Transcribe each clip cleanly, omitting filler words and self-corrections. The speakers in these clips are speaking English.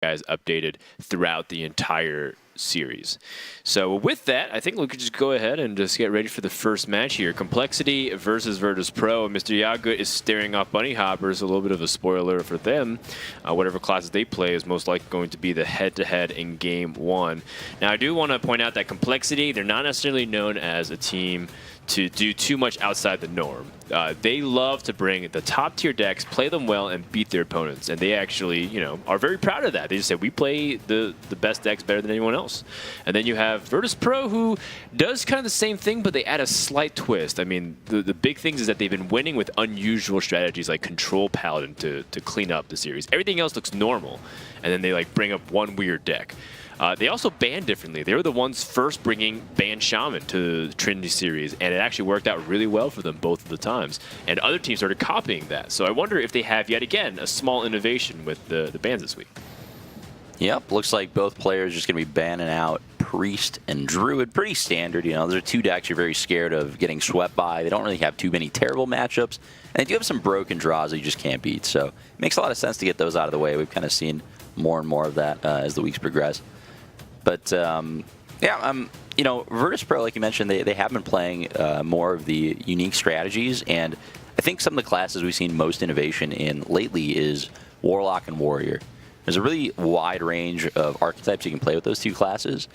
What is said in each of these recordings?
guys updated throughout the entire series. So with that, I think we could just go ahead and just get ready for the first match here. Complexity versus Virtus.pro. Mr. Yaga is staring off Bunny Hoppers. A little bit of a spoiler for them. Whatever classes they play is most likely going to be the head-to-head in Game 1. Now, I do want to point out that Complexity, they're not necessarily known as a team to do too much outside the norm. They love to bring the top-tier decks, play them well, and beat their opponents. And they actually, you know, are very proud of that. They just say, we play the best decks better than anyone else. And then you have Virtus.pro, who does kind of the same thing, but they add a slight twist. I mean, the big things is that they've been winning with unusual strategies like Control Paladin to clean up the series. Everything else looks normal, and then they like bring up one weird deck. They also ban differently. They were the ones first bringing Ban Shaman to the Trinity series, and it actually worked out really well for them both of the times. And other teams started copying that. So I wonder if they have, yet again, a small innovation with the bans this week. Yep, looks like both players are just going to be banning out Priest and Druid. Pretty standard, you know. Those are two decks you're very scared of getting swept by. They don't really have too many terrible matchups. And they do have some broken draws that you just can't beat. So it makes a lot of sense to get those out of the way. We've kind of seen more and more of that as the weeks progress. But, yeah, you know, Virtus.pro, like you mentioned, they have been playing more of the unique strategies. And I think some of the classes we've seen most innovation in lately is Warlock and Warrior. There's a really wide range of archetypes you can play with those two classes.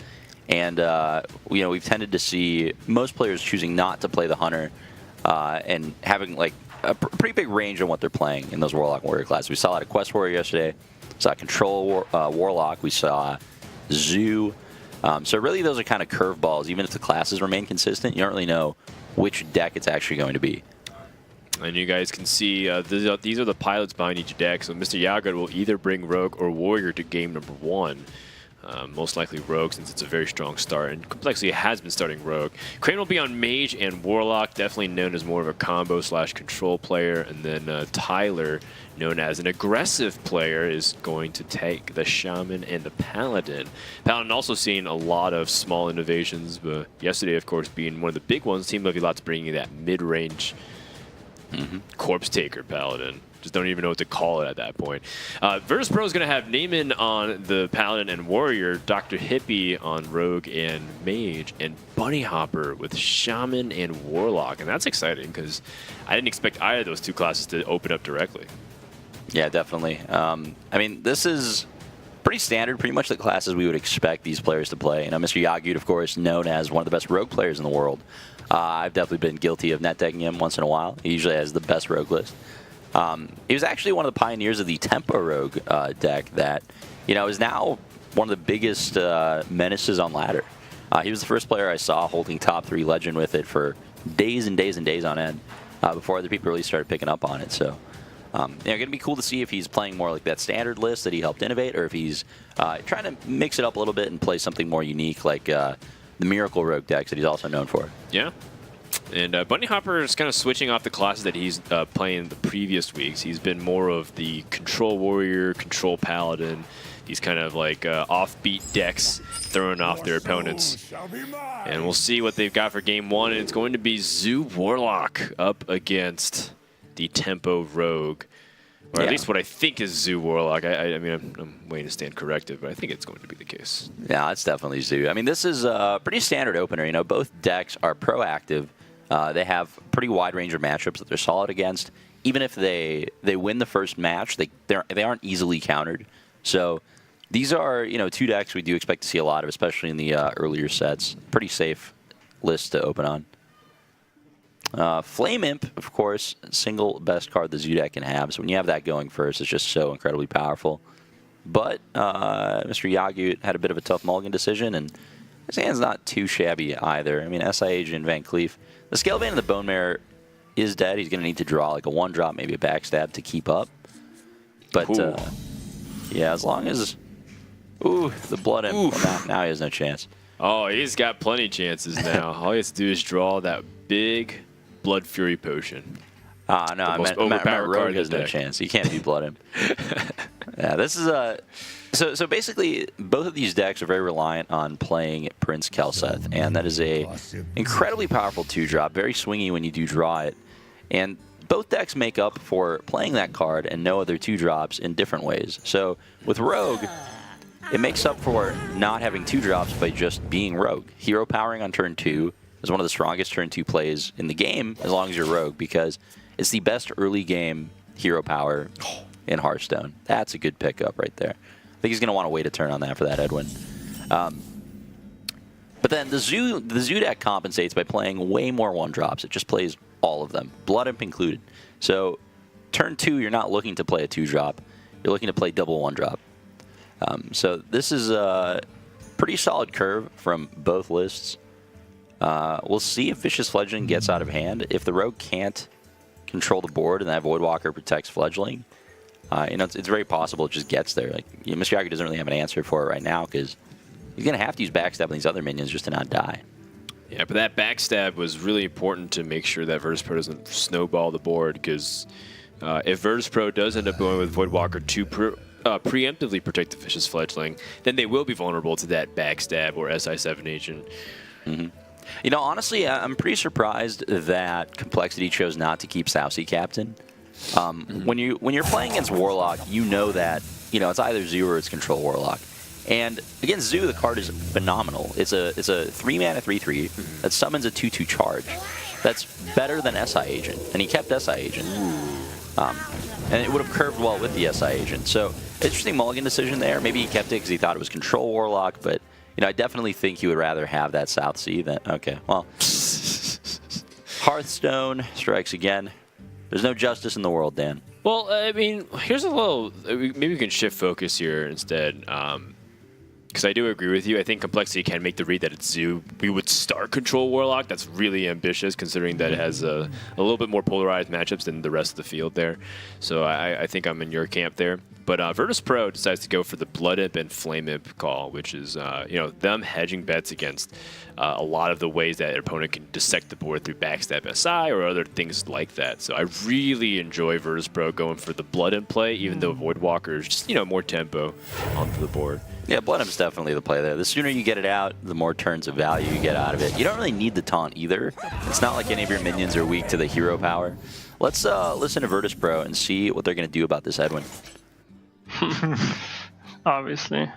And, you know, we've tended to see most players choosing not to play the Hunter and having, like, a pretty big range on what they're playing in those Warlock and Warrior classes. We saw a lot of Quest Warrior yesterday. We saw Control Warlock. We saw Zoo. So really those are kind of curveballs. Even if the classes remain consistent, you don't really know which deck it's actually going to be. And you guys can see these are the pilots behind each deck. So Mr. Yaga will either bring Rogue or Warrior to game number 1. Most likely Rogue, since it's a very strong start. And Complexity has been starting Rogue. Crane will be on Mage and Warlock, definitely known as more of a combo/control player. And then Tyler, known as an aggressive player, is going to take the Shaman and the Paladin. Paladin also seeing a lot of small innovations, but yesterday, of course, being one of the big ones, Team Lucky Lot's bringing that mid-range Corpse Taker Paladin. Just don't even know what to call it at that point. Virtus.pro is going to have Naaman on the Paladin and Warrior, Dr. Hippie on Rogue and Mage, and Bunny Hopper with Shaman and Warlock. And that's exciting because I didn't expect either of those two classes to open up directly. Yeah, definitely. I mean, this is pretty standard, pretty much the classes we would expect these players to play. You know, Mr. Yagud, of course, known as one of the best Rogue players in the world. I've definitely been guilty of net decking him once in a while. He usually has the best Rogue list. He was actually one of the pioneers of the Tempo Rogue deck that, you know, is now one of the biggest menaces on ladder. He was the first player I saw holding top 3 Legend with it for days and days and days on end before other people really started picking up on it. So, you know, going to be cool to see if he's playing more like that standard list that he helped innovate, or if he's trying to mix it up a little bit and play something more unique like the Miracle Rogue decks that he's also known for. Yeah. And Bunny Hopper is kind of switching off the classes that he's playing the previous weeks. He's been more of the Control Warrior, Control Paladin. These kind of like offbeat decks throwing off their opponents. And we'll see what they've got for game 1. And it's going to be Zoo Warlock up against the Tempo Rogue. Or at least what I think is Zoo Warlock. I mean, I'm waiting to stand corrected, but I think it's going to be the case. Yeah, it's definitely Zoo. I mean, this is a pretty standard opener. You know, both decks are proactive. They have a pretty wide range of matchups that they're solid against. Even if they win the first match, they aren't easily countered. So these are, you know, two decks we do expect to see a lot of, especially in the earlier sets. Pretty safe list to open on. Flame Imp, of course, single best card the Zoo deck can have. So when you have that going first, it's just so incredibly powerful. But Mr. Yagut had a bit of a tough mulligan decision, and his hand's not too shabby either. I mean, SI Agent, Van Cleef. The Scale Vein and the Bone Mare is dead. He's going to need to draw like a 1-drop, maybe a backstab to keep up. But, yeah, as long as... Ooh, the Blood Imp. Well, now he has no chance. Oh, he's got plenty of chances now. All he has to do is draw that big Blood Fury Potion. No, I meant Rogue has no chance. He can't beat Blood Imp. Yeah, this is a... So basically, both of these decks are very reliant on playing Prince Kelseth, and that is a incredibly powerful 2-drop, very swingy when you do draw it. And both decks make up for playing that card and no other 2-drops in different ways. So with Rogue, it makes up for not having 2 drops by just being rogue. Hero powering on turn 2 is one of the strongest turn 2 plays in the game as long as you're rogue, because it's the best early game hero power in Hearthstone. That's a good pickup right there. I think he's going to want to wait a turn on that for that Edwin. But then the Zoo deck compensates by playing way more 1-drops. It just plays all of them, Blood Imp included. So turn 2, you're not looking to play a 2-drop. You're looking to play double 1-drop. So this is a pretty solid curve from both lists. We'll see if Vicious Fledgling gets out of hand. If the Rogue can't control the board and that Voidwalker protects Fledgling, it's very possible it just gets there. Like, Mr. Yaku doesn't really have an answer for it right now because he's going to have to use Backstab on these other minions just to not die. Yeah, but that Backstab was really important to make sure that Virtus.pro doesn't snowball the board, because if Virtus.pro does end up going with Voidwalker to preemptively protect the Vicious Fledgling, then they will be vulnerable to that Backstab or SI7 agent. Mm-hmm. Honestly, I'm pretty surprised that Complexity chose not to keep Sousy captain. When you're playing against Warlock, you know that it's either Zoo or it's Control Warlock. And against Zoo, the card is phenomenal. It's a 3-mana 3/3 that summons a 2/2 charge. That's better than SI Agent, and he kept SI Agent. And it would have curved well with the SI Agent. So interesting mulligan decision there. Maybe he kept it because he thought it was Control Warlock, but I definitely think he would rather have that South Sea than... Okay, well... Hearthstone strikes again. There's no justice in the world, Dan. Well, I mean, here's a little... Maybe we can shift focus here instead. Because I do agree with you. I think Complexity can make the read that it's Zoo. We would start Control Warlock. That's really ambitious, considering that it has a little bit more polarized matchups than the rest of the field there. So I think I'm in your camp there. But Virtus.pro decides to go for the Blood Imp and Flame Imp call, which is them hedging bets against a lot of the ways that an opponent can dissect the board through Backstab SI or other things like that. So I really enjoy Virtus.pro going for the Blood Imp play, even though Voidwalker is just more tempo onto the board. Yeah, Blood Imp's definitely the play there. The sooner you get it out, the more turns of value you get out of it. You don't really need the taunt either. It's not like any of your minions are weak to the hero power. Let's listen to Virtus.pro and see what they're going to do about this Edwin. Obviously.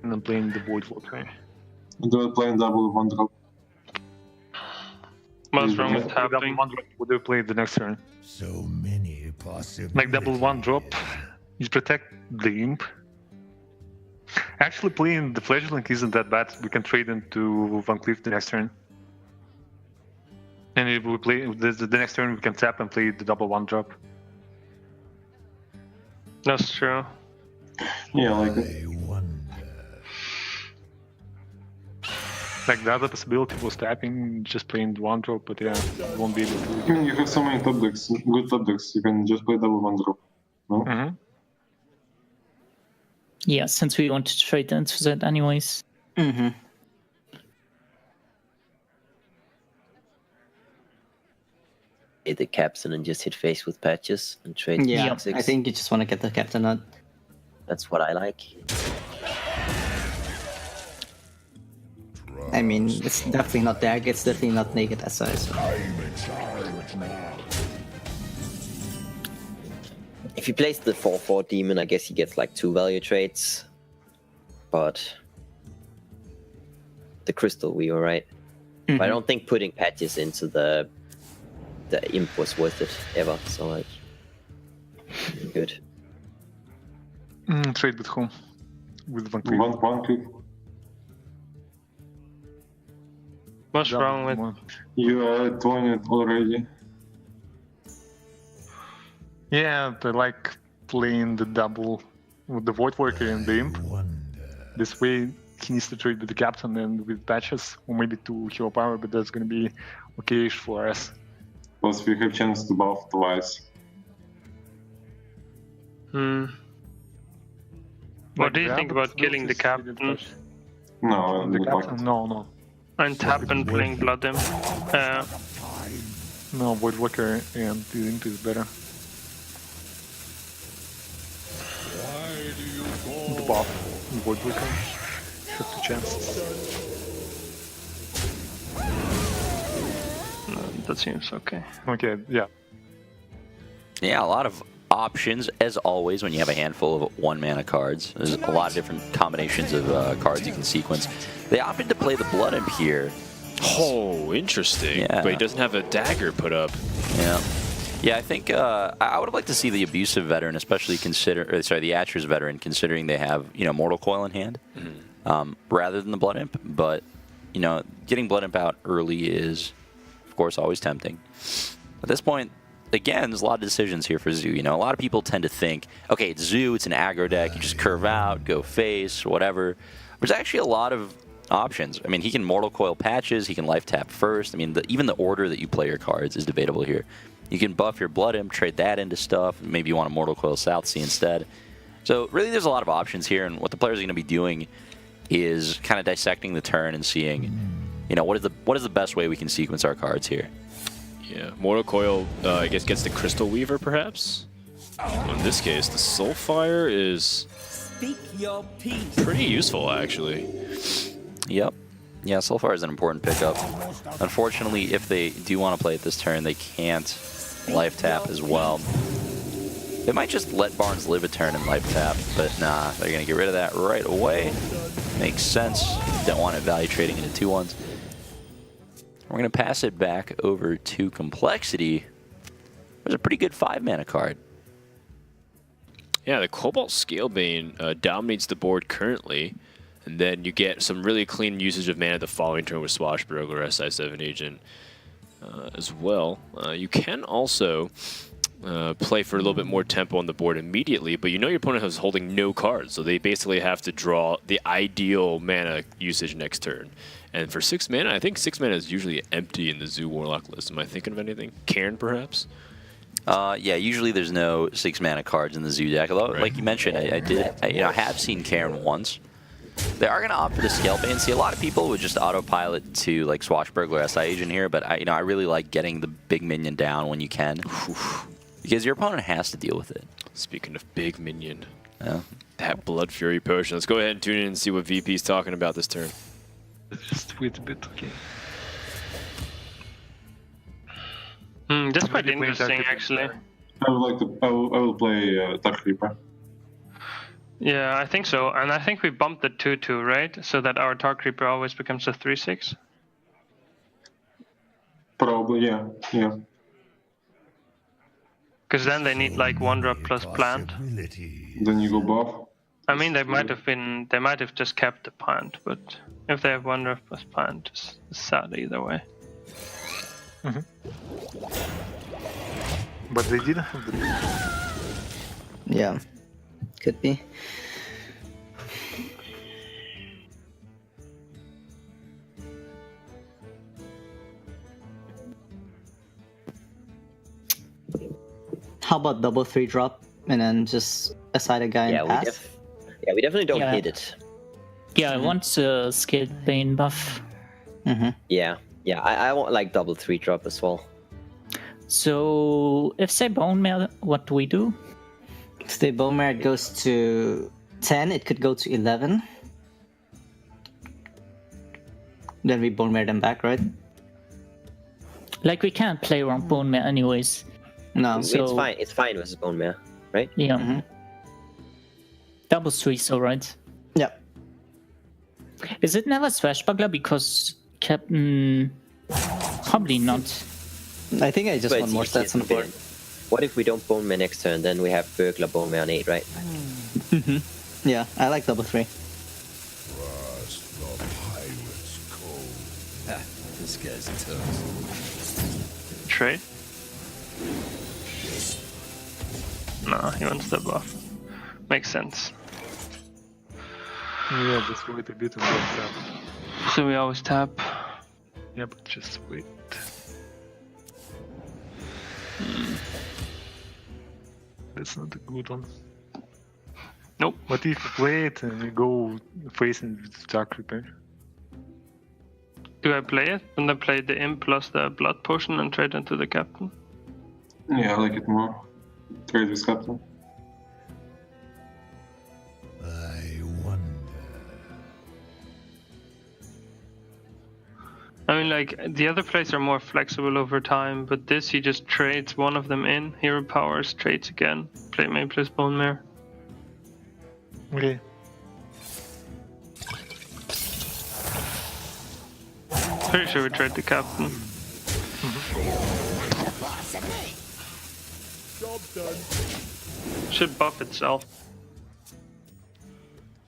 And I'm playing the Voidwalker. Do I play double 1-drop? What's wrong with happening? What do you play the next turn? So many possibilities. Like double 1-drop, you protect the Imp. Actually, playing the Fledgling isn't that bad. We can trade into Van Cleef the next turn. And if we play the next turn, we can tap and play the double 1-drop. That's true. Yeah, like it. I wonder. Like the other possibility was tapping, just playing the 1-drop, but yeah, you won't be able to. I mean, you have so many top decks, good top decks. You can just play double 1-drop. No? Yeah, since we want to trade into that anyways. Hit the captain and just hit face with patches and trade. Yeah, Six. I think you just want to get the captain out. That's what I like. I mean, it's definitely not there. It's definitely not naked SI. So. If he plays the 4/4 demon, I guess he gets like 2 value trades. But the crystal we were right. But I don't think putting patches into the imp was worth it ever. So like, good. Trade with whom? With Van Cleef. One click. What's wrong with? You are at 20 already. Yeah, I like playing the double with the Voidwalker and the Imp. This way, he needs to trade with the captain and with patches, or maybe 2 hero power, but that's gonna be okay-ish for us. Plus, we have chance to buff twice. What do you think about killing the captain No, The not like captain? No. and tap and playing Blood Imp? No, Voidwalker and the Imp is better. The buff, the Voidwalker, 50 chances. No, that seems okay. Okay, yeah. Yeah, a lot of options, as always, when you have a handful of 1-mana cards. There's a lot of different combinations of cards you can sequence. They opted to play the Blood Imp here. Oh, interesting. Yeah. But he doesn't have a dagger put up. Yeah. Yeah, I think I would have liked to see the Abusive Veteran, especially the Atcher's Veteran, considering they have, Mortal Coil in hand, rather than the Blood Imp. But, getting Blood Imp out early is, of course, always tempting. At this point, again, there's a lot of decisions here for Zoo. A lot of people tend to think, okay, it's Zoo, it's an aggro deck, you just curve out, go face, whatever. There's actually a lot of options. I mean, he can Mortal Coil Patches, he can Life Tap first. I mean, even the order that you play your cards is debatable here. You can buff your Blood Imp, trade that into stuff. Maybe you want a Mortal Coil Southsea instead. So really, there's a lot of options here, and what the players are going to be doing is kind of dissecting the turn and seeing, what is the best way we can sequence our cards here. Yeah, Mortal Coil, I guess, gets the Crystal Weaver, perhaps. In this case, the Soulfire is pretty useful, actually. Yep. Yeah, Soulfire is an important pickup. Unfortunately, if they do want to play it this turn, they can't Life Tap as well. They might just let Barnes live a turn and Life Tap, but nah, they're going to get rid of that right away. Makes sense. Don't want it value trading into 2/1s. We're going to pass it back over to Complexity. There's a pretty good 5-mana card. Yeah, the Cobalt Scalebane dominates the board currently, and then you get some really clean usage of mana the following turn with Swashbuckler, SI7 Agent as well. You can also play for a little bit more tempo on the board immediately, but your opponent is holding no cards, so they basically have to draw the ideal mana usage next turn. And for 6 mana, I think 6 mana is usually empty in the Zoo Warlock list. Am I thinking of anything? Cairn, perhaps? Yeah, usually there's no 6-mana cards in the Zoo deck. Although, like you mentioned, I have seen Cairn once. They are going to opt for the Scalebane. See, a lot of people would just autopilot to like Swashbuckler SI Agent here, but I really like getting the big minion down when you can, because your opponent has to deal with it. Speaking of big minion, that Blood Fury Potion. Let's go ahead and tune in and see what VP's talking about this turn. Just wait a bit, okay. That's quite interesting, actually. I will play Dark Reaper. Yeah, I think so. And I think we bumped the 2/2, right? So that our Dark Reaper always becomes a 3/6. Probably, yeah. Because then they need like 1-drop plus plant. Then you go buff. I mean, they might have just kept the plant, but if they have 1-drop plus plant, it's sad either way. But they didn't have the... Yeah, could be. How about double 3-drop and then just aside a guy and pass? We definitely don't hit it. Yeah, I want a Scalebane buff. Yeah, I want like double 3-drop as well. So, if they Bone Mare, what do we do? If the Bone Mare goes to 10, it could go to 11. Then we Bone Mare them back, right? Like, we can't play around Bone Mare anyways. No. So, it's fine. It's fine with Bone Mare, right? Yeah. Double 3, so right? Yep. Is it never Swashbuckler? Because Captain... Probably not. I think I just But want more it's easy stats on the to board. win. What if we don't Bone Mare next turn? Then we have Burglar Bone Mare on 8, right? Yeah, I like double 3. This guy's toast. Trade? No, he wants the buff. Makes sense. Yeah, just wait a bit and then tap. So we always tap. Yeah, but just wait. That's not a good one. Nope. What if you wait and you go facing with Dark Reaper? Do I play it? And I play the Imp plus the Blood Potion and trade into the Captain? Yeah, I like it more. Trade with Captain. I wonder. I mean, like the other plays are more flexible over time, but this he just trades one of them in. Hero powers, trades again. Play main plus bone mare. Okay. Pretty sure we trade the captain. Should buff itself.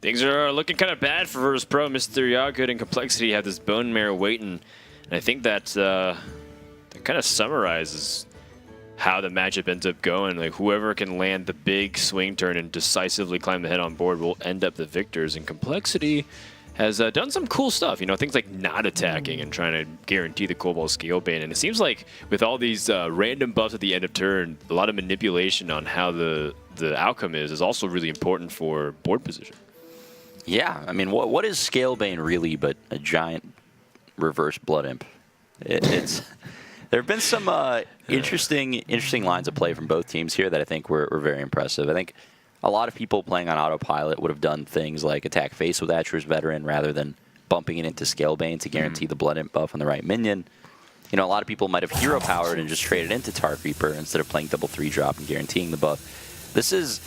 Things are looking kind of bad for Virtus.pro. Mr. Yagud and Complexity have this bone mare waiting. And I think that kind of summarizes how the matchup ends up going. Like, whoever can land the big swing turn and decisively climb the head on board will end up the victors. And Complexity has done some cool stuff, you know, things like not attacking and trying to guarantee the coL scale ban. And it seems like with all these random buffs at the end of turn, a lot of manipulation on how the outcome is also really important for board position. Yeah, I mean, what is Scale Bane really but a giant reverse Blood Imp? It's there have been some interesting lines of play from both teams here that I think were very impressive. I think a lot of people playing on autopilot would have done things like attack face with Atcher's Veteran rather than bumping it into Scale Bane to guarantee the Blood Imp buff on the right minion. You know, a lot of people might have hero powered and just traded into Tark Reaper instead of playing double 3-drop and guaranteeing the buff. This is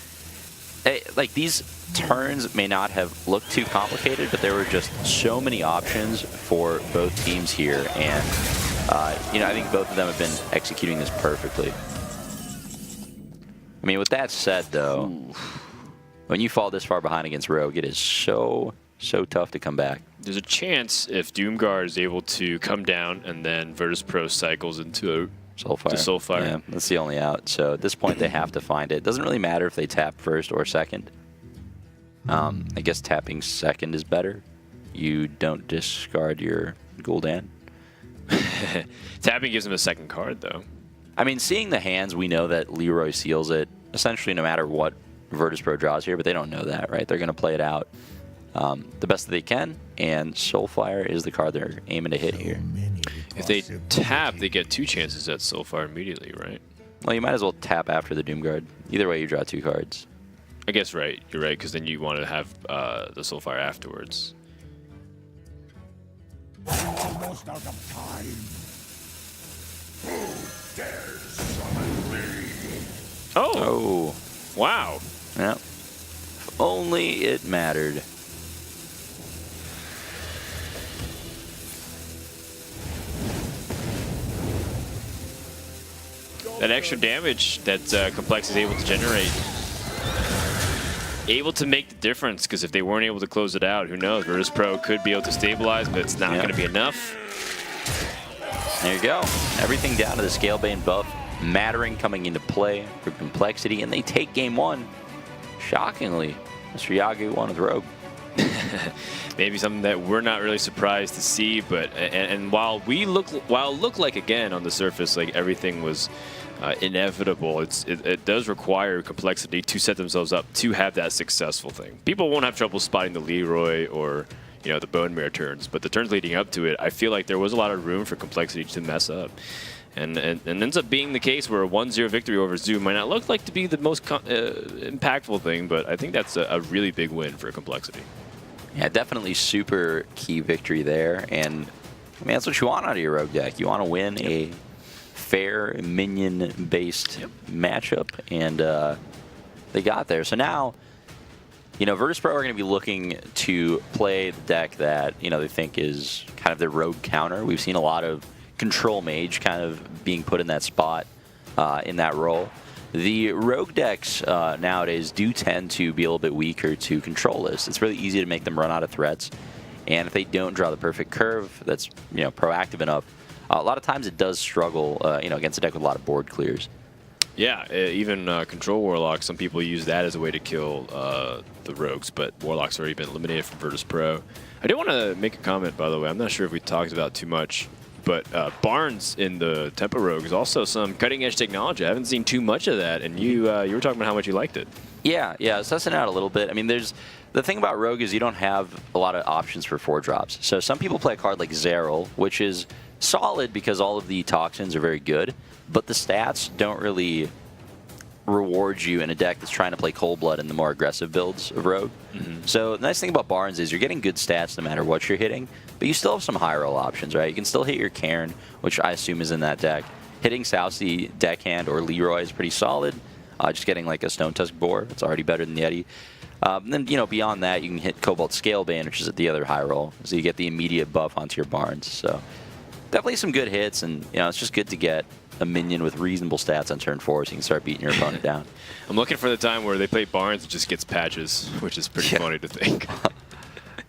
like, these turns may not have looked too complicated, but there were just so many options for both teams here, and you know, I think both of them have been executing this perfectly. I mean, with that said, though, when you fall this far behind against Rogue, it is so tough to come back. There's a chance if Doomguard is able to come down and then Virtus.pro cycles into a Soulfire. Yeah, that's the only out. So at this point, they have to find it. Doesn't really matter if they tap first or second. I guess tapping second is better. You don't discard your Gul'dan. Tapping gives them a second card, though. I mean, seeing the hands, we know that Leroy seals it essentially no matter what Virtus.pro draws here, but they don't know that, right? They're going to play it out the best that they can, and Soulfire is the card they're aiming to hit here. If they tap, they get 2 chances at Soulfire immediately, right? Well, you might as well tap after the Doomguard. Either way, you draw 2 cards. I guess right. You're right, because then you want to have the Soulfire afterwards. Almost out of time. Who dares summon me? Oh! Wow. Yeah. If only it mattered. That extra damage that Complex is able to generate. Able to make the difference, because if they weren't able to close it out, who knows? Virtus.pro could be able to stabilize, but it's not going to be enough. There you go. Everything down to the Scale Bane buff mattering coming into play for Complexity, and they take game 1. Shockingly, Mr. Yagu won with Rogue. Maybe something that we're not really surprised to see, but and while it looked like, again, on the surface, like everything was inevitable, it does require Complexity to set themselves up to have that successful thing. People won't have trouble spotting the Leroy or, you know, the Bone Mare turns, but the turns leading up to it, I feel like there was a lot of room for Complexity to mess up. And ends up being the case where a 1-0 victory over Zoom might not look like to be the most impactful thing, but I think that's a really big win for Complexity. Yeah, definitely super key victory there. And I mean, that's what you want out of your Rogue deck. You want to win a fair minion-based matchup, and they got there. So now, you know, Virtus.pro are going to be looking to play the deck that, you know, they think is kind of their Rogue counter. We've seen a lot of Control Mage kind of being put in that spot, in that role. The Rogue decks nowadays do tend to be a little bit weaker to control this. It's really easy to make them run out of threats, and if they don't draw the perfect curve that's, you know, proactive enough, a lot of times it does struggle, you know, against a deck with a lot of board clears. Yeah, even Control Warlock, some people use that as a way to kill the Rogues, but Warlock's already been eliminated from Virtus.pro. I did want to make a comment, by the way. I'm not sure if we talked about too much, but Barnes in the Tempo Rogue is also some cutting-edge technology. I haven't seen too much of that, and you were talking about how much you liked it. Yeah, sussing out a little bit. I mean, the thing about Rogue is you don't have a lot of options for 4-drops. So some people play a card like Zeril, which is solid because all of the toxins are very good, but the stats don't really reward you in a deck that's trying to play Cold Blood in the more aggressive builds of Rogue. So the nice thing about Barnes is you're getting good stats no matter what you're hitting, but you still have some high roll options, right? You can still hit your Cairn, which I assume is in that deck. Hitting Southsea, Deckhand, or Leroy is pretty solid. Just getting like a Stone Tusk Boar, it's already better than Yeti. And then, you know, beyond that, you can hit Cobalt Scalebane, which is at the other high roll, so you get the immediate buff onto your Barnes. So definitely some good hits, and you know, it's just good to get a minion with reasonable stats on turn 4 so you can start beating your opponent down. I'm looking for the time where they play Barnes and just gets patches, which is pretty funny to think.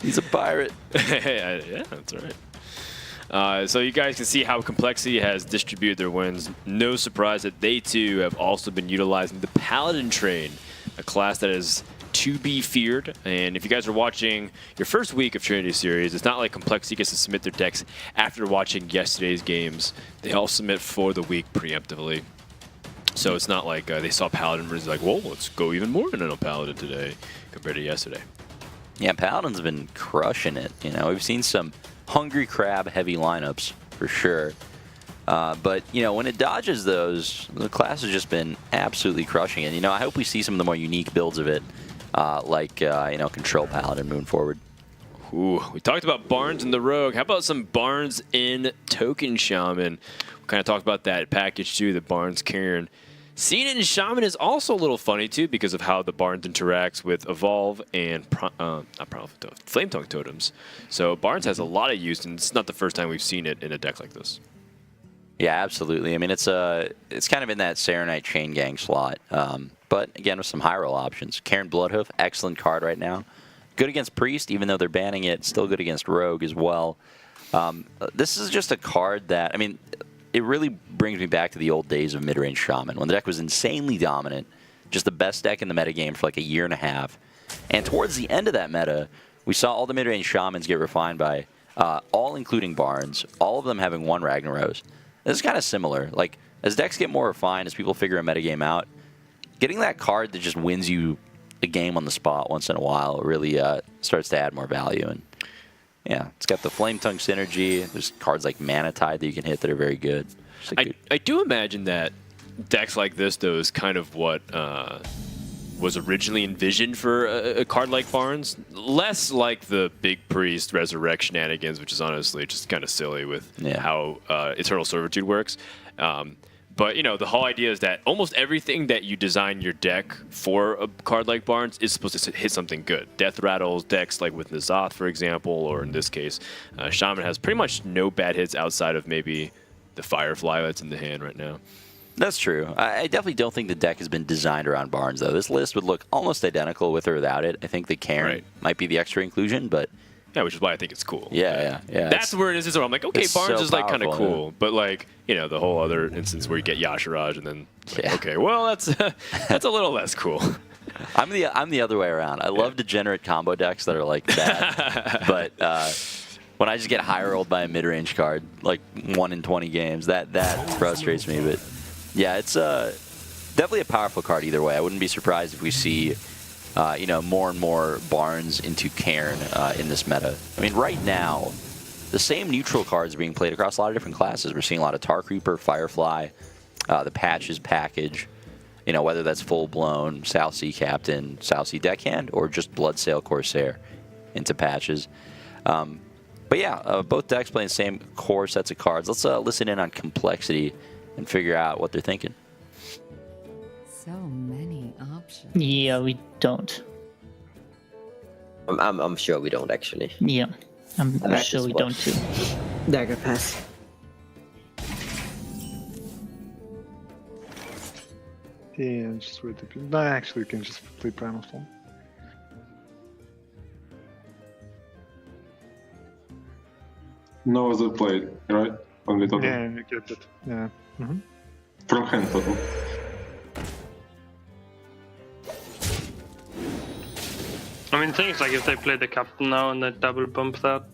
He's a pirate. Yeah, that's right. So you guys can see how Complexity has distributed their wins. No surprise that they too have also been utilizing the Paladin train, a class that is to be feared. And if you guys are watching your first week of Trinity Series, it's not like Complexity gets to submit their decks after watching yesterday's games. They all submit for the week preemptively. So it's not like they saw Paladin and was like, whoa, let's go even more than a Paladin today compared to yesterday. Yeah, Paladin's been crushing it. You know, we've seen some hungry crab heavy lineups for sure. But, you know, when it dodges those, the class has just been absolutely crushing it. You know, I hope we see some of the more unique builds of it, like, you know, Control Paladin moving forward. Ooh, we talked about Barnes in the Rogue. How about some Barnes in Token Shaman? We kind of talked about that package too, the Barnes Cairn. Seeing it in Shaman is also a little funny too because of how the Barnes interacts with Evolve and Flame Tongue Totems. So Barnes has a lot of use, and it's not the first time we've seen it in a deck like this. Yeah, absolutely. I mean, it's kind of in that Serenite Chain Gang slot. But again, with some high roll options. Cairn Bloodhoof, excellent card right now. Good against Priest, even though they're banning it. Still good against Rogue as well. This is just a card that, I mean, it really brings me back to the old days of mid-range Shaman, when the deck was insanely dominant, just the best deck in the metagame for like a year and a half. And towards the end of that meta, we saw all the mid-range Shamans get refined by, all including Barnes, all of them having one Ragnaros. This is kind of similar. Like, as decks get more refined, as people figure a metagame out, getting that card that just wins you a game on the spot once in a while really starts to add more value. And yeah, it's got the Flame Tongue synergy. There's cards like Mana Tide that you can hit that are very good. I do imagine that decks like this, though, is kind of what was originally envisioned for a card like Barnes. Less like the Big Priest Resurrect shenanigans, which is honestly just kind of silly with how Eternal Servitude works. But, you know, the whole idea is that almost everything that you design your deck for a card like Barnes is supposed to hit something good. Death Rattles decks like with N'Zoth, for example, or in this case, Shaman has pretty much no bad hits outside of maybe the Firefly that's in the hand right now. That's true. I definitely don't think the deck has been designed around Barnes, though. This list would look almost identical with or without it. I think the Cairn might be the extra inclusion, but... Yeah, which is why I think it's cool. Yeah. That's where it is. Where I'm like, okay, Barnes is like kind of cool, yeah. But like, you know, the whole other instance where you get Yashiraj and then, like, okay, well, that's a little less cool. I'm the other way around. I love degenerate combo decks that are like that, but when I just get high rolled by a mid range card, like 1 in 20 games, that frustrates me. But yeah, it's definitely a powerful card either way. I wouldn't be surprised if we see. You know, more and more Barnes into Cairn in this meta. I mean, right now, the same neutral cards are being played across a lot of different classes. We're seeing a lot of Tar Creeper, Firefly, the Patches package, you know, whether that's full-blown South Sea Captain, South Sea Deckhand, or just Bloodsail Corsair into Patches. But yeah, both decks playing the same core sets of cards. Let's listen in on Complexity and figure out what they're thinking. So many options. Yeah, we don't. I'm sure we don't actually. Yeah, I'm sure we don't too. Dagger pass. Yeah, just wait. No, actually, you can just play Primal Storm. No other play, right? Only total. Yeah, you get it. Yeah. From hand total. I mean, things like if they play the captain now and they double bump that.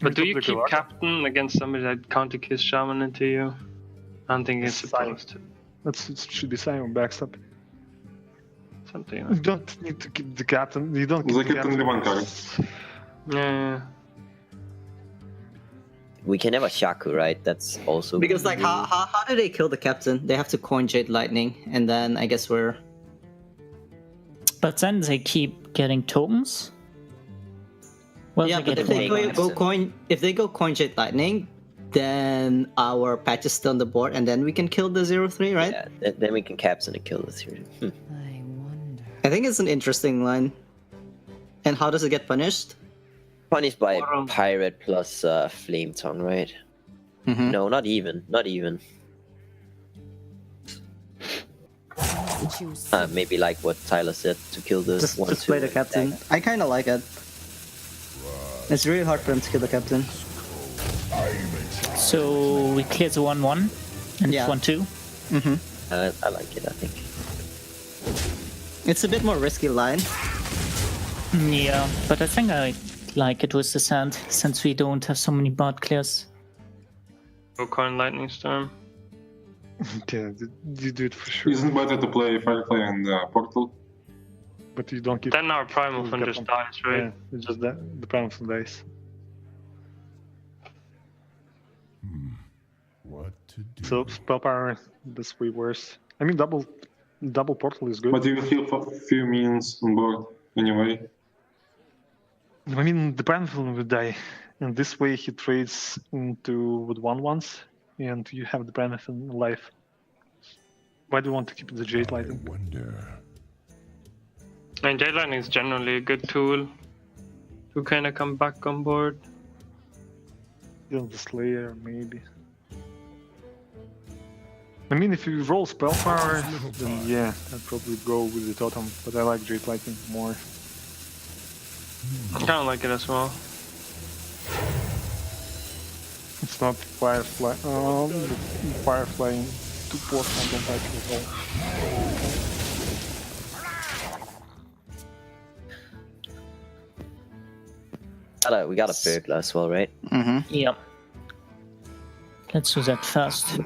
But do you keep captain against somebody that counter kiss shaman into you? I don't think it's supposed to. It should be Simon backstop. Something. You don't need to keep the captain. You don't keep The the captain the one card. Yeah. we can never Shaku, right? That's also Because like how do they kill the captain? They have to coin Jade Lightning, and then I guess we're. But then they keep getting tokens. Well, Yeah, but if they go coin Jade Lightning, then our patch is still on the board, and then we can kill the 0/3, right? Yeah, then we can captain and kill the 0. I wonder. I think it's an interesting line. And how does it get punished? Punished by pirate plus flame tongue, right? Mm-hmm. No, not even. Not even. Maybe like what Tyler said, to kill the Just 1/2 play the captain. I kind of like it. It's really hard for him to kill the captain. So we clear the 1/1 and Yeah. 1/2. Mm-hmm. I like it, I think. It's a bit more risky line. Yeah, but I think I like it with the sand, since we don't have so many board clears. Go coin lightning storm. Yeah, you do it for sure. Isn't better to play Firefly and Portal? But you don't keep. Then our primal fun just dies, right? Yeah, it's just that the primal fun dies. What to do? So spell power this way worse. I mean double portal is good. But you will heal for few minions on board anyway. I mean the primal fun will die, and this way he trades into with 1/1s, and you have the primal fun alive. Why do you want to keep the Jade Lightning? Wonder. And Jade Lightning is generally a good tool to kind of come back on board. Kill the Slayer maybe. I mean, if you roll spell power, then yeah, I'd probably go with the totem. But I like Jade Lightning more. I kind of like it as well. It's not Firefly. Firefly in 2 ports, I don't like it at all. We got a burglar as well, right? Mm-hmm. Yeah. Let's do that first.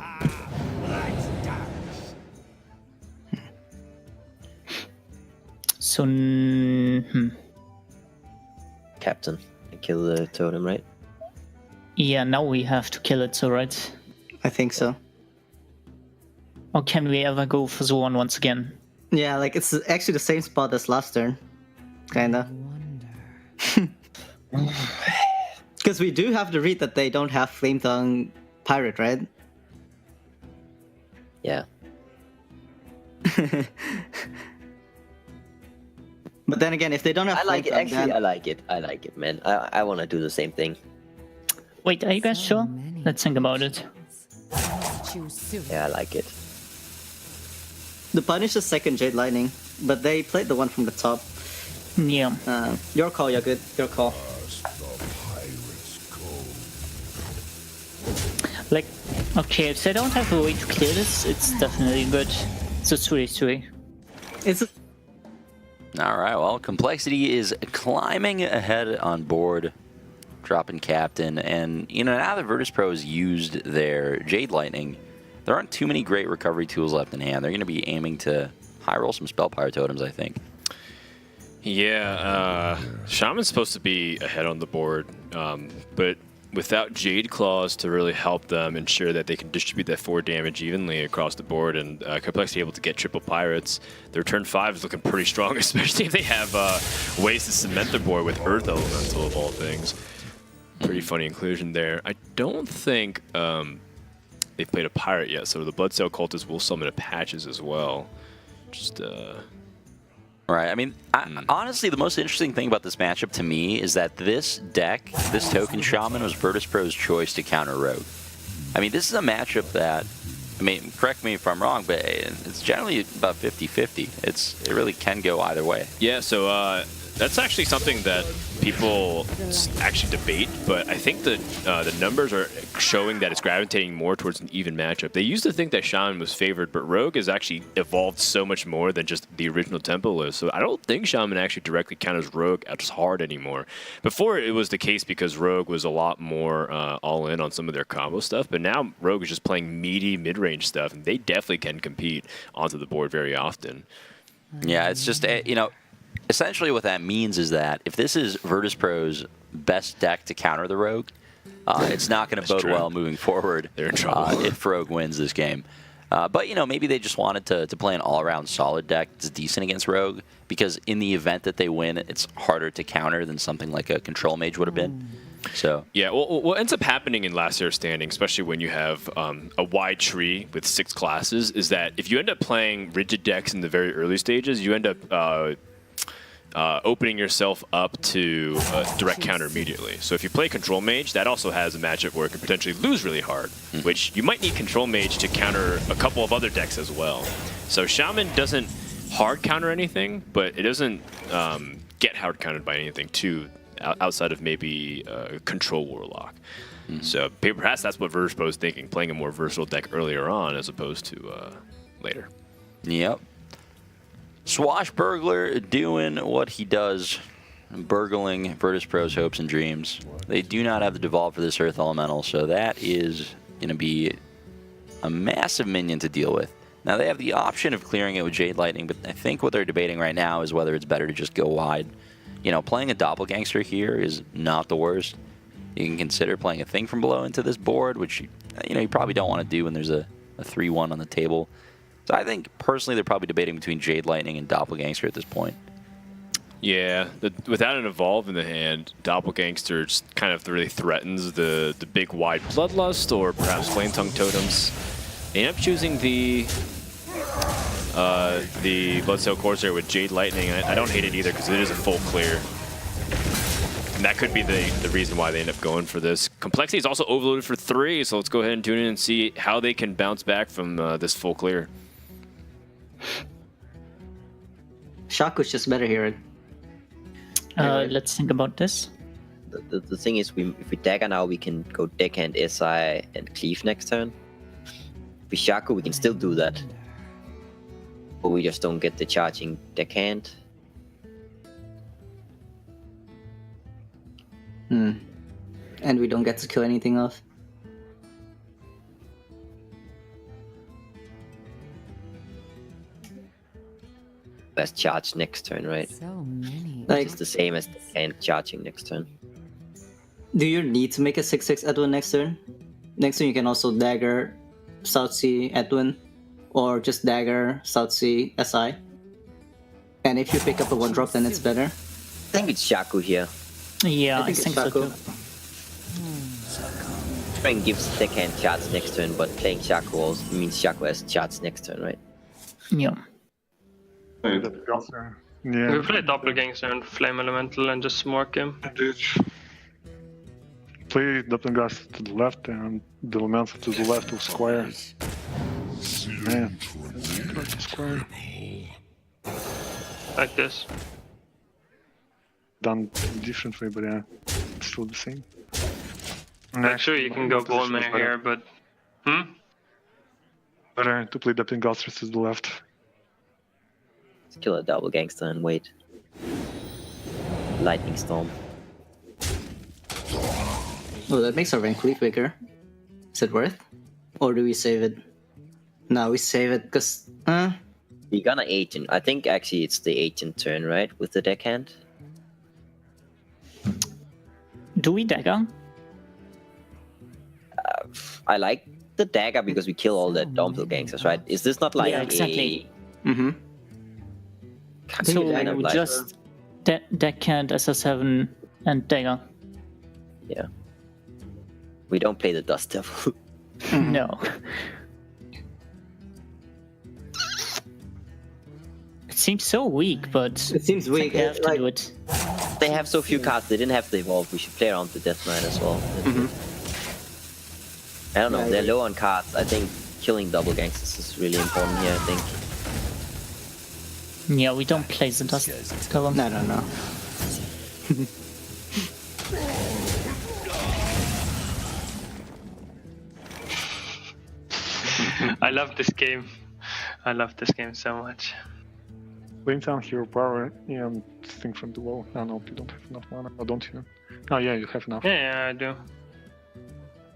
So, Captain and kill the totem, right? yeah, now we have to kill it, so right? I think so. Or can we ever go for the 1 once again? Yeah, like it's actually the same spot as last turn. Kinda. Because we do have to read that they don't have Flame Tongue Pirate, right? Yeah. But then again, if they don't have I like it. Flame Actually, Tongue, I like it. I like it, man. I want to do the same thing. Wait, are you guys sure? Let's think about it. Yeah, I like it. the punish is second Jade Lightning, but they played the one from the top. Yeah. Your call, you're good. Your call. Like, okay, if they don't have a way to clear this, it's definitely good. So 3-3. It's All right, well, Complexity is climbing ahead on board, dropping captain, and you know, now that Virtus.pro has used their Jade Lightning, there aren't too many great recovery tools left in hand. They're going to be aiming to high roll some Spell Power Totems, I think. Yeah, Shaman's supposed to be ahead on the board, but without Jade Claws to really help them ensure that they can distribute that 4 damage evenly across the board, and Complexity able to get triple pirates, their turn 5 is looking pretty strong, especially if they have ways to cement their board with Earth Elemental of all things. Pretty funny inclusion there. I don't think they've played a pirate yet, so the Bloodsail Cultist will summon a Patches as well. Just Right, I mean, honestly, the most interesting thing about this matchup to me is that this deck, this Token Shaman, was Virtus.pro's choice to counter Rogue. I mean, this is a matchup that, I mean, correct me if I'm wrong, but it's generally about 50-50. It really can go either way. yeah, so that's actually something that people actually debate, but I think the numbers are showing that it's gravitating more towards an even matchup. They used to think that Shaman was favored, but Rogue has actually evolved so much more than just the original tempo list. So I don't think Shaman actually directly counters Rogue as hard anymore. Before, it was the case because Rogue was a lot more all in on some of their combo stuff, but now Rogue is just playing meaty mid-range stuff, and they definitely can compete onto the board very often. Yeah, it's just, you know, essentially what that means is that if this is Virtus.pro's best deck to counter the Rogue, It's not going to bode true. well moving forward. They're in trouble. If Rogue wins this game. But, you know, maybe they just wanted to play an all-around solid deck that's decent against Rogue, because in the event that they win, it's harder to counter than something like a Control Mage would have been. So Yeah, well, what ends up happening in Last Year's Standing, especially when you have a wide tree with 6 classes, is that if you end up playing rigid decks in the very early stages, you end up opening yourself up to a direct counter immediately. So if you play Control Mage, that also has a matchup where it can potentially lose really hard, which you might need Control Mage to counter a couple of other decks as well. So Shaman doesn't hard counter anything, but it doesn't get hard countered by anything too, outside of maybe Control Warlock. So perhaps that's what Virtus.pro is thinking, playing a more versatile deck earlier on as opposed to later. Yep. Swashbuckler doing what he does, burgling Virtus.pro's hopes and dreams. They do not have the Devolve for this Earth Elemental, so that is going to be a massive minion to deal with. Now, they have the option of clearing it with Jade Lightning, but I think what they're debating right now is whether it's better to just go wide. You know, playing a Doppelgangster here is not the worst. You can consider playing a Thing from Below into this board, which you probably don't want to do when there's a 3-1 on the table. So I think, personally, they're probably debating between Jade Lightning and Doppelgangster at this point. Yeah, without an Evolve in the hand, Doppelgangster just kind of really threatens the big wide Bloodlust or perhaps Flame Tongue Totems. They end up choosing the Bloodsail Corsair with Jade Lightning. I don't hate it either because it is a full clear. And that could be the reason why they end up going for this. Complexity is also overloaded for 3, so let's go ahead and tune in and see how they can bounce back from this full clear. Shaku's just better here. Let's think about this. The thing is, if we dagger now, we can go deckhand SI and cleave next turn. With Shaku, we can still do that. But we just don't get the charging deckhand. And we don't get to kill anything off. Let's charge next turn, right? So many. Like, It's the same as deckhand charging next turn. do you need to make a 6/6 Edwin next turn? Next turn you can also dagger Southsea Edwin, or just dagger Southsea SI. And if you pick up a 1-drop, then it's better. I think it's Shaku here. Yeah, I think it's think so Shaku. too. Trying gives deckhand charge next turn, but playing Shaku also means Shaku has charge next turn, right? Yeah. Yeah. We play Doppelgangster and Flame Elemental and just smork him. Play Doppelganger to the left and the Elemental to the left of Square. Man, Square. Like this. Done differently, but yeah, it's still the same. Like, sure, you can go Ballmare here, but... Better to play Doppelganger to the left. Let's kill a Doppelgangster and wait. Lightning Storm. Oh, that makes our Van Cleef bigger. Is it worth? Or do we save it? No, we save it because... You're gonna agent. I think actually it's the agent turn, right? With the deckhand. Do we dagger? I like the dagger because we kill all the Doppelgangsters, right? Is this not like Yeah, exactly. Mm-hmm. So kind of like- just deckhand, SS7, and dagger. Yeah. We don't play the Dust Devil. No. It seems so weak, but It seems I think weak. we have to Like, do it. They have so few cards, they didn't have the Evolve. We should play around the Death Knight as well. I don't know, Yeah, I they're agree. low on cards. I think killing Doppelgangsters is really important here, I think. Yeah, we don't play the dust cover. no. I love this game. I love this game so much. Laying down hero power and Thing from the wall. Oh no, you don't have enough mana. Oh, don't you? Oh yeah, you have enough. Yeah, I do.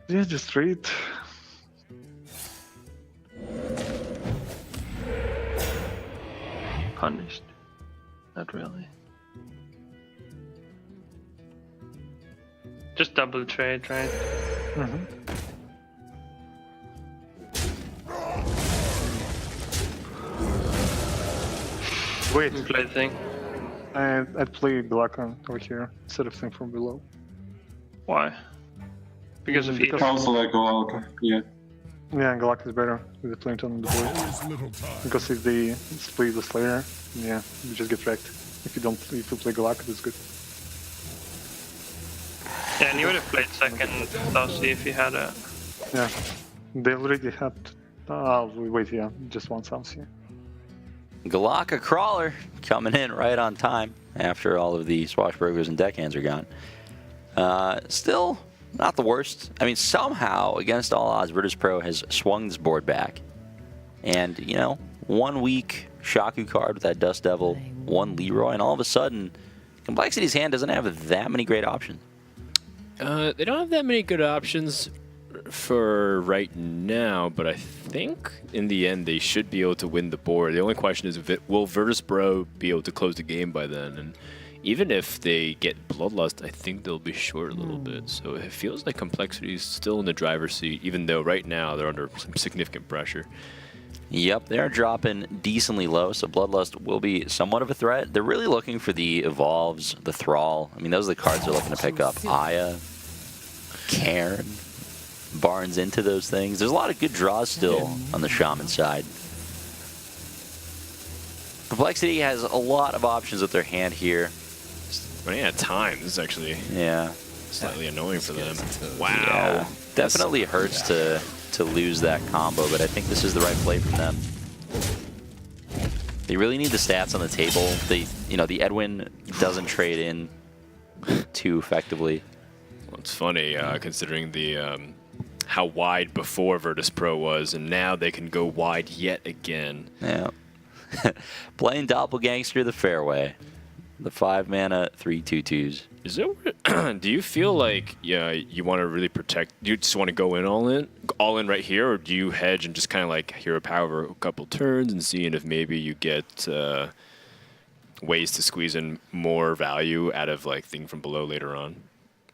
Yeah, just read. Punished. Not really. Just double trade, right? Wait, Play thing. I'd play Glocka over here instead of thing from below. Why? Because of Because- heat. Also like Glocka, yeah. Yeah, Glocka is better with the flame on the board. There is little time. Because if they split the Slayer, yeah, you just get wrecked. If you play Glocka, that's good. Yeah, and you would have played second Thousy if you had a. Yeah, they already had. Wait, yeah, just one Thousy. Galaka Crawler coming in right on time after all of the swashbucklers and deckhands are gone. Still not the worst. I mean, somehow, against all odds, Virtus.pro has swung this board back. And, you know, 1 week Shaku card with that Dust Devil, 1 Leroy, and all of a sudden, Complexity's hand doesn't have that many great options. They don't have that many good options for right now, but I think in the end they should be able to win the board. The only question is, will Virtus.pro be able to close the game by then? And even if they get Bloodlust, I think they'll be short a little bit. So it feels like Complexity is still in the driver's seat, even though right now they're under some significant pressure. Yep, they're dropping decently low, so Bloodlust will be somewhat of a threat. They're really looking for the Evolves, the Thrall. I mean, those are the cards they're looking to pick up. Aya, Cairn, Barnes into those things. There's a lot of good draws still on the Shaman side. Complexity has a lot of options with their hand here. Running out of time. This is actually slightly annoying for them. Wow. Yeah, definitely hurts to lose that combo, but I think this is the right play from them. They really need the stats on the table. The Edwin doesn't trade in too effectively. Well, it's funny considering the how wide before Virtus.pro was, and now they can go wide yet again. Yeah. Playing Doppelgangster the fairway. The 5-mana 3/2/2s. Is it? Do you feel like you want to really protect? Do you just want to go in all in right here, or do you hedge and just kind of like hero power a couple turns and seeing if maybe you get ways to squeeze in more value out of like thing from below later on?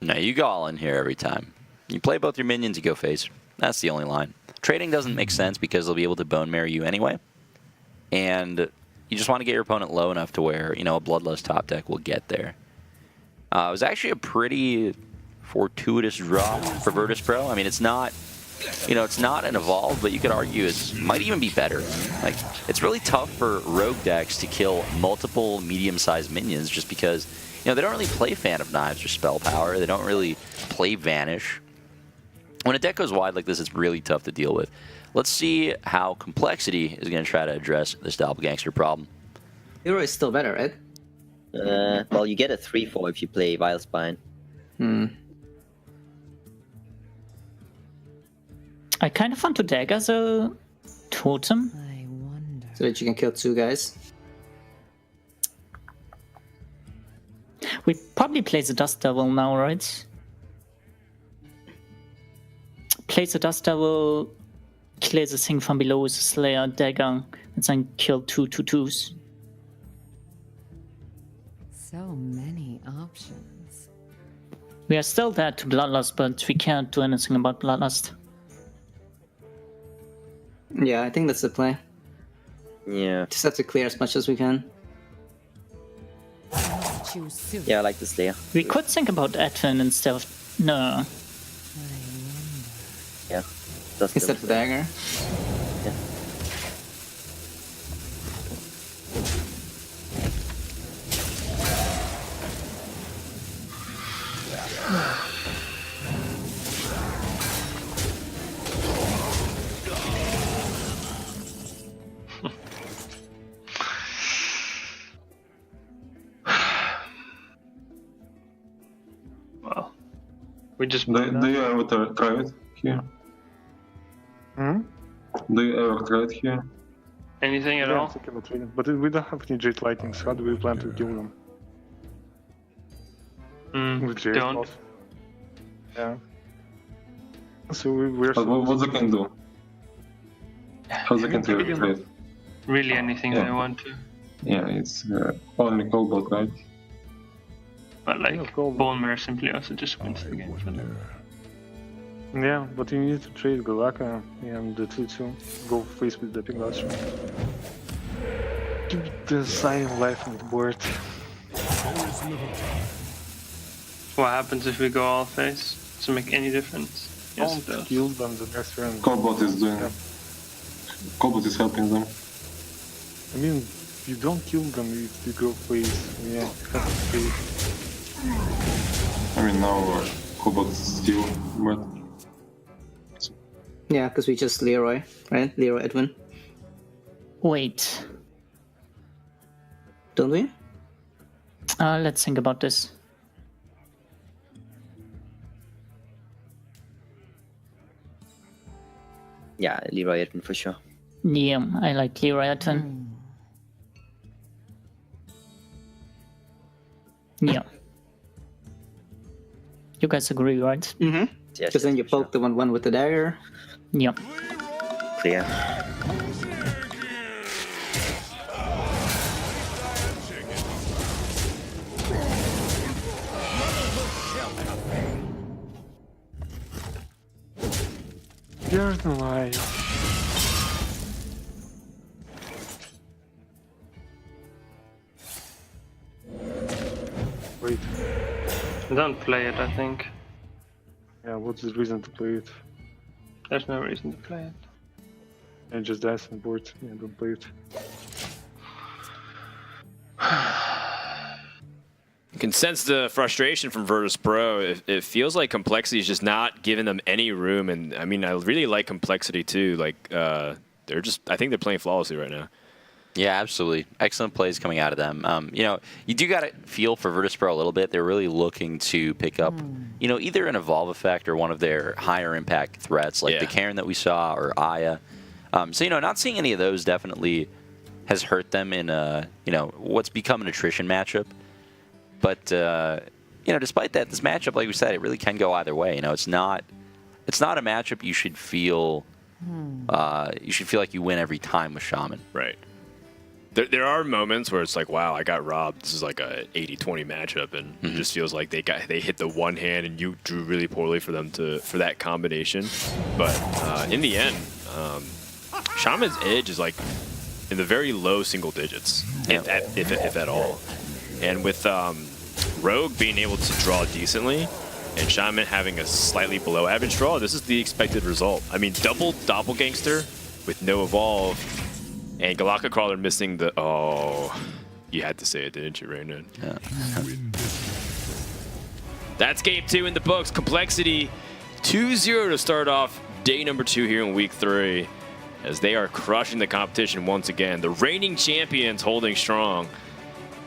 No, you go all in here every time. You play both your minions, you go face. That's the only line. Trading doesn't make sense because they'll be able to bone marrow you anyway, and you just want to get your opponent low enough to where, a Bloodlust top deck will get there. It was actually a pretty fortuitous draw for Virtus.pro. I mean, it's not, it's not an Evolve, but you could argue it might even be better. Like, it's really tough for rogue decks to kill multiple medium-sized minions just because, they don't really play Fan of Knives or Spell Power. They don't really play Vanish. When a deck goes wide like this, it's really tough to deal with. Let's see how Complexity is going to try to address this Doppelgangster problem. Hero is still better, right? Well, you get a 3/4 if you play Vilespine. I kind of want to dagger the totem. I wonder. So that you can kill 2 guys. We probably play the Dust Devil now, right? Play the Dust Devil, clear the thing from below with the Slayer, dagger, and then kill 2 2/2s. So many options. We are still dead to Bloodlust, but we can't do anything about Bloodlust. Yeah, I think that's the play. Yeah. Just have to clear as much as we can. Choose soon. Yeah, I like the Slayer. We could think about Edwin instead of... No. Yeah. That's Instead of dagger. Well, we just. Do you ever try it here? Do you ever try it here? Anything at all? But we don't have any Jade Lightnings. How do we plan to kill them? With Jade Don't. Claws? Yeah. So we're... But what they can do? How they can trade it? Really anything Yeah. they want to. Yeah, it's only cold bot, right? But like, Yeah, cool. Bone Mirror simply also just wins the game for them. Yeah, but you need to trade Galaka and the 2-2. Go face with the Pingas. Keep the Sign life on the board. What happens if we go all face? Does it make any difference? Yes, it Don't does. kill them the next turn. coBot is doing. Yeah. coBot is helping them. I mean, you don't kill them if you go face. Yeah, you have to trade. I mean now coBot is still, but Yeah, because we just Leroy, right? Leroy Edwin. Wait. Don't we? Let's think about this. Yeah, Leroy Edwin for sure. Yeah, I like Leroy Edwin. Yeah. You guys agree, right? Mm-hmm. Yes, Because then you for sure. poke the 1/1 with the dagger. Yeah. Clear. You're alive. Wait, Don't play it, I think. yeah, what's the reason to play it? There's no reason to play it. And just dice on board, yeah, don't play it. You can sense the frustration from Virtus.pro. It feels like Complexity is just not giving them any room, and I mean, I really like Complexity too. Like, they're just, I think they're playing flawlessly right now. Yeah, absolutely. Excellent plays coming out of them. You know, you do got to feel for Virtus.pro a little bit. They're really looking to pick up, you know, either an Evolve effect or one of their higher impact threats, like the Karen that we saw or Aya. So, you know, not seeing any of those definitely has hurt them in, you know, what's become an attrition matchup. But, you know, despite that, this matchup, like we said, it really can go either way. You know, it's not a matchup you should feel like you win every time with Shaman. Right. There are moments where it's like, wow, I got robbed. This is like a 80-20 matchup, and it just feels like they hit the one hand, and you drew really poorly for them for that combination. But in the end, Shaman's edge is like in the very low single digits, if at all. And with Rogue being able to draw decently, and Shaman having a slightly below average draw, this is the expected result. I mean, double Doppelgangster with no evolve. And Galaka Crawler missing the... Oh, you had to say it, didn't you, Raymond? Yeah. That's game 2 in the books. Complexity 2-0 to start off day number 2 here in week 3, as they are crushing the competition once again. The reigning champions holding strong.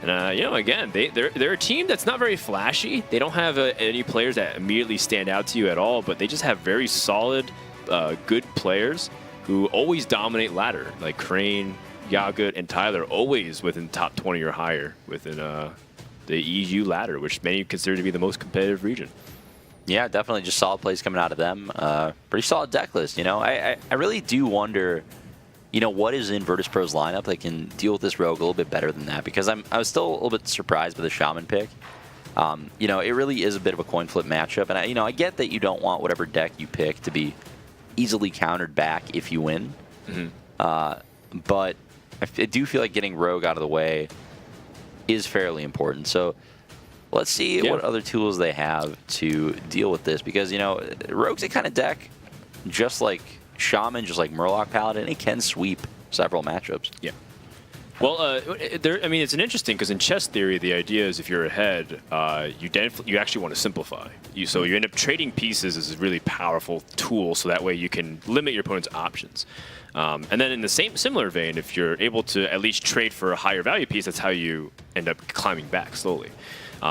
And, you know, again, they're a team that's not very flashy. They don't have any players that immediately stand out to you at all, but they just have very solid, good players who always dominate ladder, like Crane, Yagut, and Tyler, always within top 20 or higher within the EU ladder, which many consider to be the most competitive region. Yeah, definitely just solid plays coming out of them. Pretty solid deck list, you know. I really do wonder, you know, what is in Virtus.pro's lineup that can deal with this Rogue a little bit better than that, because I was still a little bit surprised by the Shaman pick. You know, it really is a bit of a coin flip matchup, and I get that you don't want whatever deck you pick to be easily countered back if you win. But I do feel like getting Rogue out of the way is fairly important. So let's see what other tools they have to deal with this, because, you know, Rogue's a kind of deck, just like Shaman, just like Murloc Paladin, it can sweep several matchups. Yeah. Well, I mean, it's an interesting, because in chess theory, the idea is if you're ahead, you actually want to simplify. So you end up trading pieces as a really powerful tool, so that way you can limit your opponent's options. And then in the similar vein, if you're able to at least trade for a higher value piece, that's how you end up climbing back slowly.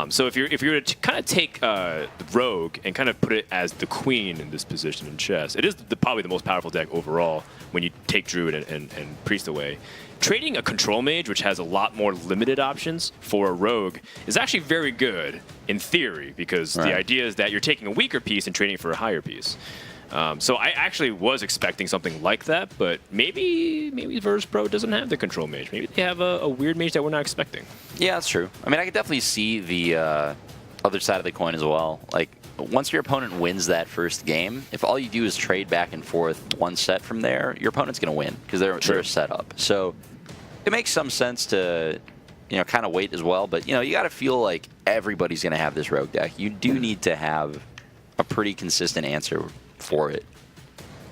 So if you were to kind of take the Rogue and kind of put it as the queen in this position in chess, it is probably the most powerful deck overall when you take Druid and Priest away. Trading a Control Mage, which has a lot more limited options, for a Rogue is actually very good in theory, because the idea is that you're taking a weaker piece and trading for a higher piece. So I actually was expecting something like that, but maybe Virtus.pro doesn't have the Control Mage. Maybe they have a weird mage that we're not expecting. Yeah, that's true. I mean, I could definitely see the other side of the coin as well. Like, once your opponent wins that first game, if all you do is trade back and forth one set from there, your opponent's going to win because they're set up. So it makes some sense to, kind of wait as well. But, you got to feel like everybody's going to have this rogue deck. You do need to have a pretty consistent answer for it.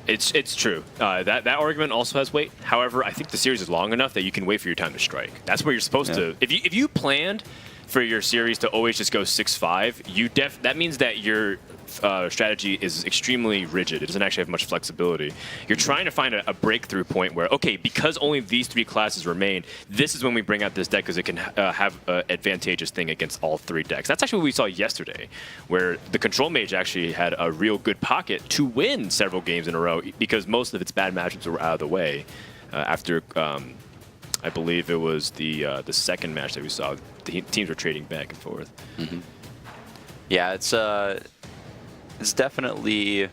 It's true. That argument also has weight. However, I think the series is long enough that you can wait for your time to strike. That's where you're supposed to. If you planned for your series to always just go 6-5, that means that your strategy is extremely rigid. It doesn't actually have much flexibility. You're trying to find a breakthrough point where, okay, because only these 3 classes remain, this is when we bring out this deck because it can have an advantageous thing against all 3 decks. That's actually what we saw yesterday, where the Control Mage actually had a real good pocket to win several games in a row because most of its bad matchups were out of the way after... I believe it was the second match that we saw. The teams were trading back and forth. Mm-hmm. Yeah, it's definitely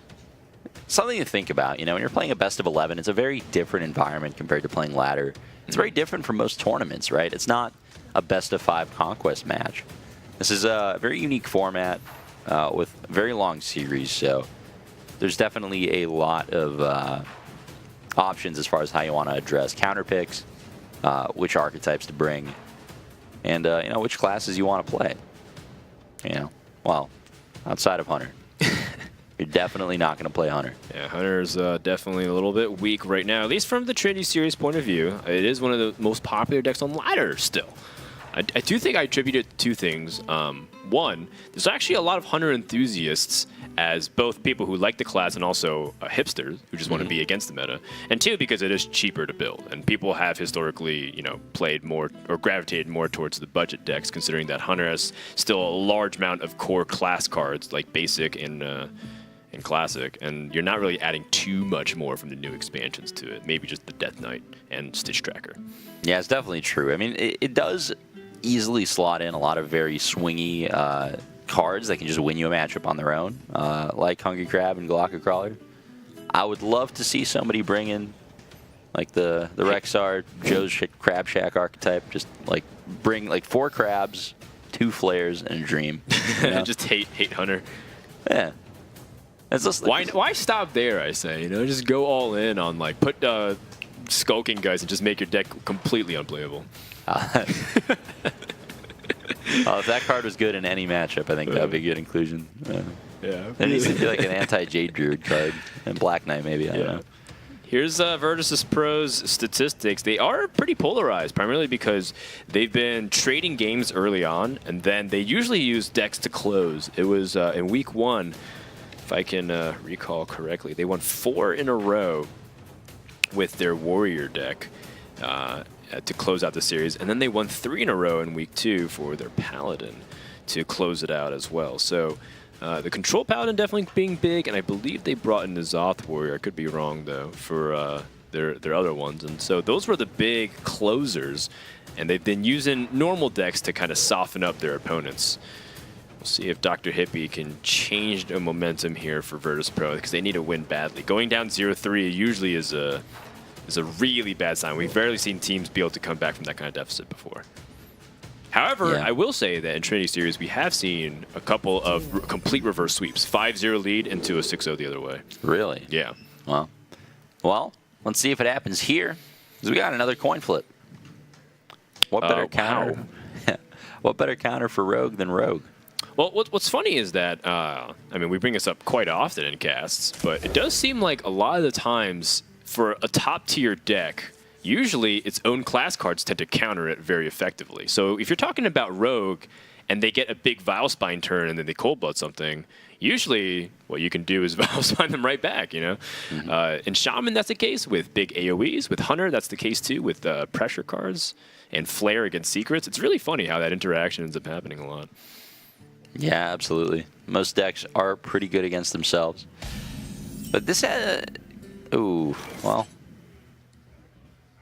something to think about. When you're playing a best of 11, it's a very different environment compared to playing ladder. It's very different from most tournaments, right? It's not a best of 5 conquest match. This is a very unique format with a very long series, so there's definitely a lot of options as far as how you want to address counter picks. Which archetypes to bring, and which classes you want to play. Well, outside of Hunter, you're definitely not going to play Hunter. Yeah, Hunter's definitely a little bit weak right now, at least from the Trinity series point of view. It is one of the most popular decks on ladder still. I do think I attribute it to 2 things. One, there's actually a lot of Hunter enthusiasts as both people who like the class and also hipsters who just want to be against the meta. And 2, because it is cheaper to build. And people have historically, played more or gravitated more towards the budget decks, considering that Hunter has still a large amount of core class cards like Basic and Classic. And you're not really adding too much more from the new expansions to it. Maybe just the Death Knight and Stitch Tracker. Yeah, it's definitely true. I mean, it does easily slot in a lot of very swingy cards that can just win you a matchup on their own, like Hungry Crab and Galactic Crawler. I would love to see somebody bring in like the Rexar, Joe's Crab Shack archetype, just like bring like 4 crabs, 2 flares, and a dream. Just hate Hunter. Yeah. It's just, why stop there, I say? Just go all in on put skulking guys and just make your deck completely unplayable. If that card was good in any matchup, I think that would be a good inclusion. Yeah. There needs to be like an anti-Jade Druid card. And Black Knight, maybe. I don't know. Here's Virtus.pro's statistics. They are pretty polarized, primarily because they've been trading games early on, and then they usually use decks to close. It was in week 1, if I can recall correctly, they won 4 in a row with their Warrior deck. To close out the series, and then they won 3 in a row in week 2 for their Paladin to close it out as well. So the Control Paladin definitely being big, and I believe they brought in the Zoth Warrior. I could be wrong though for their other ones. And so those were the big closers, and they've been using normal decks to kind of soften up their opponents. We'll see if Dr. Hippie can change the momentum here for Virtus.pro because they need to win badly. Going down 0-3 usually is a really bad sign. We've rarely seen teams be able to come back from that kind of deficit before. However, I will say that in Trinity Series, we have seen a couple of complete reverse sweeps. 5-0 lead into a 6-0 the other way. Really? Yeah. Well, let's see if it happens here, because we got another coin flip. What better counter? What better counter for Rogue than Rogue? Well, what's funny is that, we bring this up quite often in casts, but it does seem like a lot of the times for a top-tier deck, usually its own class cards tend to counter it very effectively. So if you're talking about Rogue and they get a big Vilespine turn and then they Cold Blood something, usually what you can do is Vilespine them right back, Mm-hmm. In Shaman, that's the case with big AoEs. With Hunter, that's the case too with pressure cards and Flare against Secrets. It's really funny how that interaction ends up happening a lot. Yeah, absolutely. Most decks are pretty good against themselves. But this had...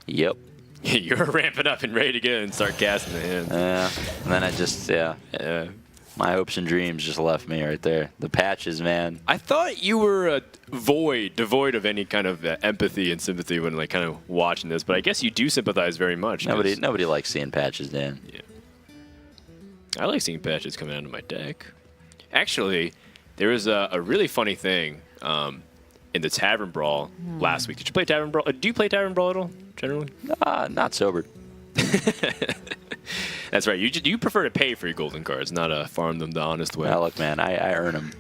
Yep. You're ramping up and ready to go and start casting the hand. And then I just, my hopes and dreams just left me right there. The patches, man. I thought you were devoid of any kind of empathy and sympathy when kind of watching this, but I guess you do sympathize very much. Nobody likes seeing patches, Dan. Yeah. I like seeing patches coming out of my deck. Actually, there was a really funny thing in the Tavern Brawl last week. Did you play Tavern Brawl? Do you play Tavern Brawl at all, generally? Not sobered. That's right. You prefer to pay for your golden cards, not farm them the honest way. Look, man, I earn them.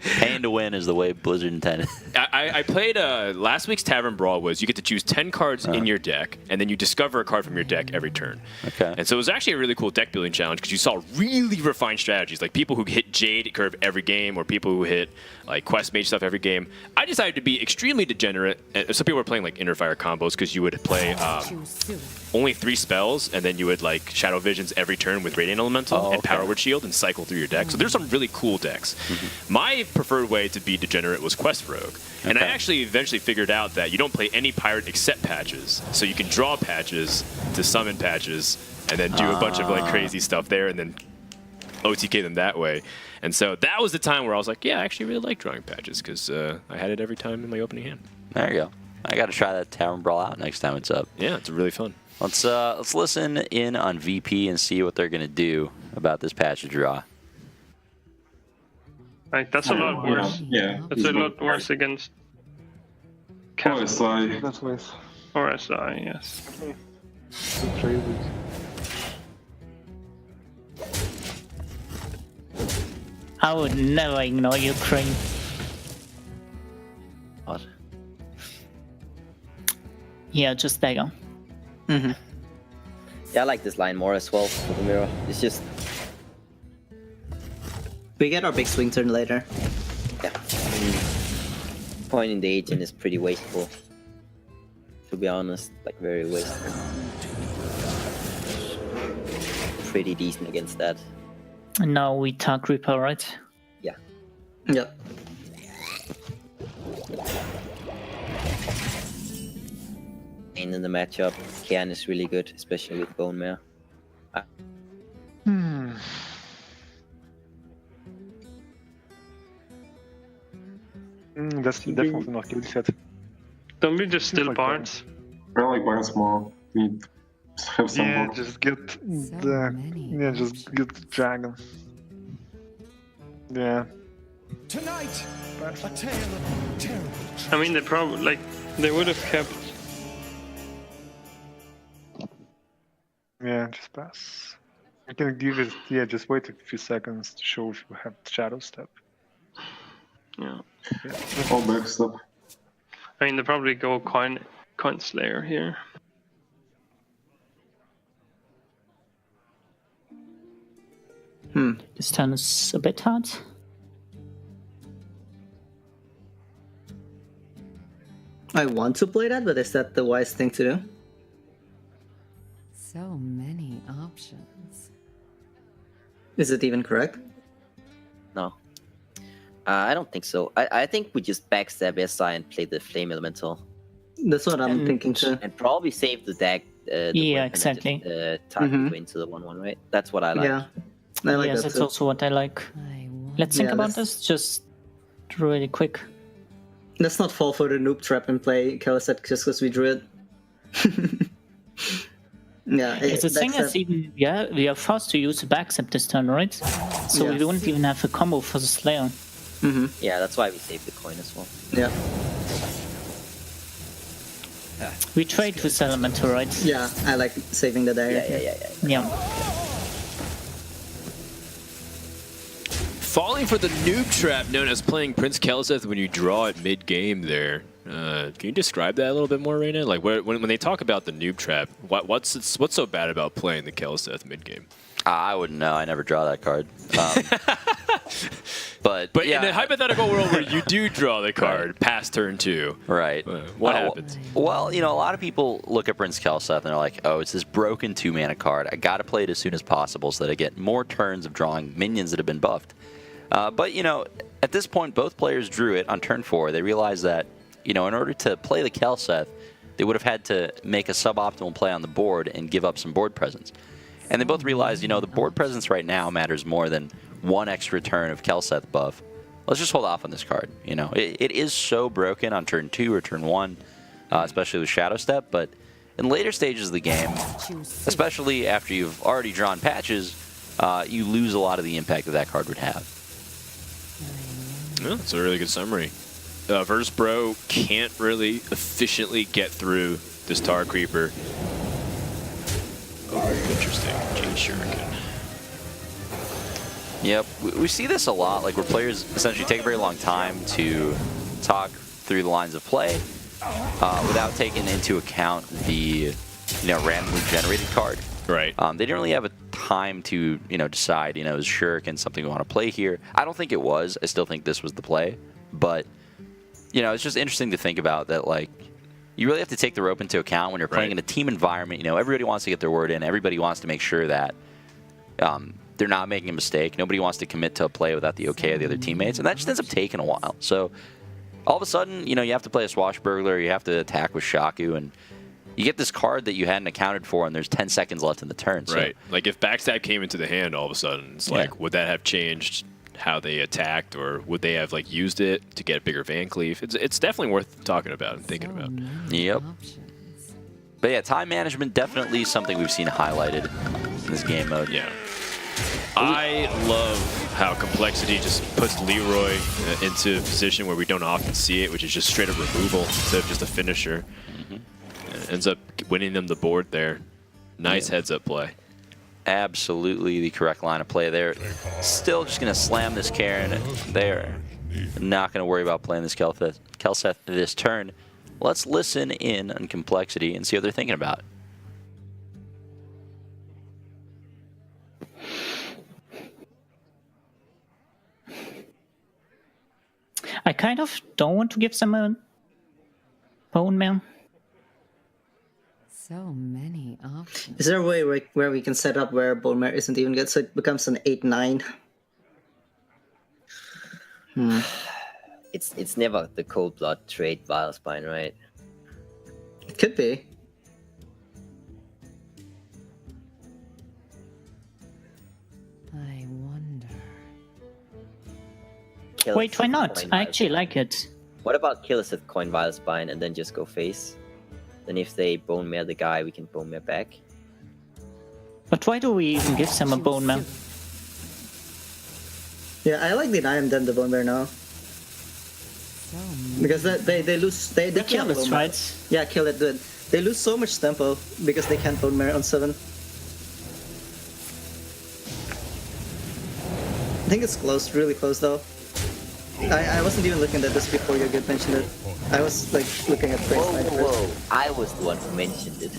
Paying to win is the way Blizzard intended. I played last week's Tavern Brawl was you get to choose 10 cards in your deck, and then you discover a card from your deck every turn. Okay. And so it was actually a really cool deck building challenge because you saw really refined strategies, like people who hit Jade curve every game, or people who hit like Quest Mage stuff every game. I decided to be extremely degenerate. And some people were playing like Inner Fire combos because you would play only 3 spells, and then you would like Shadow Visions every turn with Radiant Elemental and Power Word Shield and cycle through your deck. So there's some really cool decks. My preferred way to be degenerate was Quest Rogue. And I actually eventually figured out that you don't play any pirate except patches. So you can draw patches to summon patches and then do a bunch of like crazy stuff there and then OTK them that way. And so that was the time where I was like, yeah, I actually really like drawing patches because I had it every time in my opening hand. There you go. I got to try that Tavern Brawl out next time it's up. Yeah, it's really fun. Let's listen in on VP and see what they're going to do about this patch draw. Like, that's a lot worse. Yeah. That's a lot worse against OSI. That's nice. or SI, yes. I would never ignore Ukraine. What? Yeah, just dagger. Yeah, I like this line more as well with the mirror. It's just We get our big swing turn later. yeah. Pointing the agent is pretty wasteful. To be honest, like very wasteful. Pretty decent against that. And now we tag Reaper, right? Yeah. Yep. And in the matchup, Kian is really good, especially with Bone Mare. That's definitely not good set. Don't we just steal like parts? I like Barnes more. We have some Yeah, block. just get the just get the dragon. Yeah. Tonight, a tale of terrible I mean, they probably, like, they would have kept. Yeah, just pass. I can give it. Yeah, just wait a few seconds to show if you have Shadow Step. Yeah. All backstep. I mean, they probably go coin Slayer here. This turn is a bit hard. I want to play that, but is that the wise thing to do? So many options. Is it even correct? No. I don't think so. I think we just backstab SI and play the Flame Elemental. That's what I'm thinking too. And probably save the deck. Yeah, exactly. Target into the 1/1, right? That's what I like. Yeah, I like Yes, that that's too. also what I like. I want Let's think Yeah, about let's- this just really quick. Let's not fall for the noob trap and play Kalisat just because we drew it. Yeah, The thing backstab- is, even we are forced to use a backstab this turn, right? So we Yeah. don't even have a combo for the Slayer. Yeah, that's why we save the coin as well. Yeah, We trade with Elemental, right? yeah, I like saving the dagger. Yeah. Falling for the noob trap known as playing Prince Kelseth when you draw at mid-game there. Can you describe that a little bit more, Raina? Like when they talk about the noob trap, what's so bad about playing the Kelseth mid-game? I wouldn't know. I never draw that card. But yeah, in a hypothetical world where you do draw the card past turn 2, right. what happens? Well, you know, a lot of people look at Prince Kelseth and they're like, oh, it's this broken 2-mana card. I got to play it as soon as possible so that I get more turns of drawing minions that have been buffed. But, you know, at this point, both players drew it on turn 4. They realized that, you know, in order to play the Kelseth, they would have had to make a suboptimal play on the board and give up some board presence. And they both realized, you know, the board presence right now matters more than one extra turn of Kelseth buff. Let's just hold off on this card. You know, it is so broken on turn 2 or turn 1, especially with Shadow Step, but in later stages of the game, especially after you've already drawn patches, you lose a lot of the impact that card would have. Yeah, that's a really good summary. Virtus.pro can't really efficiently get through this Tar Creeper. Oh, interesting. Jade Shuriken. Yep, we see this a lot, like where players essentially take a very long time to talk through the lines of play without taking into account the randomly generated card. Right. They didn't really have a time to decide, is Shuriken something we want to play here? I don't think it was. I still think this was the play, but it's just interesting to think about that. Like, you really have to take the rope into account when you're playing in a team environment. Everybody wants to get their word in. Everybody wants to make sure that they're not making a mistake. Nobody wants to commit to a play without the okay of the other teammates, and that just ends up taking a while. So all of a sudden, you have to play a Swashbuckler, you have to attack with Shaku, and you get this card that you hadn't accounted for, and there's 10 seconds left in the turn. So. Right. Like, if Backstab came into the hand all of a sudden, it's like, would that have changed how they attacked, or would they have used it to get a bigger Van Cleef? It's definitely worth talking about and thinking about. Yep. But yeah, time management definitely something we've seen highlighted in this game mode. Yeah. I love how Complexity just puts Leroy into a position where we don't often see it, which is just straight up removal instead of just a finisher. And ends up winning them the board there. Nice heads-up play. Absolutely the correct line of play there. Still just going to slam this Karen there. Not going to worry about playing this Kelseth this turn. Let's listen in on Complexity and see what they're thinking about. I kind of don't want to give them a Bone Mare. So many options. Is there a way where we can set up where Bone Mare isn't even good, so it becomes an 8-9? It's never the cold blood trade Vilespine, right? It could be. I wonder. Wait, why not? I actually like it. What about Killseth coin Vilespine and then just go face? Then if they Bone Mare the guy, we can Bone Mare back. But why do we even give them a Bone Mare? Yeah, I like the Nine than the Bone Mare now. Because they lose... They kill can't it, Bone Mare. right? Yeah, kill it good. They lose so much tempo because they can't Bone Mare on 7. I think it's close, really close though. I wasn't even looking at this before you mentioned it. I was like looking at Phrase Knight first. Whoa, I was the one who mentioned it.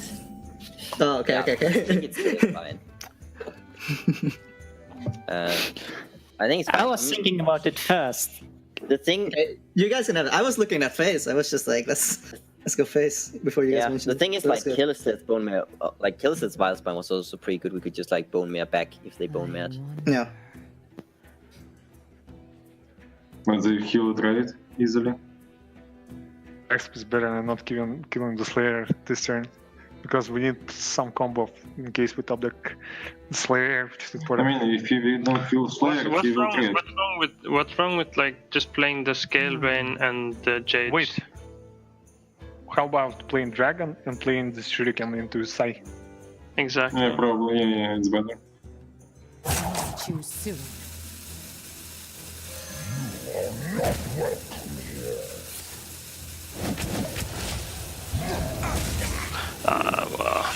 Oh, okay, okay. I think it's still fine. I think it's fine. I was thinking about it first. The thing... Okay, you guys can have it. I was looking at Face. I was just like, let's go Face before you guys mentioned the thing is, it. like, Killseth Bone Mare... like, Killseth's Vilespine was also pretty good. We could just, like, Bone Mare back if they Bone Mared. Yeah. But they heal it right easily. Exp is better than not killing the Slayer this turn. Because we need some combo in case we top deck the Slayer. I mean, if we don't kill Slayer, What's he will wrong? trade. What's wrong with like just playing the Scale Vein and the Jade? Wait. How about playing Dragon and playing the Shuriken into Sai? Exactly. Yeah, probably. Yeah, it's better. Choose soon. Well.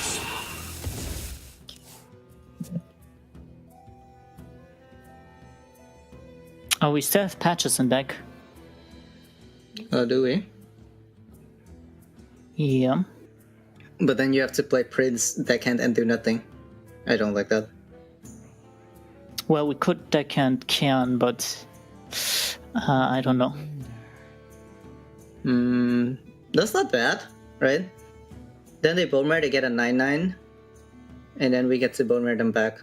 Oh, we still have patches in deck. Oh, do we? Yeah. But then you have to play Prince, deckhand, and do nothing. I don't like that. Well, we could deckhand Cairn, but I don't know. That's not bad, right? Then they Bone Mare, they get a 9-9, and then we get to Bone Mare them back.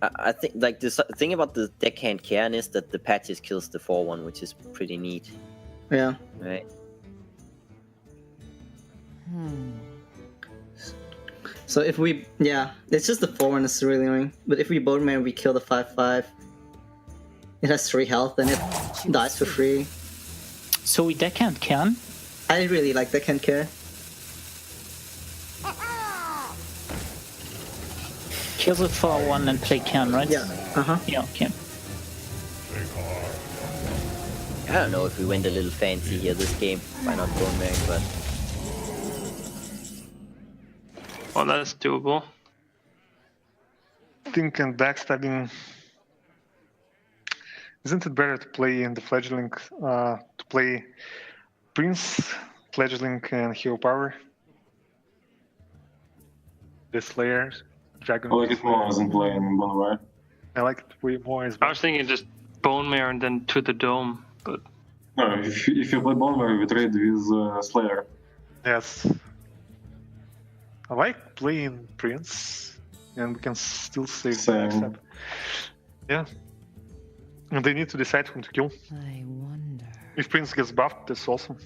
I think, like, the thing about the deckhand Cairn is that the patches kills the 4-1, which is pretty neat. Yeah. Right? So if we, yeah, it's just the 4-1 is really annoying. But if we Bone Mare, we kill the 5-5. It has 3 health, and it dies for free. So we deckhand Cairn? I really like deckhand Cairn. Kills it for 1 and play Cairn, right? Yeah. Yeah, okay. I don't know if we went a little fancy here this game by not bone marrying, but Oh, that's doable. Thinking backstabbing. Isn't it better to play in the fledgling, to play Prince, fledgling, and hero power? The Slayer, Dragon. I like it more than playing Bonfire. I like it way more as I well. was thinking just bone marrow and then to the dome, but No, if you play Bonfire, we trade with Slayer. Yes. I like playing Prince, and we can still save the Same. backstab. Yeah. And they need to decide whom to kill. I wonder. If Prince gets buffed, that's awesome.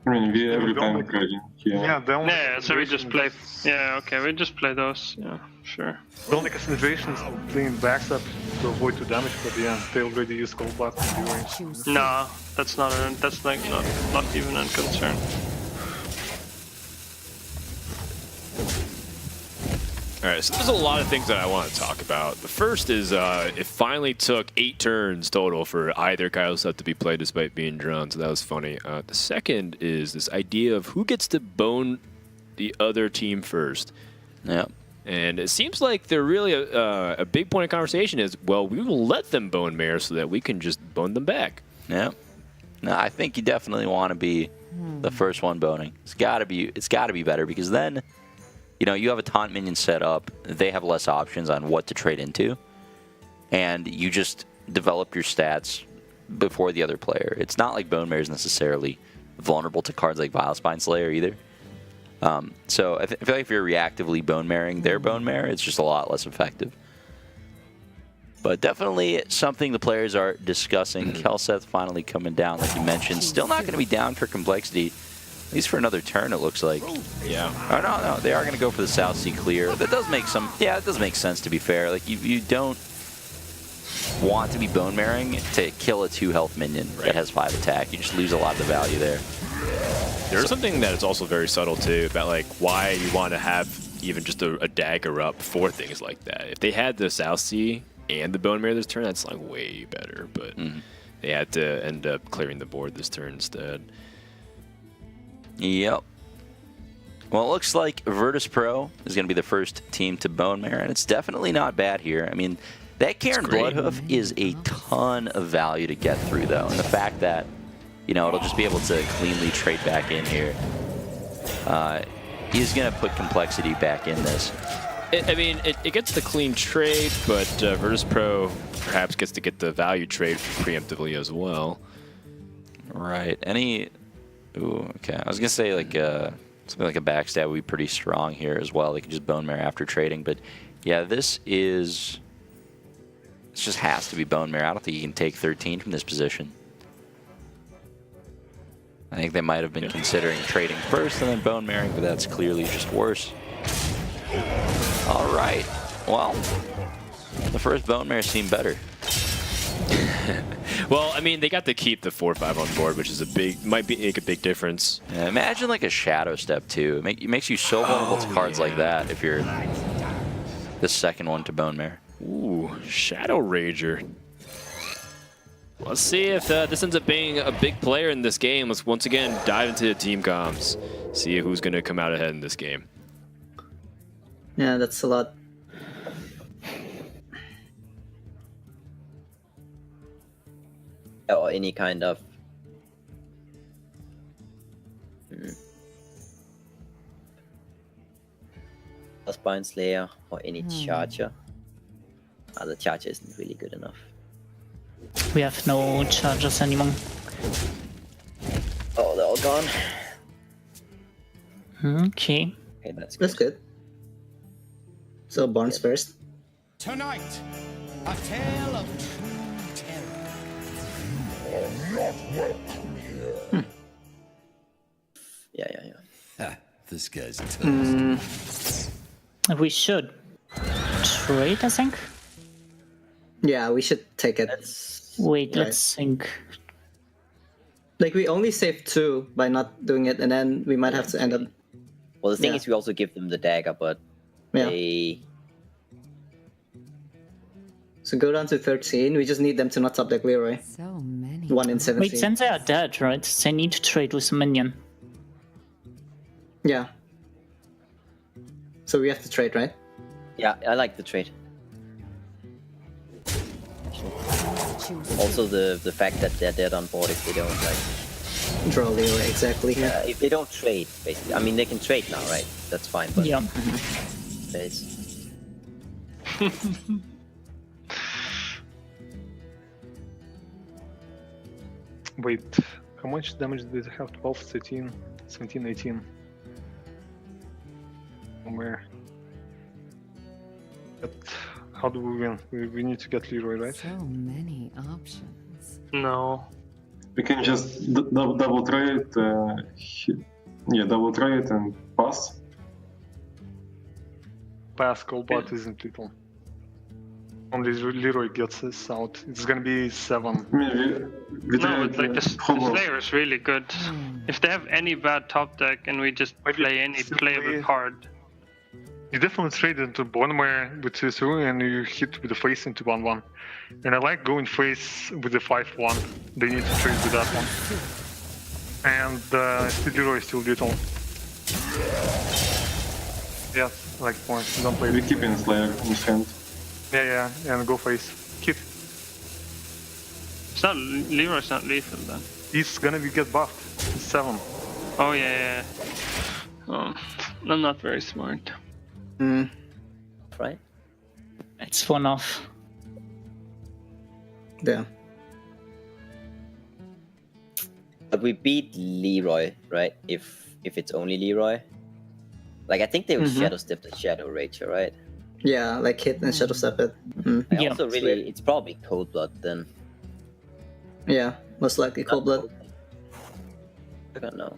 I mean, we every don't time like- trading here. Yeah, the only yeah. So we just play. concentration Yeah, okay, we just play those. Yeah, sure. is- The only concentration is playing backstab to avoid 2 damage, but yeah, they already used cold blood to be range. Choose Nah, that's not a. That's like not even a concern. All right, so there's a lot of things that I want to talk about. The first is it finally took 8 turns total for either Kyle set to be played despite being drawn, so that was funny. The second is this idea of who gets to bone the other team first. Yeah. And it seems like they're really a big point of conversation is, well, we will let them bone mare so that we can just bone them back. Yeah. No, I think you definitely want to be the first one boning. It's got to be better because then, you know, you have a taunt minion set up. They have less options on what to trade into, and you just develop your stats before the other player. It's not like Bone Mare is necessarily vulnerable to cards like Vilespine Slayer either. So I feel like if you're reactively Bone Maring their Bone Mare, it's just a lot less effective. But definitely something the players are discussing. Kelseth finally coming down, like you mentioned. Still not going to be down for complexity, at least for another turn, it looks like. Yeah. Oh, no, they are going to go for the South Sea clear. That does make some, yeah, it does make sense, to be fair. Like, you don't want to be Bone Maring to kill a 2 health minion that has 5 attack. You just lose a lot of the value there. There's something that is also very subtle, too, about, like, why you want to have even just a dagger up for things like that. If they had the South Sea and the Bone Mare this turn, that's, like, way better. But they had to end up clearing the board this turn instead. Yep. Well, it looks like Virtus.pro is going to be the first team to Bone Mare, and it's definitely not bad here. I mean, that Cairn Bloodhoof is a ton of value to get through, though. And the fact that, you know, it'll just be able to cleanly trade back in here is going to put complexity back in this. I mean, it gets the clean trade, but Virtus.pro perhaps gets to get the value trade preemptively as well. Right. Ooh, okay. I was going to say, like, something like a backstab would be pretty strong here as well. They can just Bone Mare after trading. But, yeah, this just has to be Bone Mare. I don't think you can take 13 from this position. I think they might have been considering trading first and then Bone Maring, but that's clearly just worse. All right. Well, the first Bone Mare seemed better. Well, I mean, they got to keep the 4/5 on board, which is might make a big difference. Yeah, imagine like a Shadow Step too. It makes you so vulnerable to cards like that if you're the second one to Bone Mare. Ooh, Shadow Rager. Let's see if this ends up being a big player in this game. Let's once again dive into the team comms. See who's going to come out ahead in this game. Yeah, that's a lot. Or any kind of Spine Slayer or any charger. The charger isn't really good enough. We have no chargers anymore. Oh, they're all gone. Okay. Okay, that's That's good. So Barnes first. Tonight, a tale of true terror. Yeah. This guy's toast. We should trade, I think. Yeah, we should take it. Wait, Right. let's think. Like, we only saved 2 by not doing it, and then we might have to end up... Well, the thing Yeah. is, we also give them the dagger, but Yeah. they So go down to 13. We just need them to not top deck Leroy. So many. 1 in 17. Wait, then they are dead, right? They need to trade with a minion. Yeah. So we have to trade, right? Yeah, I like the trade. Also the fact that they're dead on board if they don't like Draw Leroy, exactly. if they don't trade, basically. I mean they can trade now, right? That's fine, but Yeah. there's Wait, how much damage did they have? 12, 13, 17, 18. Somewhere. But how do we win? We need to get Leroy, right? So many options. No. We can just double try it. Double try it and pass. Pass cold isn't lethal. Only Leroy gets this out. It's gonna be 7. I mean, we No, tried but like the Slayer is really good. If they have any bad top deck and we just play any playable card. You definitely trade into Bonmare with 2-2 and you hit with the face into 1-1. And I like going face with the 5-1. They need to trade with that one. And still Leroy is still lethal. Yeah, like point. Don't play. We keep in Slayer in hand. Yeah, and go face. Keep. It's not Leroy's not lethal then. He's gonna get buffed. It's 7. Oh yeah. Oh, I'm not very smart. right? It's 1 off. Yeah. But we beat Leroy, right? If it's only Leroy. Like I think they would Shadow Step the Shadow Rager, right? Yeah, like hit and Shadow Step it. I Yeah. also really, it's probably Cold Blood then. Yeah, most likely Cold Blood. I don't know.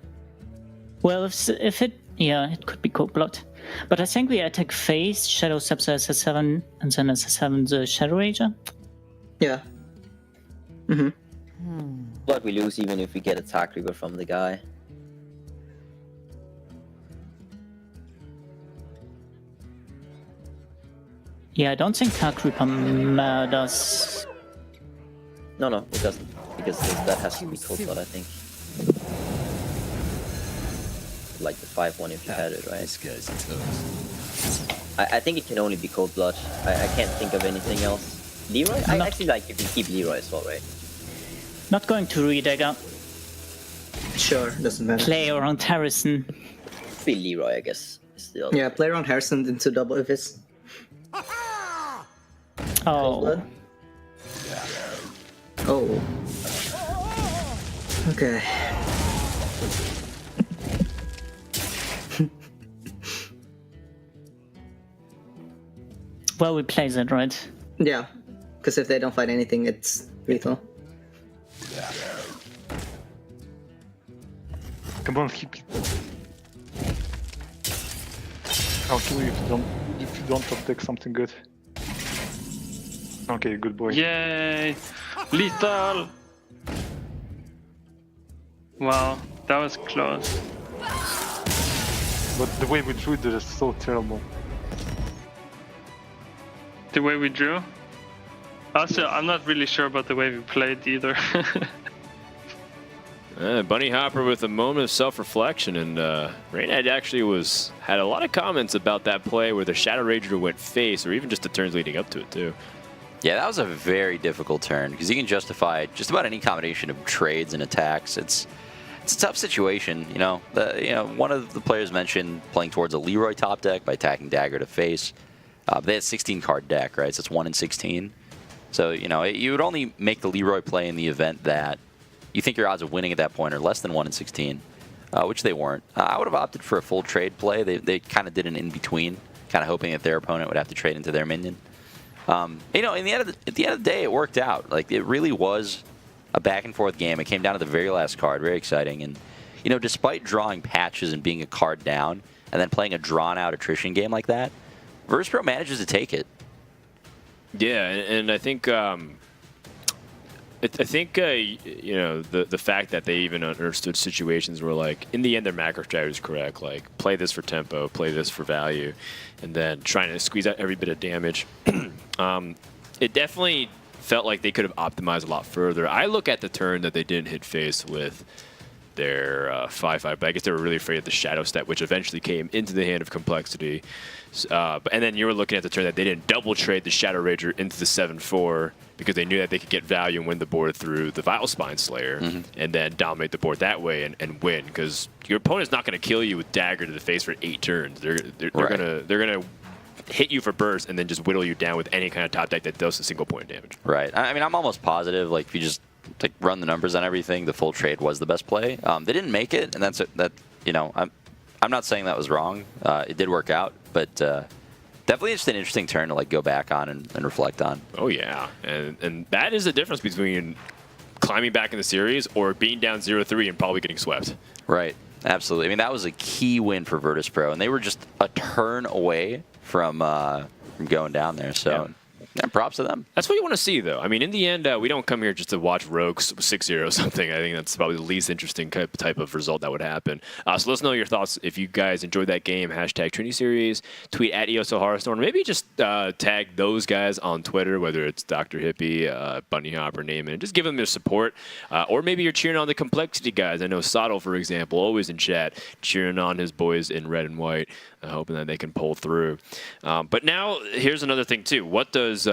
Well, if it, yeah, it could be cold blood. But I think we attack face, Shadow Steps as a 7, and then as a 7 the Shadow Rager. Yeah. But we lose even if we get attack reaper from the guy. Yeah, I don't think Dark Reaper murders. No, it doesn't. Because that has to be Cold Blood, I think. Like the 5-1 if you had it, right? This guy's toast. I think it can only be Cold Blood. I can't think of anything else. Leroy? I actually like you can keep Leroy as well, right? Not going to Redagger. Sure, doesn't matter. Play around Harrison. Be Leroy, I guess. Still. Yeah, play around Harrison into double if it's Cold Oh, Blood. Oh. Okay. well, we play that, right? Yeah, because if they don't find anything, it's lethal. Come on, keep. I'll kill you if you don't top deck something good. Okay, good boy. Yay! Lethal! Wow, that was close. But the way we drew it is so terrible. The way we drew? Also, I'm not really sure about the way we played either. Bunny Hopper with a moment of self-reflection, and Raynad actually had a lot of comments about that play where the Shadow Rager went face, or even just the turns leading up to it too. Yeah, that was a very difficult turn because you can justify just about any combination of trades and attacks. It's a tough situation, you know. One of the players mentioned playing towards a Leroy top deck by attacking Dagger to face. They had 16 card deck, right? So it's 1 in 16. So you would only make the Leroy play in the event that you think your odds of winning at that point are less than 1 in 16, which they weren't. I would have opted for a full trade play. They kind of did an in between, kind of hoping that their opponent would have to trade into their minion. At the end of the day, it worked out. Like, it really was a back and forth game. It came down to the very last card. Very exciting. And despite drawing patches and being a card down, and then playing a drawn out attrition game like that, Virtus.pro manages to take it. Yeah, and I think the fact that they even understood situations where, like, in the end their macro strategy was correct. Like, play this for tempo, play this for value, and then trying to squeeze out every bit of damage. It definitely felt like they could have optimized a lot further. I look at the turn that they didn't hit face with their 5/5, but I guess they were really afraid of the Shadow Step, which eventually came into the hand of Complexity. And then you were looking at the turn that they didn't double trade the Shadow Rager into the 7/4 because they knew that they could get value and win the board through the Vile Spine Slayer and then dominate the board that way and win, because your opponent's not going to kill you with Dagger to the face for 8 turns. They're gonna hit you for burst and then just whittle you down with any kind of top deck that does a single point damage. Right. I mean, I'm almost positive, like, if you just run the numbers on everything, the full trade was the best play. They didn't make it, and I'm not saying that was wrong. It did work out, but definitely just an interesting turn to go back on and reflect on. Oh yeah, and that is the difference between climbing back in the series or being down 0-3 and probably getting swept. Right. Absolutely. I mean, that was a key win for Virtus.pro, and they were just a turn away from going down there. So. Yeah, props to them. That's what you want to see, though. I mean, in the end, we don't come here just to watch Rogues 6-0 or something. I think that's probably the least interesting type of result that would happen. So let us know your thoughts if you guys enjoyed that game. # Trinity Series. Tweet at EOSO Hearthstone. Maybe just tag those guys on Twitter, whether it's Dr. Hippie, Bunny Hopper, name it. Just give them their support. Or maybe you're cheering on the Complexity guys. I know Sottle, for example, always in chat, cheering on his boys in red and white, hoping that they can pull through. But now, here's another thing, too. What does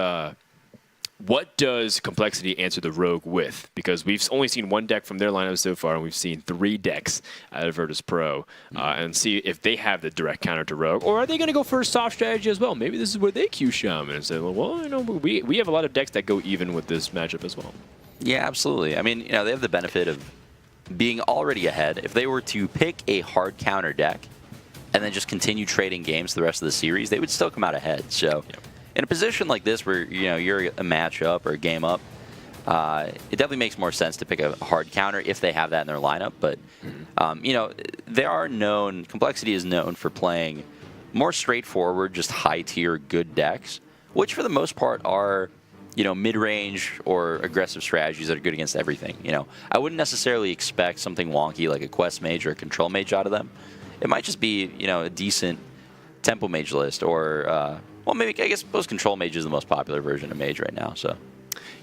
Complexity answer the Rogue with? Because we've only seen one deck from their lineup so far, and we've seen 3 decks out of Virtus.pro, and see if they have the direct counter to Rogue, or are they going to go for a soft strategy as well? Maybe this is where they Q Shaman and say, well, we have a lot of decks that go even with this matchup as well. Yeah, absolutely. I mean, they have the benefit of being already ahead. If they were to pick a hard counter deck and then just continue trading games the rest of the series, they would still come out ahead. So. Yep. In a position like this where you're a matchup or a game up, it definitely makes more sense to pick a hard counter if they have that in their lineup. But they are known. Complexity is known for playing more straightforward, just high tier good decks, which for the most part are mid-range or aggressive strategies that are good against everything. I wouldn't necessarily expect something wonky like a Quest Mage or a Control Mage out of them. It might just be a decent Tempo Mage list or. Well, maybe I guess Post Control Mage is the most popular version of Mage right now. So,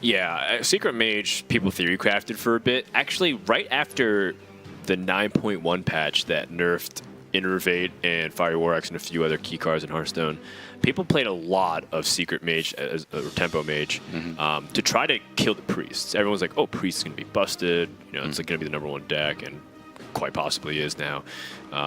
yeah, Secret Mage people theory crafted for a bit. Actually, right after the 9.1 patch that nerfed Innervate and Fire War Axe and a few other key cards in Hearthstone, people played a lot of Secret Mage or Tempo Mage to try to kill the priests. Everyone's like, "Oh, priest is going to be busted. It's going to be the #1 deck," and quite possibly is now.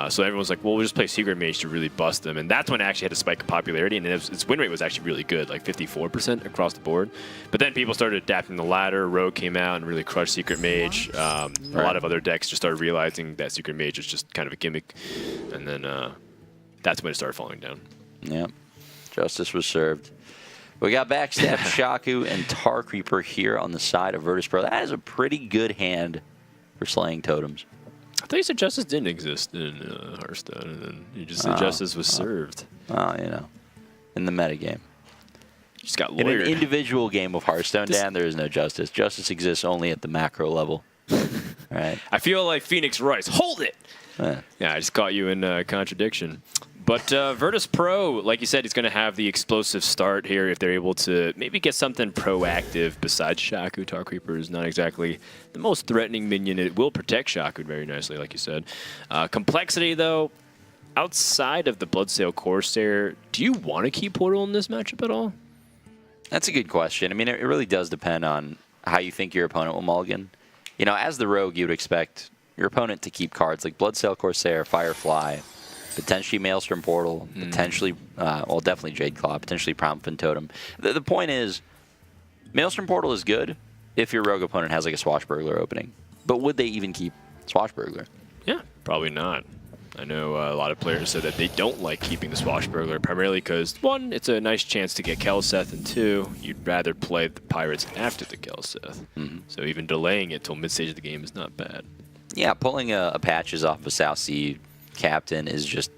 So everyone's like, well, we'll just play Secret Mage to really bust them. And that's when it actually had a spike of popularity. And its win rate was actually really good, like 54% across the board. But then people started adapting the ladder. Rogue came out and really crushed Secret Mage. A lot of other decks just started realizing that Secret Mage is just kind of a gimmick. And then that's when it started falling down. Yeah. Justice was served. We got Backstab, Shaku, and Tar Creeper here on the side of Virtus.pro. That is a pretty good hand for slaying totems. I thought you said Justice didn't exist in Hearthstone, and then you just said Justice was served. In the metagame. Just got lawyered. In an individual game of Hearthstone, Dan, there is no Justice. Justice exists only at the macro level. Right. I feel like Phoenix Rice. Hold it! Yeah, I just caught you in contradiction. But Virtus.pro, like you said, is going to have the explosive start here if they're able to maybe get something proactive besides Shaku. Tar Creeper is not exactly the most threatening minion. It will protect Shaku very nicely, like you said. Complexity, though, outside of the Bloodsail Corsair, do you want to keep Portal in this matchup at all? That's a good question. I mean, it really does depend on how you think your opponent will mulligan. As the Rogue, you would expect your opponent to keep cards like Bloodsail Corsair, Firefly, potentially Maelstrom Portal, potentially, definitely Jade Claw, potentially Prompfin Totem. The point is, Maelstrom Portal is good if your Rogue opponent has like a Swashbuckler opening. But would they even keep Swashbuckler? Yeah, probably not. I know a lot of players said that they don't like keeping the Swashbuckler, primarily because, 1, it's a nice chance to get Kelseth, and 2, you'd rather play the Pirates after the Kelseth. So even delaying it till mid-stage of the game is not bad. Yeah, pulling a Patches off of South Sea Captain is just,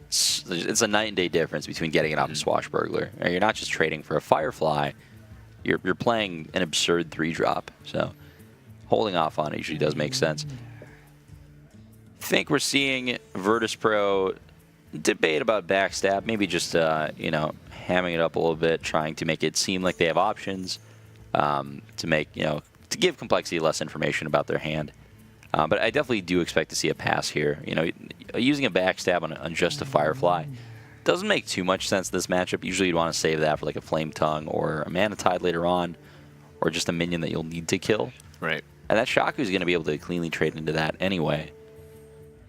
it's a night and day difference between getting it off of Swashbuckler. You're not just trading for a Firefly, you're playing an absurd 3-drop. So holding off on it usually does make sense. I think we're seeing Virtus.pro debate about Backstab, maybe just hamming it up a little bit, trying to make it seem like they have options, to make, to give Complexity less information about their hand. But I definitely do expect to see a pass here. Using a backstab on just a Firefly doesn't make too much sense in this matchup. Usually you'd want to save that for like a Flame Tongue or a Mana Tide later on, or just a minion that you'll need to kill. Right. And that Shaku is going to be able to cleanly trade into that anyway.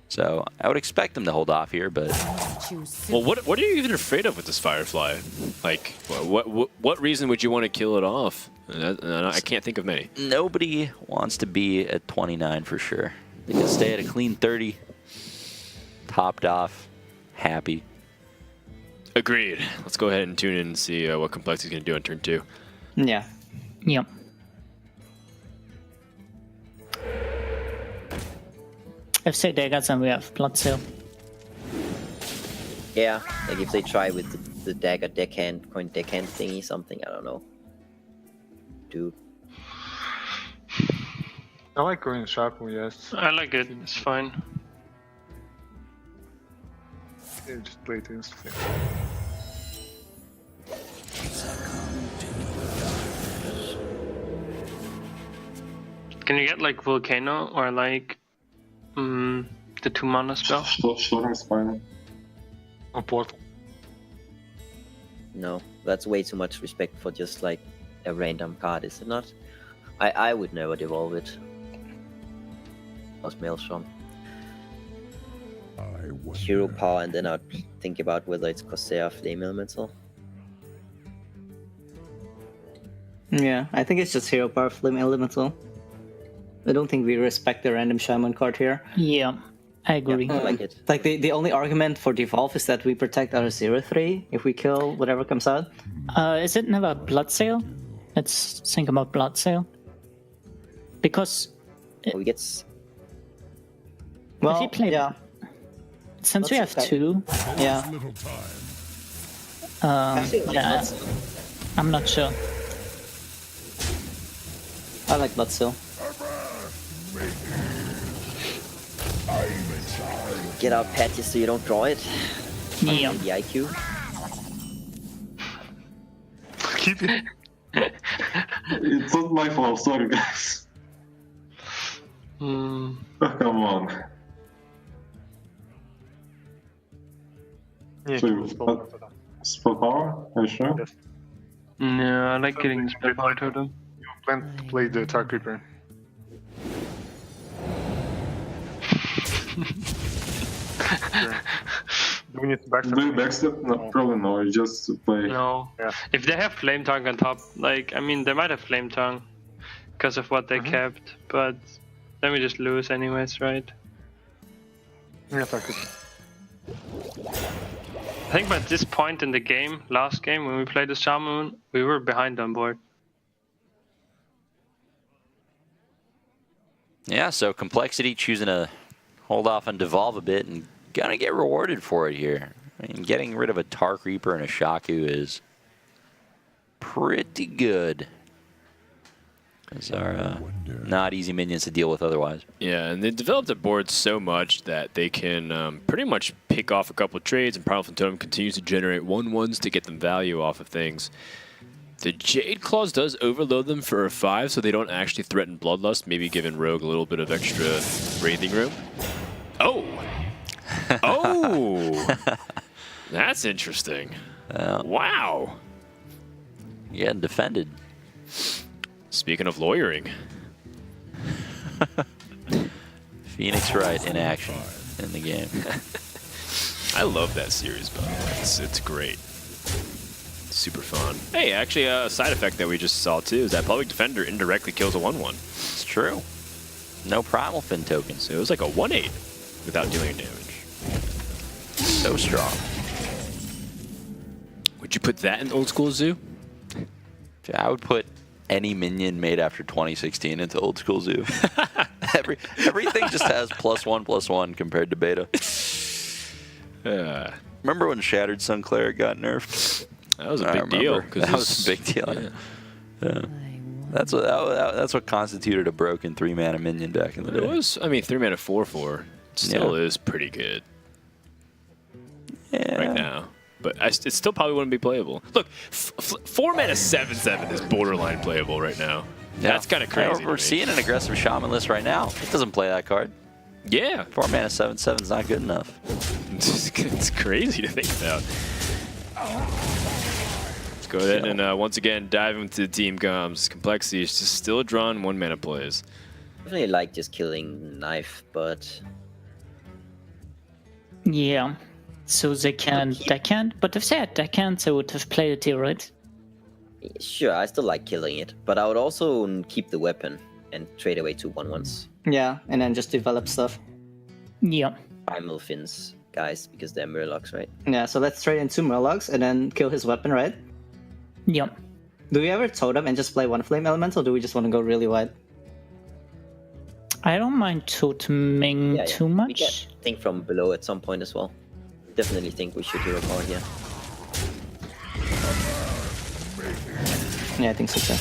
So I would expect him to hold off here, but... Well, what are you even afraid of with this Firefly? Like, what reason would you want to kill it off? I can't think of many. Nobody wants to be at 29 for sure. They can stay at a clean 30, topped off, happy. Agreed. Let's go ahead and tune in and see what Complexity's going to do on turn 2. Yeah. Yep. If they daggers, then we have Blood Seal. Yeah, like if they try with the dagger deckhand, coin deckhand thingy, something, I don't know. Dude. I like going Shaku, yes. I like it. It's fine. Yeah, just play it instantly. Can you get like Volcano or like the 2 mana spell? Storm is fine. Oh, Portal. No, that's way too much respect for just like a random card, is it not? I would never devolve it. Lost Maelstrom. Hero power, and then I'd think about whether it's Corsair or Flame Elemental. Yeah, I think it's just Hero Power Flame Elemental. I don't think we respect the random Shaman card here. Yeah, I agree. I like it. Like the only argument for devolve is that we protect our 0/3 if we kill whatever comes out. Is it never Blood Seal? Let's think about Blood Seal. Because Oh, he gets. Well, you play- yeah, since we have Let's 2, yeah. yeah, I'm not sure. I like Blood Seal. Get out patches so you don't draw it. Yeah. The IQ. Keep it. It's not my fault, sorry guys. Hmm. Oh, come on. Yeah, So, keep the spell after that. Spell power? Are you sure? Yes. No, I like getting the spell power totem. You plan to play the Tar Creeper. Do we need to backstab? Do you backstep? No, probably no. You just play. No. Yeah. If they have Flame Tongue on top, like, I mean, they might have Flame Tongue because of what they kept, but then we just lose anyways, right? Yeah, Tar Creeper. I think by this point in the game, last game, when we played the Shaman, we were behind on board. Yeah, so Complexity choosing to hold off and devolve a bit and gonna get rewarded for it here. I mean, getting rid of a Tar Creeper and a Shaku is pretty good. Those are not easy minions to deal with otherwise. Yeah, and they developed the board so much that they can pretty much pick off a couple of trades, and Powerful Totem continues to generate 1/1s to get them value off of things. The Jade Claws does overload them for a 5, so they don't actually threaten Bloodlust, maybe giving Rogue a little bit of extra breathing room. Oh! Oh! That's interesting. Wow! Yeah, defended. Speaking of lawyering. Phoenix Wright in action in the game. I love that series, by the way. It's great. Super fun. Hey, actually, a side effect that we just saw, too, is that Public Defender indirectly kills a 1/1. It's true. No Primal Fin tokens. So it was like a 1/8 without dealing damage. So strong. Would you put that in Old School Zoo? I would put any minion made after 2016 into Old School Zoo. Everything just has +1/+1 compared to beta. Remember when Shattered Sun Cleric got nerfed? That was a big deal. That was a big deal. Yeah. That's what constituted a broken 3-mana minion back in the day. It was, I mean, 3-mana 4/4 still is pretty good right now. but it still probably wouldn't be playable. Look, 4 mana 7/7 is borderline playable right now. Yeah. That's kind of crazy. We're seeing an aggressive Shaman list right now. It doesn't play that card. Yeah. 4 mana 7/7 is not good enough. It's crazy to think about. Let's go ahead and once again dive into the team comms. Complexity is just still drawing 1 mana plays. Definitely like just killing knife, but Yeah. So they can deckhand, but if they had deckhand, they would have played it here, right? sure, I still like killing it, but I would also keep the weapon and trade away 2 1/1s. Yeah, and then just develop stuff. Yeah. Primal Fins, guys, because they're Murlocs, right? Yeah, so let's trade in 2 Murlocs and then kill his weapon, right? Yeah. Do we ever totem and just play 1 Flame Elemental, or do we just want to go really wide? I don't mind toteming too We much. get think from below at some point as well. Definitely think we should hero power here. Yeah, I think so too.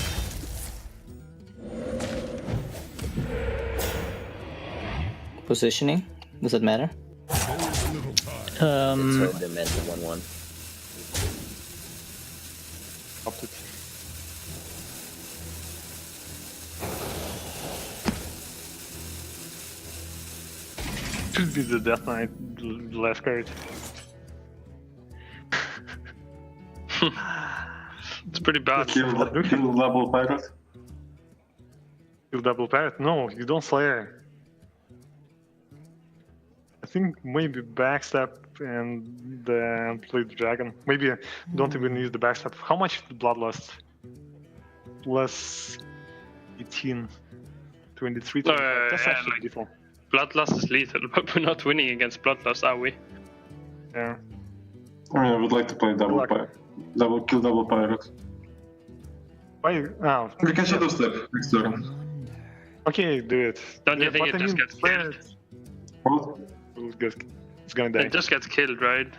Positioning? Does it matter? Let's hurt them at the 1/1. Opted. Should be the Death Knight, the last card. It's pretty bad. Kill double pirate. Kill double parrot? No, you don't Slayer. I think maybe backstab and then play the dragon. Maybe don't even use the backstab. How much is the bloodlust? Plus 18, 23. That's actually like, default. Bloodlust is lethal, but we're not winning against Bloodlust, are we? Yeah. I would like to play double pirate. Kill double pirate. Why? Oh. We can shadow step next turn. Okay, do it. Don't you think but it just gets killed? What? It's gonna die. It just gets killed, right?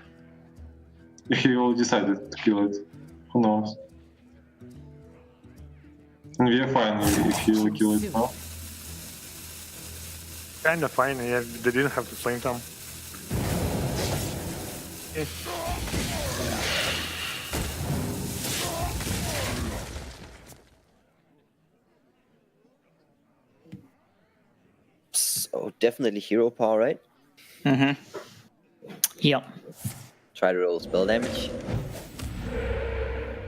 He all decided to kill it. Who knows? And we are fine if you kill it now. Kinda fine, yeah, they didn't have to flame time. Okay. So definitely hero power, right? Mm-hmm. Yeah. Try to roll spell damage.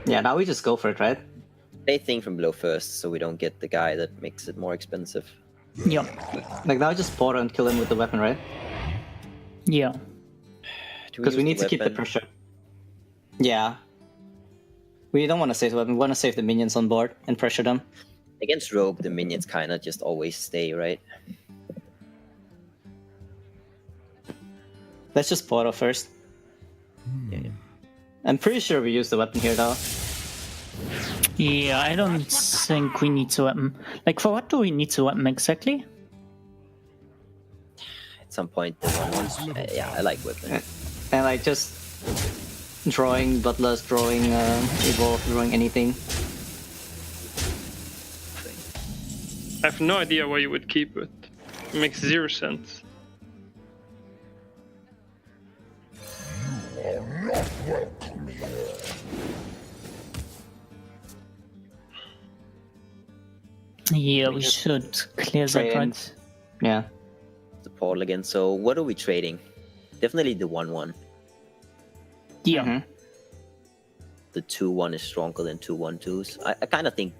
Yeah, now we just go for it, right? Play thing from below first, so we don't get the guy that makes it more expensive. Yeah. Like now just portal and kill him with the weapon, right? Yeah. Because we use need the to keep the weapon? pressure. Yeah. We don't want to save the weapon, we want to save the minions on board and pressure them. Against rogue, the minions kind of just always stay, right? Let's just portal first. Yeah. I'm pretty sure we use the weapon here though. Yeah, I don't think we need a weapon. Like, for what do we need a weapon exactly? At some point, the 1/1s. Yeah, I like weapon. And like just drawing Bloodlust, drawing Evolve, drawing anything. I have no idea why you would keep it. It makes 0 sense. Yeah, we should clear that, Trade. right? Yeah. The portal again. So what are we trading? Definitely the 1/1. Yeah. Mhm. The 2/1 is stronger than 2 1/2s. I kind of think.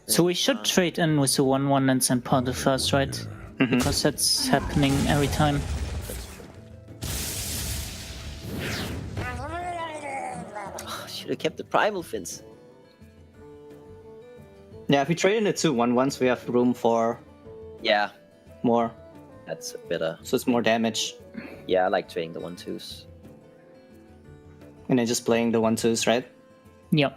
So we should trade in with the 1/1 and then part the first, right? Mhm. Because that's happening every time. Should have kept the primal fins. Yeah, if we trade in the 2 1/1s, we have room for Yeah, more. that's better. So it's more damage. Yeah, I like trading the 1/2s. And then just playing the 1/2s, right? Yeah.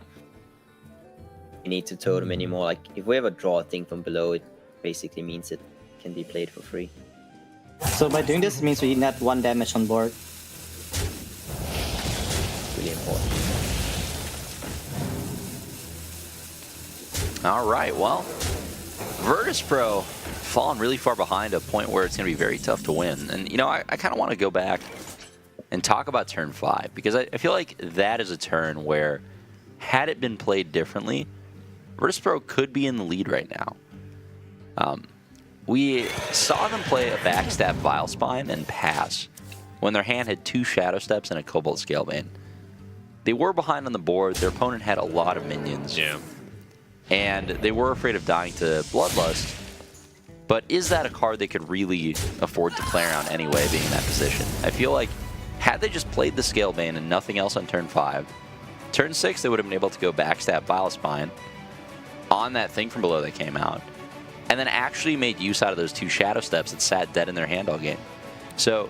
We need to totem anymore. Like if we ever draw a thing from below, it basically means it can be played for free. So by doing this, it means we net 1 damage on board. Really important. All right, well, Virtus.pro fallen really far behind, a point where it's going to be very tough to win. And, you know, I kind of want to go back and talk about turn 5, because I feel like that is a turn where, had it been played differently, Virtus.pro could be in the lead right now. We saw them play a backstab Vilespine and pass when their hand had 2 Shadow Steps and a Cobalt Scalebane. They were behind on the board. Their opponent had a lot of minions. Yeah. And they were afraid of dying to Bloodlust. But is that a card they could really afford to play around anyway, being in that position? I feel like had they just played the Scalebane and nothing else on turn 5, turn 6 they would have been able to go backstab Vilespine on that thing from below that came out, and then actually made use out of those 2 Shadow Steps that sat dead in their hand all game. So,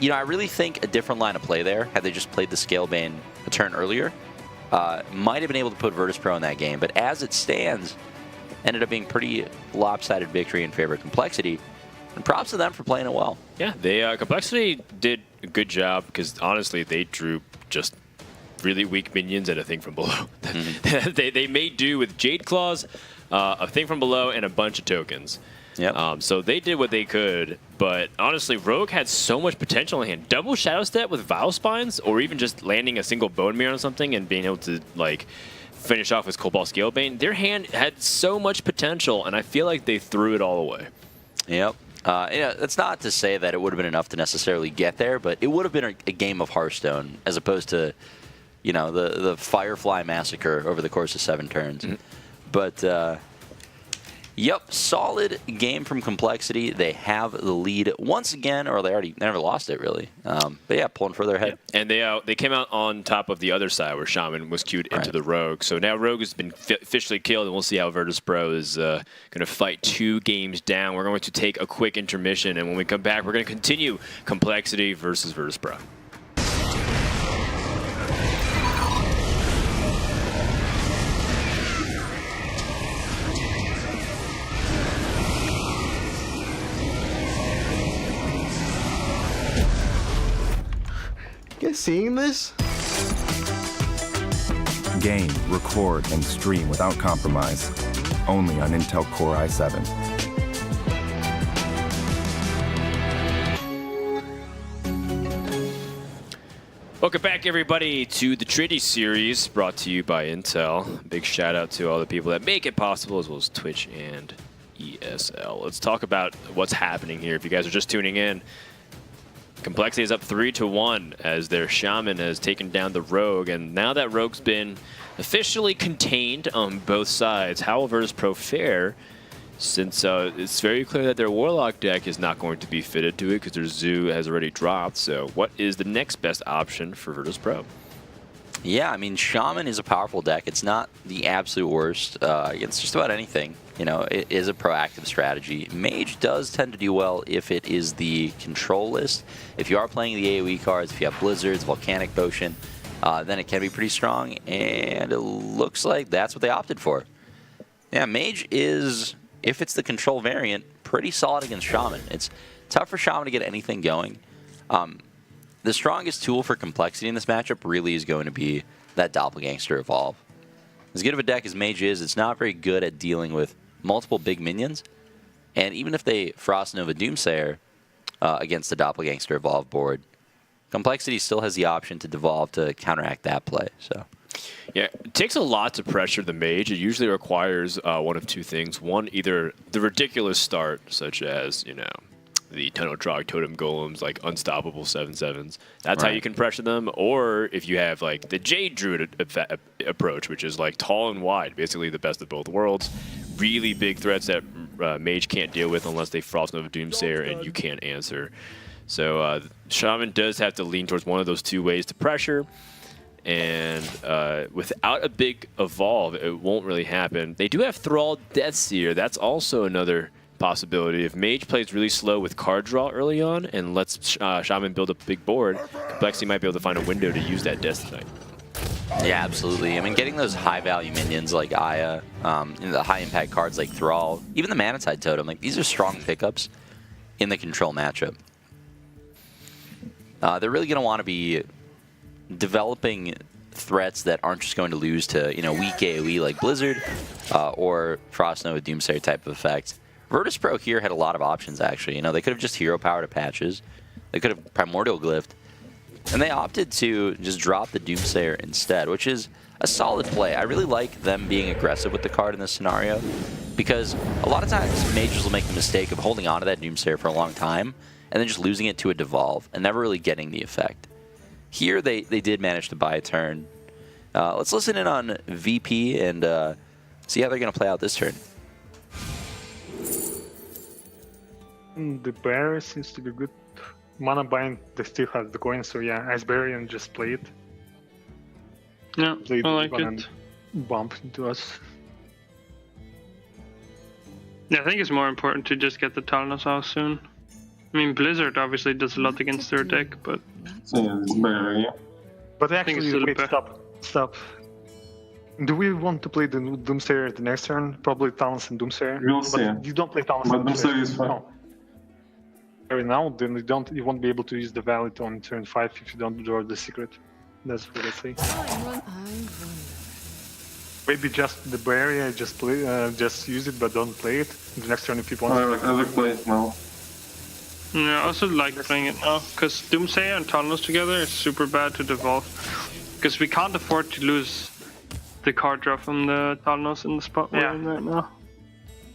you know, I really think a different line of play there, had they just played the Scalebane a turn earlier, might have been able to put Virtus.pro in that game. But as it stands, ended up being pretty lopsided victory in favor of Complexity. And props to them for playing it well. Yeah, they Complexity did a good job because honestly, they drew just really weak minions and a thing from below. They made do with Jade Claws, a thing from below, and a bunch of tokens. Yep. So they did what they could, but honestly, Rogue had so much potential in hand. Double Shadow Step with Vilespines, or even just landing a single Bone Mirror on something and being able to like finish off with Cobalt Scalebane. Their hand had so much potential, and I feel like they threw it all away. Yep. Yeah, that's not to say that it would have been enough to necessarily get there, but it would have been a game of Hearthstone as opposed to, you know, the Firefly Massacre over the course of 7 turns. But, yep, solid game from Complexity. They have the lead once again, or they never lost it, really. But yeah, pulling further ahead. Yeah. And they came out on top of the other side where Shaman was queued into the Rogue. So now Rogue has been officially killed, and we'll see how Virtus.pro is going to fight 2 games down. We're going to take a quick intermission, and when we come back, we're going to continue Complexity versus Virtus.pro. You guys seeing this? Game, record, and stream without compromise. Only on Intel Core i7. Welcome back, everybody, to the Trinity series brought to you by Intel. Big shout out to all the people that make it possible, as well as Twitch and ESL. Let's talk about what's happening here. If you guys are just tuning in, Complexity is up 3-1 as their Shaman has taken down the Rogue, and now that Rogue's been officially contained on both sides, how will Virtus.pro fare? Since it's very clear that their Warlock deck is not going to be fitted to it because their Zoo has already dropped. So what is the next best option for Virtus.pro? Yeah, I mean, Shaman is a powerful deck. It's not the absolute worst against just about anything. You know, it is a proactive strategy. Mage does tend to do well if it is the control list. If you are playing the AoE cards, if you have Blizzards, Volcanic Potion, then it can be pretty strong. And it looks like that's what they opted for. Yeah, Mage is, if it's the control variant, pretty solid against Shaman. It's tough for Shaman to get anything going. The strongest tool for Complexity in this matchup really is going to be that Doppelgangster Evolve. As good of a deck as Mage is, it's not very good at dealing with multiple big minions. And even if they Frost Nova Doomsayer against the Doppelgangster Evolve board, Complexity still has the option to devolve to counteract that play. So, yeah, it takes a lot to pressure the Mage. It usually requires one of 2 things. One, either the ridiculous start, such as, you know, the Tunnel Drog Totem Golems, like unstoppable 7/7s. That's how you can pressure them. Or if you have like the Jade Druid approach, which is like tall and wide, basically the best of both worlds. Really big threats that Mage can't deal with unless they Frost Nova Doomsayer and you can't answer. So Shaman does have to lean towards one of those 2 ways to pressure. And without a big evolve, it won't really happen. They do have Thrall Deathseer. That's also another possibility. If Mage plays really slow with card draw early on and lets Shaman build a big board, Complexity might be able to find a window to use that Death Knight. yeah, absolutely. I mean, getting those high-value minions like Aya, the high-impact cards like Thrall, even the Manatide Totem, like these are strong pickups in the control matchup. They're really going to want to be developing threats that aren't just going to lose to, you know, weak AoE like Blizzard or Frost Nova Doomsayer type of effect. Virtus.pro here had a lot of options, actually. You know, they could have just hero powered patches. They could have primordial glyphed. And they opted to just drop the Doomsayer instead, which is a solid play. I really like them being aggressive with the card in this scenario, because a lot of times mages will make the mistake of holding on to that Doomsayer for a long time and then just losing it to a devolve and never really getting the effect. Here they did manage to buy a turn. Let's listen in on VP and see how they're going to play out this turn. The bear seems to be good. Mana bind, they still have the coin, so yeah, Ice Barrier and just play it. Yeah, Play I like it. and bump into us. Yeah, I think it's more important to just get the Talnos out soon. I mean, Blizzard obviously does a lot against their deck, but... So yeah, it's better, yeah. But I think it's actually, still wait, better. stop. Do we want to play the Doomsayer the next turn? Probably Talons and Doomsayer. We'll see. But you don't play Talons But and Doomsayer is fine. No. Right now, then you won't be able to use the Valid on turn 5 if you don't draw the secret. That's what I say. Maybe just the barrier, just play, just use it, but don't play it. The next turn, if you want. I will play it now. Yeah, I also like playing it now, because Doomsayer and Talnos together is super bad to devolve. Because we can't afford to lose the card draw from the Talnos in the spot we're in right now.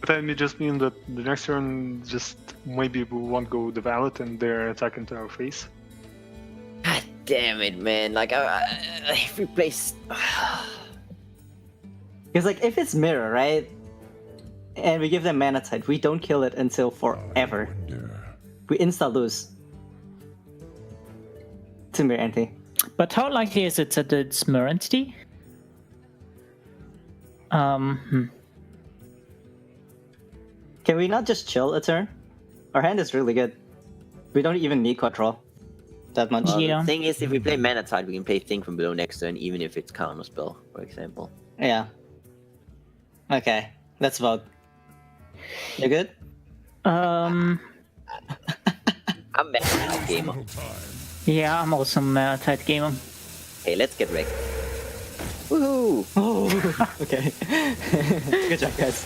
But I just mean that the next turn, just maybe we won't go the Valid and they're attacking to our face. God damn it, man. Like, if we play... Because like if it's mirror, right, and we give them mana tide, we don't kill it until forever. We insta lose to mirror entity. But how likely is it that it's mirror entity? Can we not just chill a turn? Our hand is really good. We don't even need control that much. The thing is, if we play Mana Tide, we can play Thing from Below next turn, even if it's counter spell, for example. Yeah. Okay, let's vote. You good? I'm Mana Tide gamer. Yeah, I'm also Mana Tide gamer. Hey, let's get wrecked. Woohoo! Oh, okay. Good job, guys.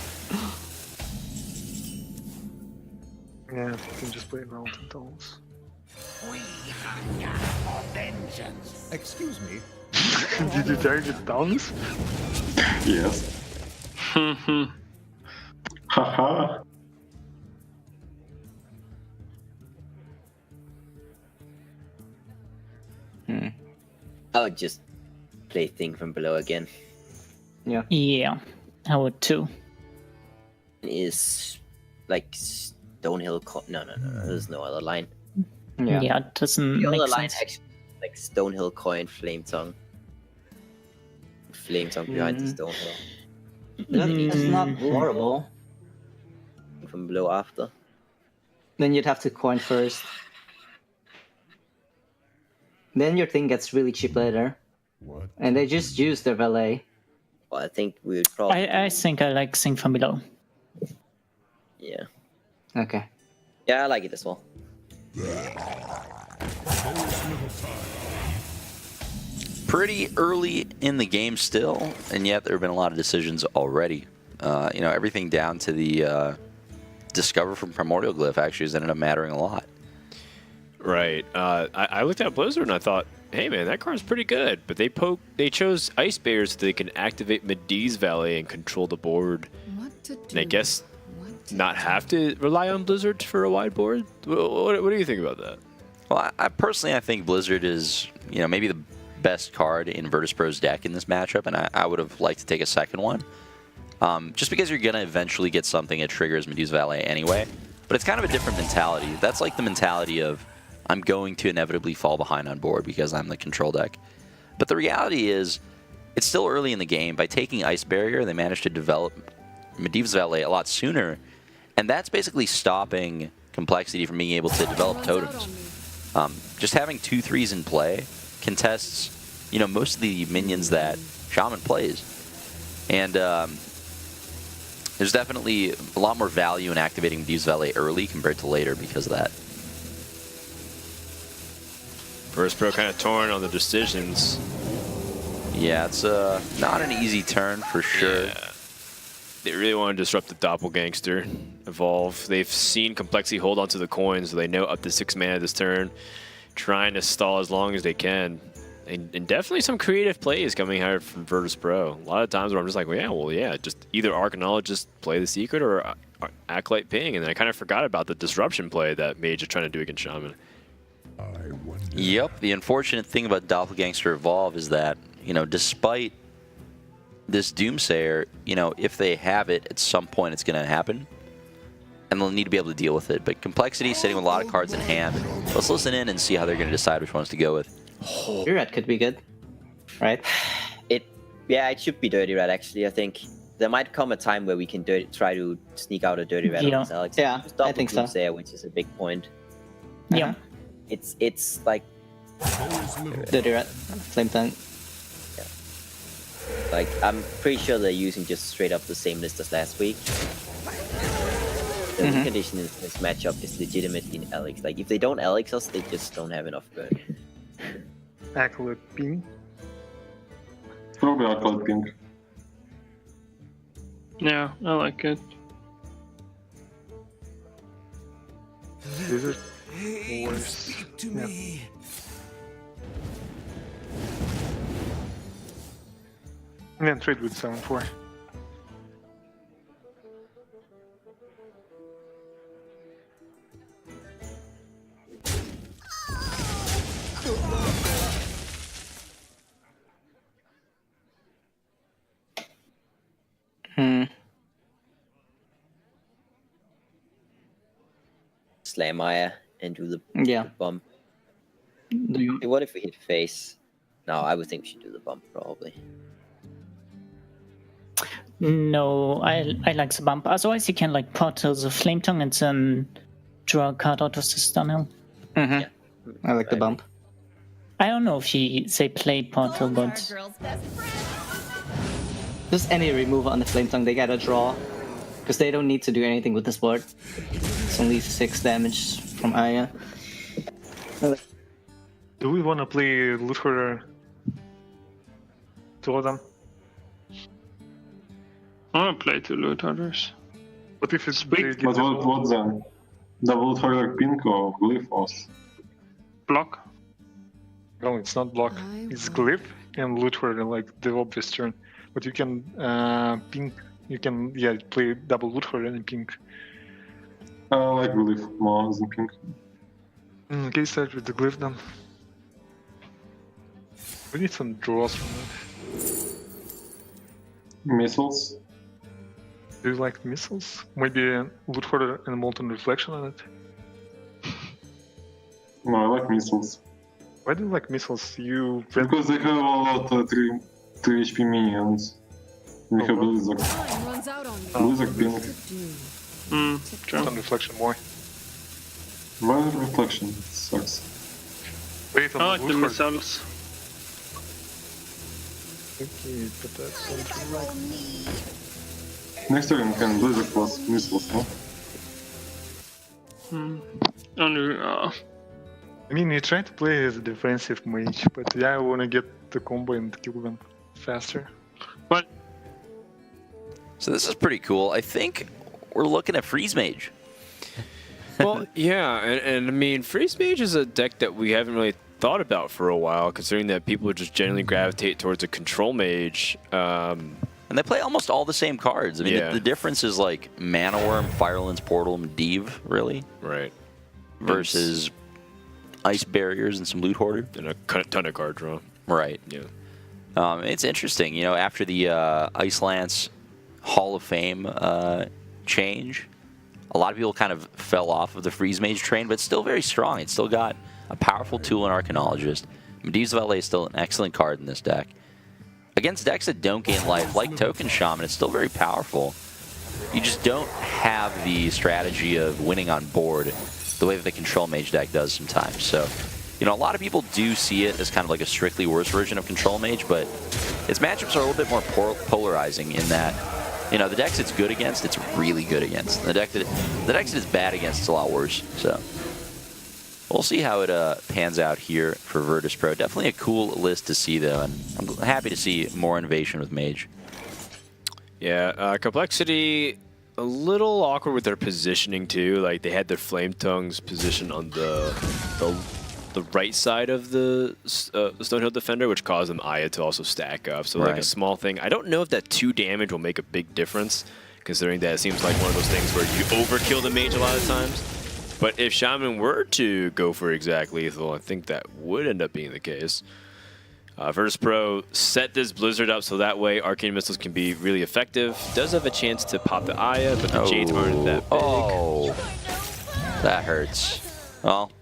Yeah, you can just play Mountain Talons. We hunger for vengeance. Excuse me. Did you target Talons? Yes. Haha. I would just play Thing from Below again. Yeah. Yeah, I would too. Is like Stonehill. No, there's no other line. Yeah, it doesn't The make other line sense. actually like Stonehill Coin, Flame Tongue. Flame Tongue behind the Stonehill. That's not horrible. From Below after. Then you'd have to coin first. Then your thing gets really cheap later. What? And they just use their valet. Well, I think we would probably. I think I like Sing from Below. Yeah. Okay. Yeah, I like it as well. Pretty early in the game still, and yet there have been a lot of decisions already. You know, everything down to the Discover from Primordial Glyph actually has ended up mattering a lot. Right. I looked at Blizzard and I thought, hey man, that card's pretty good. But they chose Ice Bears so they can activate Medivh Valley and control the board. And I guess not have to rely on Blizzard for a wide board. What do you think about that? Well, I personally think Blizzard is, you know, maybe the best card in Virtus.pro's deck in this matchup, and I would have liked to take a second one. Just because you're going to eventually get something that triggers Medivh Valley anyway. But it's kind of a different mentality. That's like the mentality of, I'm going to inevitably fall behind on board because I'm the control deck. But the reality is, it's still early in the game. By taking Ice Barrier, they managed to develop Medivh Valley a lot sooner. And that's basically stopping Complexity from being able to develop totems. Just having 2/3s in play contests, you know, most of the minions that Shaman plays. And there's definitely a lot more value in activating Medivh Valley early compared to later because of that. Virtus.pro kind of torn on the decisions. Yeah, it's not an easy turn for sure. Yeah. They really want to disrupt the Doppelgangster. evolve. They've seen Complexity hold onto the coins, so they know up to 6 mana this turn, trying to stall as long as they can. And definitely some creative plays coming out from Virtus.pro. A lot of times where I'm just like, well, yeah, just either Arcanologist play the Secret or Acolyte Ping, and then I kind of forgot about the disruption play that Mage is trying to do against Shaman. Yep, the unfortunate thing about Doppelgangster Evolve is that, you know, despite this Doomsayer, you know, if they have it, at some point it's going to happen. And they'll need to be able to deal with it. But Complexity is sitting with a lot of cards in hand. Let's listen in and see how they're going to decide which ones to go with. Dirty Rat could be good, right? Yeah, it should be Dirty Rat, actually. I think there might come a time where we can try to sneak out a Dirty Rat on Alex. Yeah, I think so. There, which is a big point. Yeah. It's like Dirty Rat, Flame Tongue. Yeah. Like, I'm pretty sure they're using just straight up the same list as last week. The win condition in this matchup is legitimately in Alex. Like, if they don't Alex us, they just don't have enough burn. Acolyte Ping. Probably Acolyte Ping. Yeah, I like it. Is it worse? Yeah. And then trade with 7-4. Slam Aya and do the bump. What if we hit face? No, I would think we should do the bump probably. No, I like the bump. Otherwise, you can like portal the Flame Tongue and then draw a card out of the stun hill. I like the bump. I don't know if they play portal, but just any removal on the Flame Tongue, they gotta draw. Because they don't need to do anything with this board. It's only 6 damage from Aya. Do we want to play Loot Hoarder? Two of them? I want to play 2 Loot Hoarders. What if it's big? But what then? Double Hoarder Pink or Glyphos? Block? No, it's not block. It's Glyph and Loot Hoarder, like the obvious turn. But you can pink. You can play double Loot Hoarder and pink. I like Glyph more than Pink. Okay, start with the Glyph then. We need some draws from that. Missiles? Do you like missiles? Maybe Loot Hoarder and Molten Reflection on it? No, I like missiles. Why do you like missiles? Because they have a lot of 3 HP minions. We have Blizzard. Blizzard Pink. Molten Reflection more. Why Reflection? Sucks. Wait on I like the missiles. Okay, but that's something like... Next turn can Blizzard plus missiles, no? I mean, you try to play as a defensive mage, but yeah, I wanna get the combo and kill them faster. What? So this is pretty cool. I think we're looking at Freeze Mage. Well, yeah, and I mean, Freeze Mage is a deck that we haven't really thought about for a while, considering that people just generally gravitate towards a Control Mage. And they play almost all the same cards. I mean, the difference is like Mana Worm, Firelens, Portal, and Div, really. Right. Versus Ice Barriers and some Loot Hoarder. And a ton of card draw. Right. Yeah. It's interesting, you know, after the Ice Lance Hall of Fame change, a lot of people kind of fell off of the Freeze Mage train, but it's still very strong. It's still got a powerful tool in Arcanologist. Medivh of LA is still an excellent card in this deck. Against decks that don't gain life, like Token Shaman, it's still very powerful. You just don't have the strategy of winning on board the way that the Control Mage deck does sometimes. So, you know, a lot of people do see it as kind of like a strictly worse version of Control Mage, but its matchups are a little bit more polarizing in that, you know, the decks it's good against, it's really good against. The decks it is bad against, it's a lot worse. So we'll see how it pans out here for Virtus.pro. Definitely a cool list to see, though, and I'm happy to see more innovation with Mage. Yeah, Complexity a little awkward with their positioning too. Like they had their Flame Tongues positioned on the right side of the Stonehill Defender, which caused them Aya to also stack up. So like a small thing. I don't know if that 2 damage will make a big difference, considering that it seems like one of those things where you overkill the mage a lot of times. But if Shaman were to go for exact lethal, I think that would end up being the case. Virtus.pro set this Blizzard up so that way Arcane Missiles can be really effective. Does have a chance to pop the Aya, but the Jades aren't that big. Oh, that hurts. Well,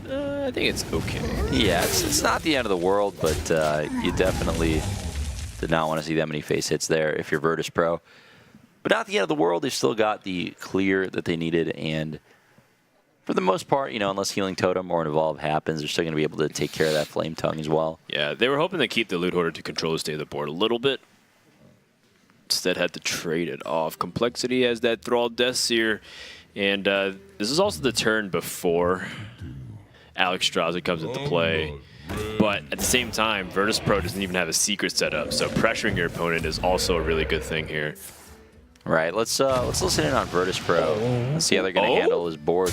I think it's okay. Yeah, it's not the end of the world, but you definitely did not want to see that many face hits there if you're Virtus.pro. But not the end of the world. They've still got the clear that they needed, and for the most part, unless Healing Totem or an Evolve happens, they're still going to be able to take care of that Flame Tongue as well. Yeah, they were hoping to keep the Loot Hoarder to control the state of the board a little bit. Instead, had to trade it off. Complexity has that Thrall Death Seer, and this is also the turn before Alex Strauss comes into play. But at the same time, Virtus.pro doesn't even have a secret set up, so pressuring your opponent is also a really good thing here. Right, let's listen in on Virtus.pro and see how they're going to handle his board.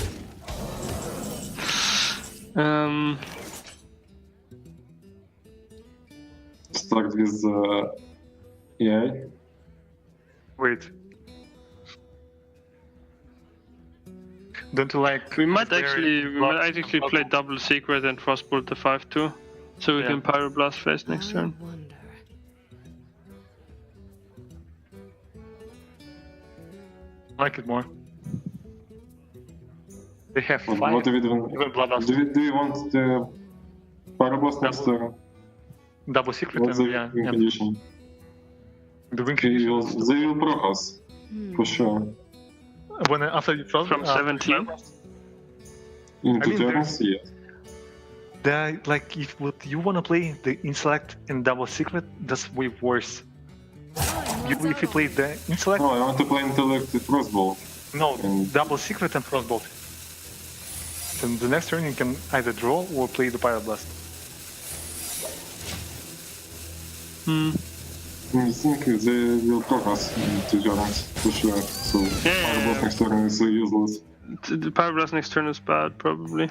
Start with AI. Wait. Don't you like? We might actually play double secret and Frostbolt the 5/2, so we can Pyroblast face next turn. I like it more. They have 5. What do we do? Even Bloodlust. Do you want the Pyroblast next turn? Double secret What's the and win condition? The win They condition. will proc us, for sure. When after you frost From 17? Into turns, yes. Like if what you wanna play the Intellect and double secret, that's way worse. If you play the Intellect, No, I want to play Intellect with Frostbolt. no, double secret and Frostbolt. Then the next turn you can either draw or play the Pyroblast. I think they will proc us into turns, for sure. So Pyroblast next turn is useless. The Pyroblast next turn is bad, probably.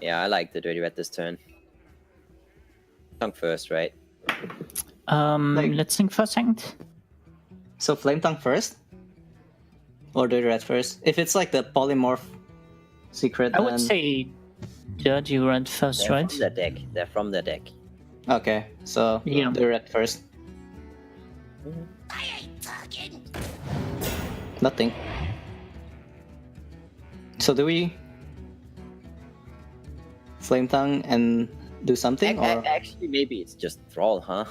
Yeah, I like the Dirty Red this turn. Tongue first, right? Let's think for a second. So Flame Tongue first? Or Dirty Red first? If it's like the Polymorph secret, I would say Dirty Red first, They're right? from the deck. They're from the deck. Okay, so Dirty Red first. Nothing. So do we Flame Tongue and do something? Or Actually, maybe it's just Thrall, huh?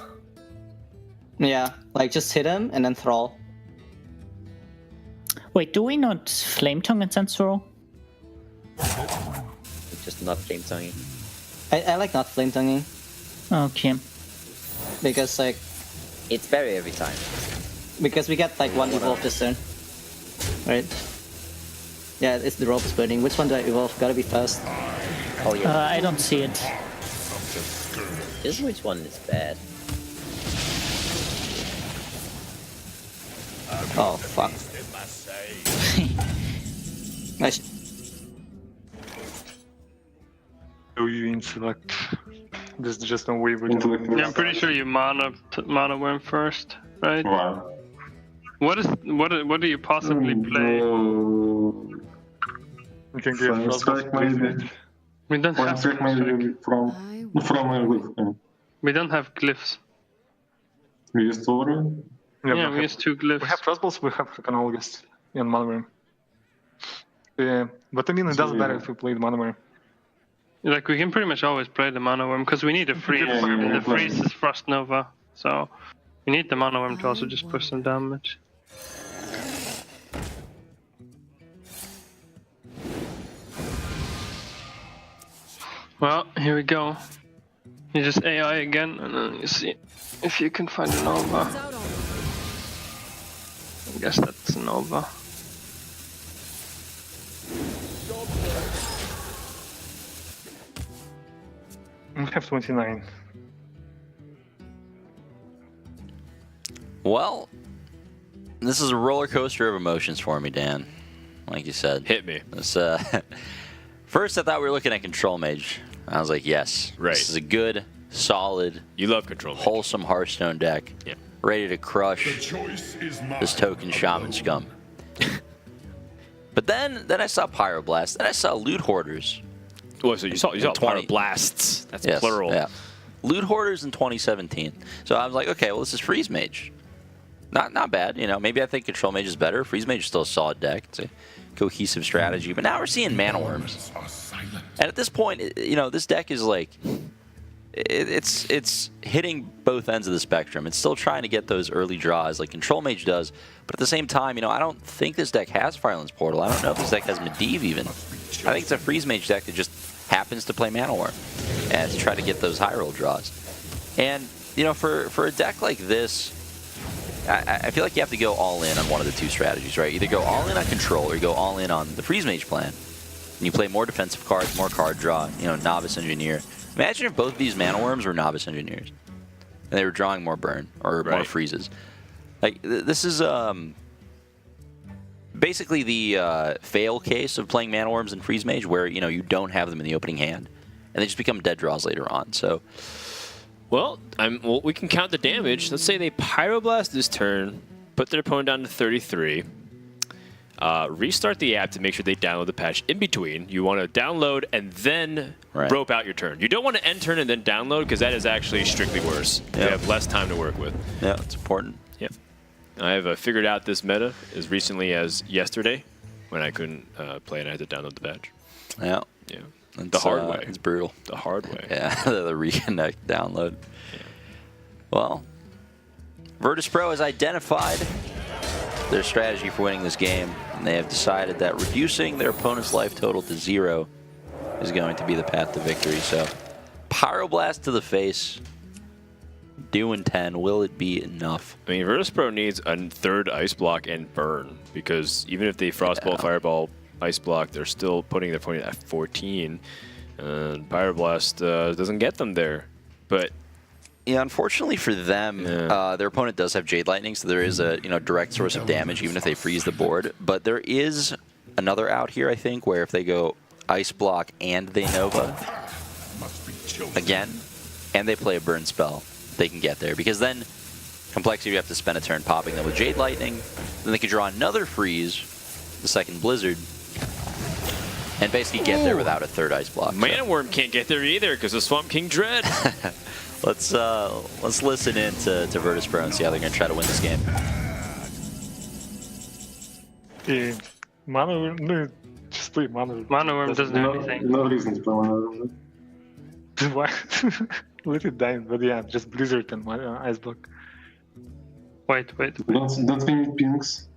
yeah, like just hit him and then Thrall. Wait, do we not Flame Tongue and then throw? Just not Flame Tonguing. I like not Flame Tonguing Okay. because like It's berry every time. because we get like one evolve this turn, right? Yeah, it's the rope splitting. Which one do I evolve? Gotta be fast. Oh yeah. I don't see it. This which one is bad? Oh fuck. Do you Intellect? There's just no way we can. Yeah, I'm pretty sure you mana worm first, right? Wow. What do you possibly play? We can get Flame Strike maybe. We don't Flame have Strike maybe from a We don't have glyphs. We used already. Yeah, we used 2 glyphs. We have Frostballs, we have Chronologist and Mana Yeah, but I mean it doesn't matter if we play the Mana. Like, we can pretty much always play the Mana Worm, because we need a freeze. Yeah, The freeze is Frost Nova, so we need the Mana Worm to also just push some damage. Well, here we go. You just AI again, and then you see if you can find a Nova. I guess that's a Nova. We have 29. Well, This is a roller coaster of emotions for me, Dan. Like you said. Hit me. This, first, I thought we were looking at Control Mage. I was like, yes. Right. This is a good, solid, you love Control Mage. wholesome Hearthstone deck. Yeah. Ready to crush this token Shaman scum. But then I saw Pyroblast. Then I saw Loot Hoarders. Oh, so you saw 20 Pyroblasts. That's Yes, plural. Yeah. Loot Hoarders in 2017. So I was like, okay, well, this is Freeze Mage. Not bad, you know. Maybe I think Control Mage is better. Freeze Mage is still a solid deck. It's a cohesive strategy. But now we're seeing Mana Worms. And at this point, you know, this deck is like, it's hitting both ends of the spectrum. It's still trying to get those early draws like Control Mage does. But at the same time, you know, I don't think this deck has Firelands Portal. I don't know if this deck has Medivh even. I think it's a Freeze Mage deck that just happens to play Mana Worm and to try to get those high roll draws. And, you know, for a deck like this, I feel like you have to go all in on one of the two strategies, right? Either go all in on Control or you go all in on the Freeze Mage plan. And you play more defensive cards, more card draw, you know, Novice Engineer. Imagine if both of these Mana Worms were Novice Engineers. And they were drawing more burn or more freezes. Like, this is basically the fail case of playing Mana Worms and Freeze Mage where, you know, you don't have them in the opening hand. And they just become dead draws later on, so... Well, we can count the damage. Let's say they Pyroblast this turn, put their opponent down to 33, restart the app to make sure they download the patch in between. You want to download and then rope out your turn. You don't want to end turn and then download because that is actually strictly worse. Yep. You have less time to work with. Yeah, it's important. Yeah. I have figured out this meta as recently as yesterday when I couldn't play and I had to download the patch. Yeah. Yeah. It's, the hard way. It's brutal. The hard way. Yeah, the reconnect download. Yeah. Well, Virtus.pro has identified their strategy for winning this game, and they have decided that reducing their opponent's life total to 0 is going to be the path to victory. So, Pyroblast to the face, doing 10. Will it be enough? I mean, Virtus.pro needs a third Ice Block and Burn, because even if they Frostbolt, Fireball, Ice Block, they're still putting their opponent at 14. And Pyroblast doesn't get them there. But yeah, unfortunately for them, their opponent does have Jade Lightning, so there is a direct source of damage even if they freeze the board. But there is another out here, I think, where if they go Ice Block and they Nova again, and they play a Burn spell, they can get there. Because then Complexity, you have to spend a turn popping them with Jade Lightning. Then they could draw another freeze, the second Blizzard, and basically get there without a third Ice Block. Mana Worm can't get there either because of Swamp King Dread. Let's listen in to Virtus.pro and see how they're going to try to win this game. Mana Worm, no, just play Mana Worm. Mana Worm doesn't do anything. No reason to play Mana Worm. Why? Let it die, but yeah, just Blizzard and Ice Block. Wait. Don't we need pings?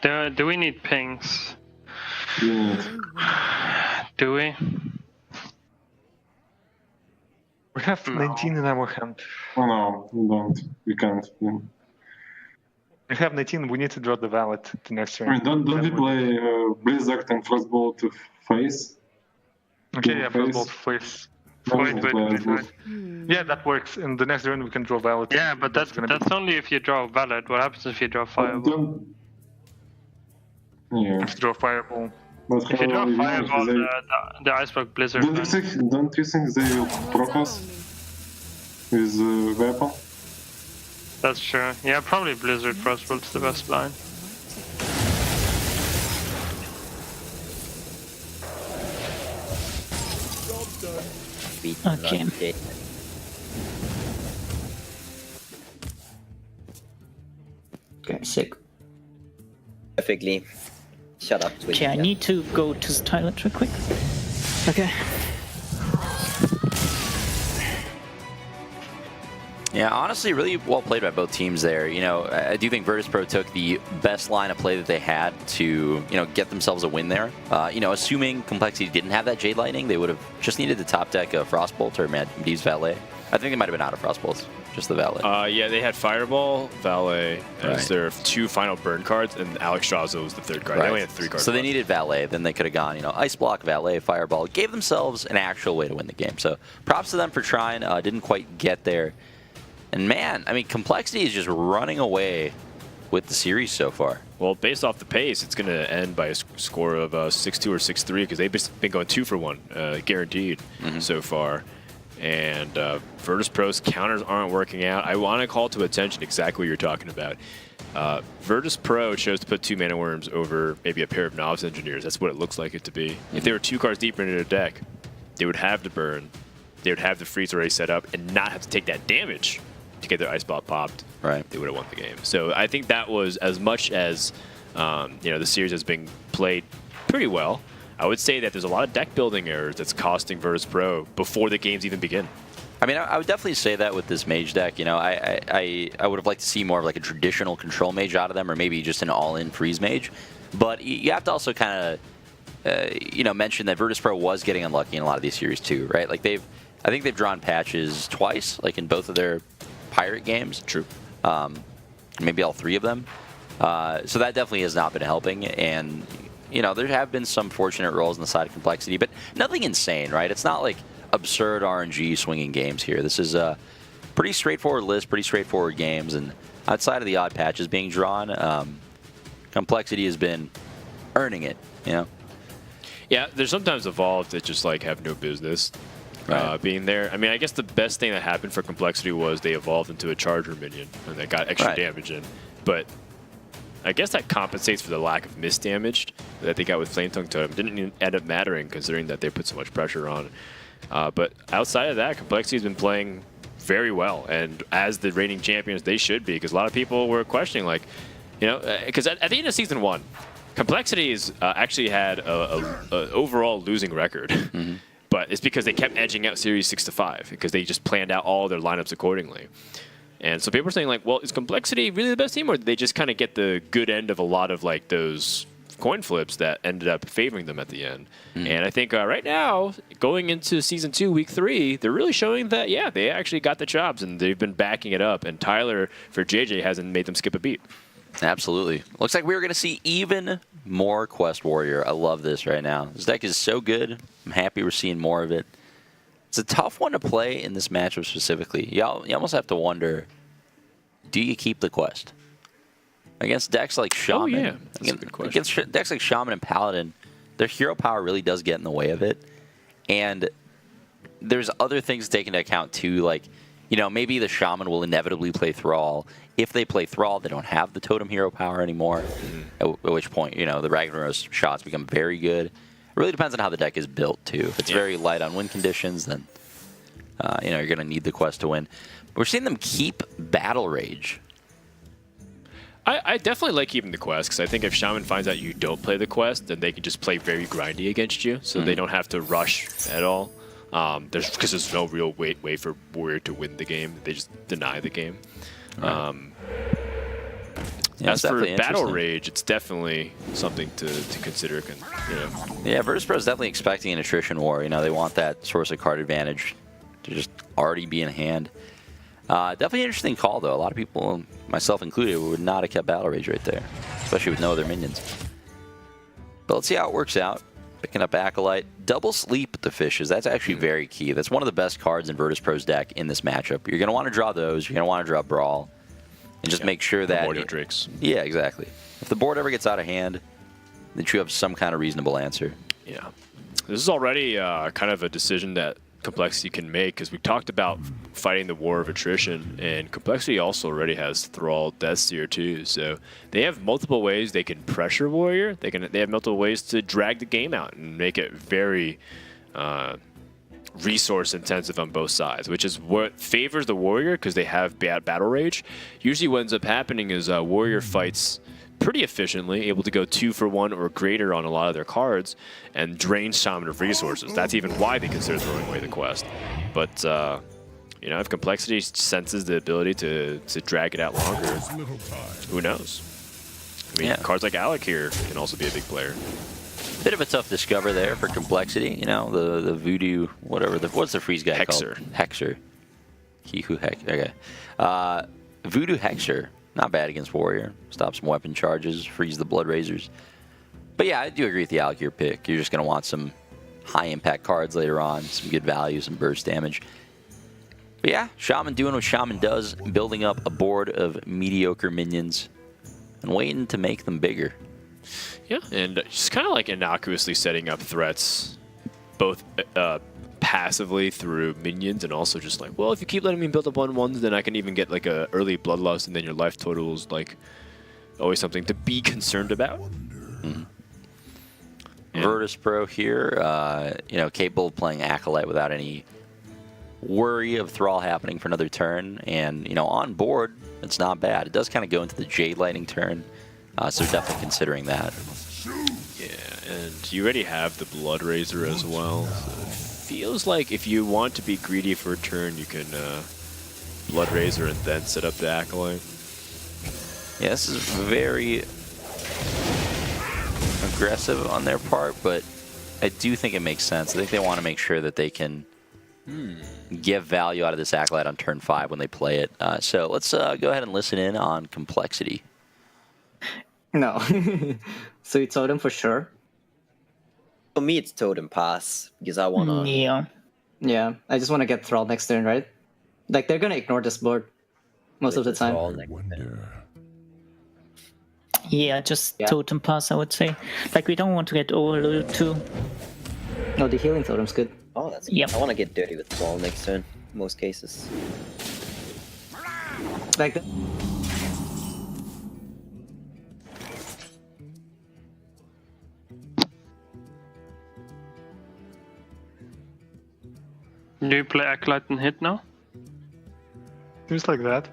Do we need pings? Do we? We have 19 in our hand. Oh no, we don't. We can't. We have 19, we need to draw the Valet the next turn. I mean, don't we play Blizzard and Frostbolt to face? Okay, yeah, Frostbolt face. Wait. Yeah, that works. In the next turn we can draw Valet. Yeah, but that's only if you draw Valet. What happens if you draw Fireball? Yeah. Let's draw Fireball. But if you draw Fireball, the Iceblock Blizzard. Don't you think they will proc us with weapon? That's true. Yeah, probably Blizzard Frostbolt's the best line. Okay. Okay, sick. Perfectly. Shut up, Twitch. Okay, I need to go to the toilet real quick. Okay. Yeah, honestly, really well played by both teams there. You know, I do think Virtus.pro took the best line of play that they had to, get themselves a win there. Assuming Complexity didn't have that Jade Lightning, they would have just needed the top deck of Frostbolt or Medivh's Valet. I think they might have been out of Frostbolt, just the Valet. Yeah, they had Fireball, Valet as their two final burn cards, and Alexstrasza was the third card. They only had 3 cards. So they needed Valet, then they could have gone, Ice Block, Valet, Fireball. Gave themselves an actual way to win the game. So props to them for trying. Didn't quite get there. And man, I mean, Complexity is just running away with the series so far. Well, based off the pace, it's going to end by a score of 6-2 or 6-3 because they've been going 2 for 1, guaranteed so far. And Virtus.pro's counters aren't working out. I want to call to attention exactly what you're talking about. Virtus.pro chose to put 2 Mana Worms over maybe a pair of Novice Engineers. That's what it looks like it to be. If they were 2 cards deeper into their deck, they would have to burn. They would have the freeze already set up and not have to take that damage to get their Ice Ball popped. Right. They would have won the game. So I think that was as much as the series has been played pretty well. I would say that there's a lot of deck building errors that's costing Virtus.pro before the games even begin. I mean, I would definitely say that with this mage deck. You know, I would have liked to see more of like a traditional control mage out of them, or maybe just an all-in freeze mage. But you have to also kind of, mention that Virtus.pro was getting unlucky in a lot of these series too, right? Like I think they've drawn patches twice, like in both of their Pirate games. True. Maybe all 3 of them. So that definitely has not been helping. And, there have been some fortunate rolls on the side of Complexity, but nothing insane, right? It's not like absurd RNG swinging games here. This is a pretty straightforward list, pretty straightforward games. And outside of the odd patches being drawn, Complexity has been earning it, Yeah, there's sometimes Evolved that just like have no business being there. I mean, I guess the best thing that happened for Complexity was they evolved into a Charger minion and they got extra damage in. But I guess that compensates for the lack of misdamage that they got with Flame Tongue Totem. Didn't even end up mattering considering that they put so much pressure on. But outside of that, Complexity has been playing very well. And as the reigning champions, they should be, because a lot of people were questioning, like, because at the end of Season 1, Complexity has actually had a overall losing record. But it's because they kept edging out Series 6-5 because they just planned out all their lineups accordingly. And so people are saying, like, well, is Complexity really the best team, or did they just kind of get the good end of a lot of, like, those coin flips that ended up favoring them at the end? And I think right now, going into Season 2, Week 3, they're really showing that, yeah, they actually got the jobs, and they've been backing it up. And Tyler, for JJ, hasn't made them skip a beat. Absolutely. Looks like we're going to see even more Quest Warrior. I love this right now. This deck is so good. I'm happy we're seeing more of it. It's a tough one to play in this matchup specifically. You almost have to wonder, do you keep the Quest? Against decks like Shaman. Oh, yeah. That's a good question. Against decks like Shaman and Paladin, their hero power really does get in the way of it. And there's other things taken into account too, like, maybe the Shaman will inevitably play Thrall. If they play Thrall, they don't have the totem hero power anymore, at which point, the Ragnaros shots become very good. It really depends on how the deck is built, too. If it's very light on win conditions, then, you're going to need the Quest to win. But we're seeing them keep Battle Rage. I definitely like keeping the Quest, because I think if Shaman finds out you don't play the Quest, then they can just play very grindy against you, so they don't have to rush at all. Because there's no real way for Warrior to win the game. They just deny the game. As for Battle Rage, it's definitely something to consider. Yeah, Virtus.pro is definitely expecting an attrition war. They want that source of card advantage to just already be in hand. Definitely an interesting call, though. A lot of people, myself included, would not have kept Battle Rage right there, especially with no other minions. But let's see how it works out. Picking up Acolyte. Double Sleep with the Fishes. That's actually very key. That's one of the best cards in Virtus.pro's deck in this matchup. You're going to want to draw those. You're going to want to draw Brawl. And just make sure that... Primordial Drakes. Yeah, exactly. If the board ever gets out of hand, then you have some kind of reasonable answer. Yeah. This is already kind of a decision that Complexity can make, because we talked about fighting the war of attrition, and Complexity also already has Thrall, Deathseer too, so they have multiple ways they can pressure Warrior. They have multiple ways to drag the game out and make it very resource intensive on both sides, which is what favors the Warrior, because they have bad Battle Rage. Usually what ends up happening is Warrior fights pretty efficiently, able to go 2 for 1 or greater on a lot of their cards, and drain Shaman of resources. That's even why they consider throwing away the Quest. But, if Complexity senses the ability to drag it out longer, who knows? I mean, cards like Alec here can also be a big player. Bit of a tough discover there for Complexity. The Voodoo, whatever. What's the freeze guy called? Hexer. He who hex. Okay. Voodoo Hexer. Not bad against Warrior. Stop some weapon charges, freeze the Blood Razors. But yeah, I do agree with the Alec here pick. You're just going to want some high-impact cards later on, some good value, some burst damage. But yeah, Shaman doing what Shaman does, building up a board of mediocre minions. and waiting to make them bigger. Yeah, and just kind of like innocuously setting up threats, both passively through minions and also just like, well, if you keep letting me build up 1/1s, then I can even get like a early bloodlust, and then your life total is like always something to be concerned about. Virtus.pro here, you know, capable of playing Acolyte without any worry of Thrall happening for another turn, and you know, on board, it's not bad. It does kind of go into the Jade Lightning turn, so definitely considering that. Yeah, and you already have the Blood Razor as well. So it feels like if you want to be greedy for a turn, you can Blood Razor and then set up the Acolyte. Yeah, this is very aggressive on their part, but I do think it makes sense. I think they want to make sure that they can give value out of this Acolyte on turn 5 when they play it. So let's go ahead and listen in on Complexity. No. So you told him for sure? For me, it's Totem Pass, because I want to... Yeah. Yeah, I just want to get Thrall next turn, right? Like, they're going to ignore this board most of the time. Yeah, just Totem Pass, I would say. Like, we don't want to get overloaded too. No, the healing totem's good. Oh, that's good. Yep. I want to get dirty with Thrall next turn, in most cases. Like that. Do you play Acolyte and hit now? Seems like that.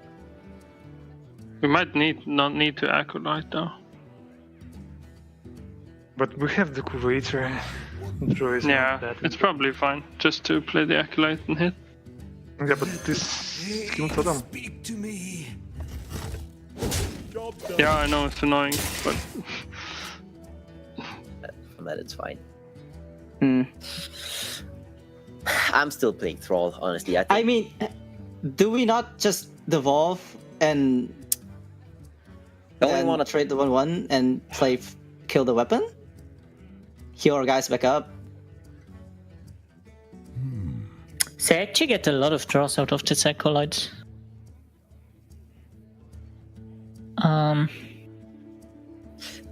We might not need to Acolyte though. But we have the Curator. Yeah, it's probably fine just to play the Acolyte and hit. Yeah, but this skill totem. Yeah, I know it's annoying, but For that, it's fine. Hmm. I'm still playing Thrall, honestly. I mean, do we not just devolve and want to trade the 1/1 and play kill the weapon? Heal our guys back up. So I actually get a lot of draws out of this Acolyte.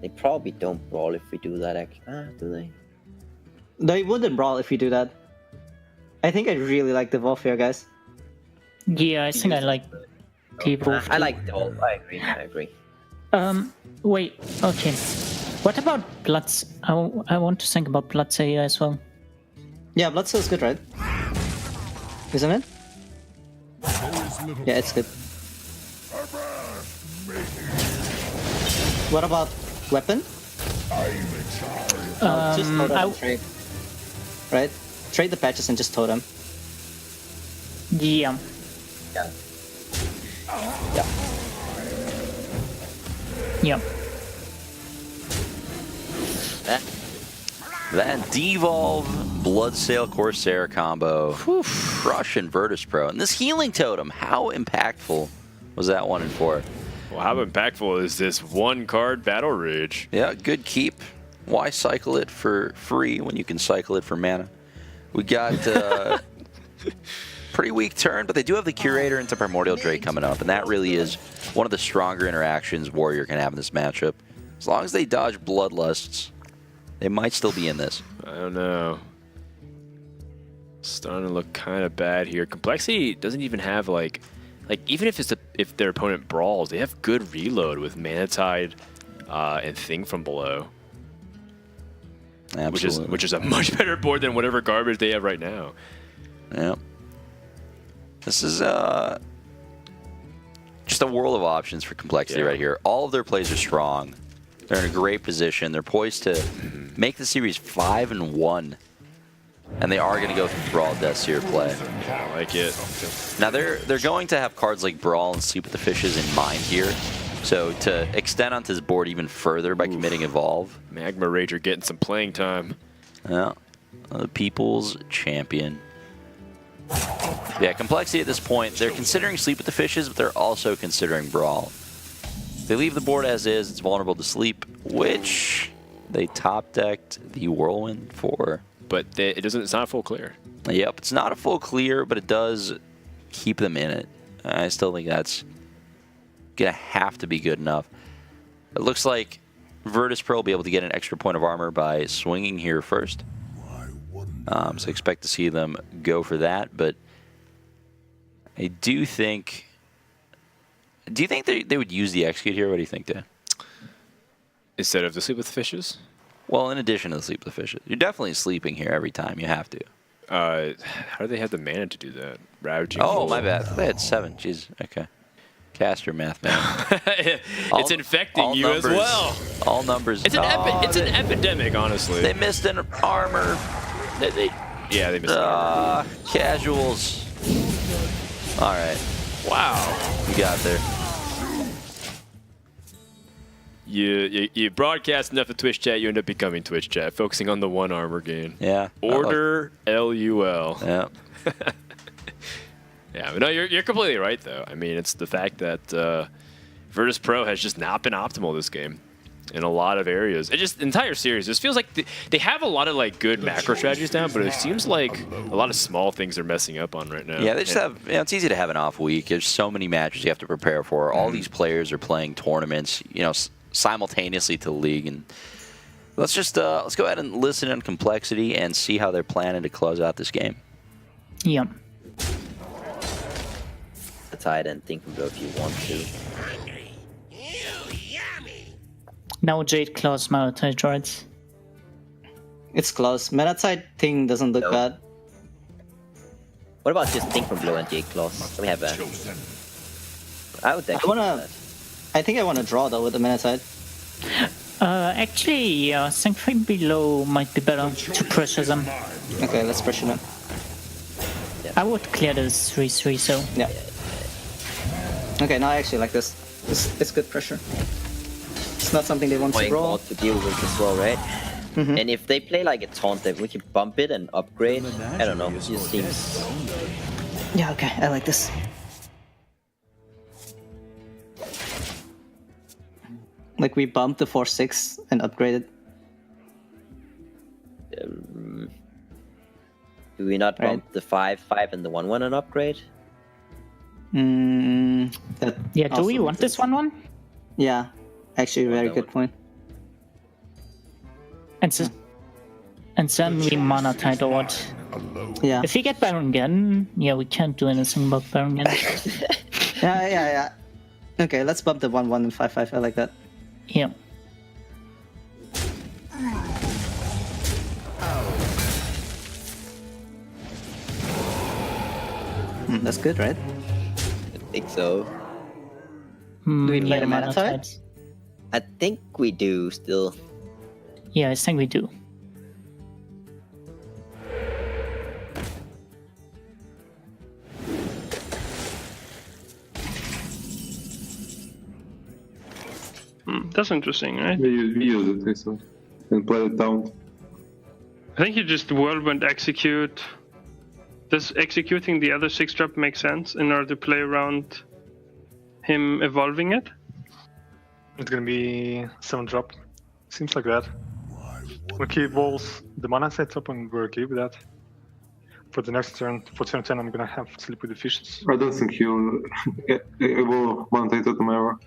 They probably don't brawl if we do that, actually. Do they? They wouldn't brawl if we do that. I think I really like devolve here, guys. Yeah, I think I like people. I like Devolve. I agree. Wait, okay. What about Bloods? I want to think about Bloods here as well. Yeah, Bloodsteel is good, right? Isn't it? Yeah, it's good. What about weapon? Just totem trade. Right? Trade the patches and just totem. Yeah. Yeah. Yeah. That Devolve Bloodsail Corsair combo. Crushing Virtus.pro. And this healing totem, how impactful was that 1 and 4? Well, how impactful is this 1-card Battle Rage? Yeah, good keep. Why cycle it for free when you can cycle it for mana? We got pretty weak turn, but they do have the Curator into Primordial Drake coming up, and that really is one of the stronger interactions Warrior can have in this matchup. As long as they dodge Bloodlusts, they might still be in this. I don't know. Starting to look kind of bad here. Complexity doesn't even have like even if their opponent brawls, they have good reload with Mana Tide and Thing from Below. Absolutely. Which is a much better board than whatever garbage they have right now. Yeah. This is just a world of options for Complexity right here. All of their plays are strong. They're in a great position. They're poised to make the series 5-1. And they are going to go through Brawl Death Seer play. I like it. Now they're going to have cards like Brawl and Sleep with the Fishes in mind here. So to extend onto this board even further by committing Evolve. Magma Rager getting some playing time. Yeah. The People's Champion. Yeah, Complexity at this point, they're considering Sleep with the Fishes, but they're also considering Brawl. They leave the board as is, it's vulnerable to Sleep, which they top-decked the Whirlwind for. But it's not full clear. Yep, it's not a full clear, but it does keep them in it. I still think that's going to have to be good enough. It looks like Virtus.pro will be able to get an extra point of armor by swinging here first. So expect to see them go for that, but I do think... Do you think they would use the execute here? What do you think, Dan? Instead of the sleep with fishes? Well, in addition to the sleep with fishes. You're definitely sleeping here every time. You have to. How do they have the mana to do that? Ravaging. Oh, my bad. They had 7. Jeez. Okay. Cast your math, man. It's infecting you numbers, as well. All numbers. It's an epidemic, honestly. They missed an armor. Yeah, they missed an armor. Casuals. All right. Wow. You got there. You broadcast enough to Twitch chat, you end up becoming Twitch chat, focusing on the 1 armor gain. Yeah. Order LUL. Yeah. Yeah, but no, you're completely right, though. I mean, it's the fact that Virtus.pro has just not been optimal this game in a lot of areas. It just, the entire series, it feels like they have a lot of like good macro strategies down, but it seems like a lot of small things they're messing up on right now. Yeah, they just have, it's easy to have an off week. There's so many matches you have to prepare for. All these players are playing tournaments, simultaneously to the league. And let's go ahead and listen on Complexity and see how they're planning to close out this game. Yeah. Tide and think of if you want to. Now Jade Claws Malatide droids. It's close. Metatide thing doesn't look bad. What about just think from below and Jade Claws? Can we have that? I would actually. I think I want to draw though with the Metatide. Actually, yeah, Sanctuary below might be better to pressure them. Okay, let's pressure them. Yeah. I would clear this 3/3, so. Yeah. Okay, now I actually like this. It's good pressure. It's not something they want to roll. To deal with as well, right? And if they play like a taunt, then we can bump it and upgrade. I don't know. It just seems. Yeah, okay, I like this. Like we bumped the 4/6 and upgraded. Do we not bump the 5/5 and the 1/1 and upgrade? Yeah, do we want this 1/1? Yeah, actually, very good point. And then we mana tide or what? Yeah. If we get Baron again, yeah, we can't do anything about Baron again. Yeah. Okay, let's bump the 1/1 and 5/5. I like that. Yeah. That's good, right? I think so. Do we play the mana tide? tide? I think we do still. Yeah, I think we do. That's interesting, right? We use it so, and play it down. I think you just whirlwind execute. Does executing the other 6-drop make sense in order to play around him evolving it? It's gonna be 7-drop. Seems like that. We keep walls, the mana sets up, and we're okay with that. For the next turn, for turn 10, I'm gonna have sleep with the fishes. I don't think he'll evolve one totem ever.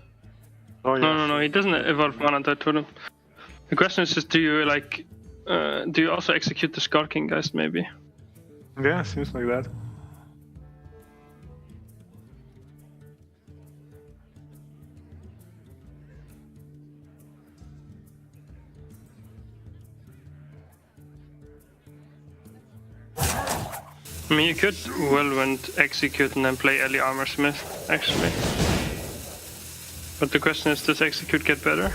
Oh, yeah. No, he doesn't evolve mana tide totem. The question is just, do you also execute the Skulking Geist maybe? Yeah, seems like that. I mean, you could whirlwind execute and then play Ellie Armorsmith, actually. But the question is, does execute get better?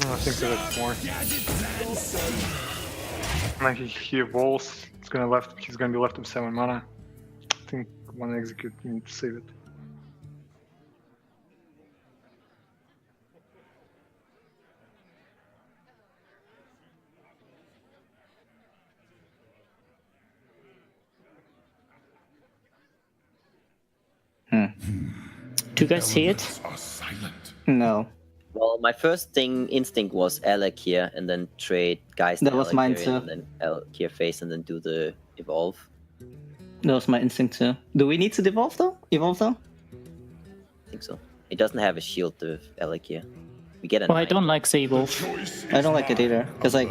I think that's more. Like he evolves, he's gonna be left with 7 mana. I think one execute, we need to save it. Do you guys see it? No. Well, my first instinct was Alec here, and then trade Geist. That was mine too. And then Alec here face, and then do the evolve. That was my instinct too. Do we need to devolve though? evolve though? I think so. It doesn't have a shield with Alec here. We get a Well, I 9. don't like the evolve. I don't like it either, because like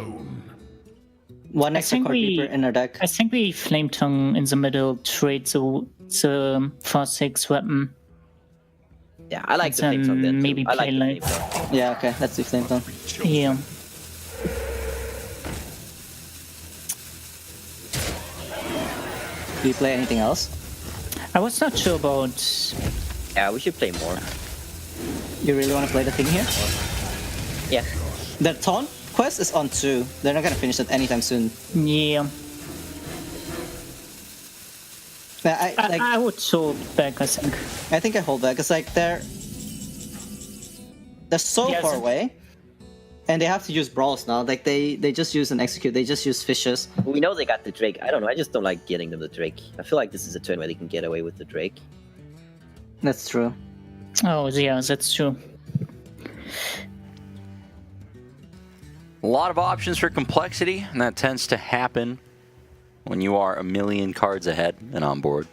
one extra think card we- keeper in our deck. I think we Flame Tongue in the middle, trade the 4/6 weapon. Yeah, I like the And Flame Tongue then. maybe too. I like play the like- Flame Tongue. Yeah, okay, that's the same thing. Yeah. Do you play anything else? I was not sure about. Yeah, we should play more. You really want to play the thing here? Yeah. The taunt quest is on 2. They're not gonna finish it anytime soon. Yeah. I would hold back, I think. I think I hold back. It's like they're so Yes. far away, and they have to use brawls now. Like they just use an execute. They just use fishes. We know they got the Drake. I don't know. I just don't like getting them the Drake. I feel like this is a turn where they can get away with the Drake. That's true. Oh, yeah, that's true. A lot of options for complexity, and that tends to happen when you are a million cards ahead and on board.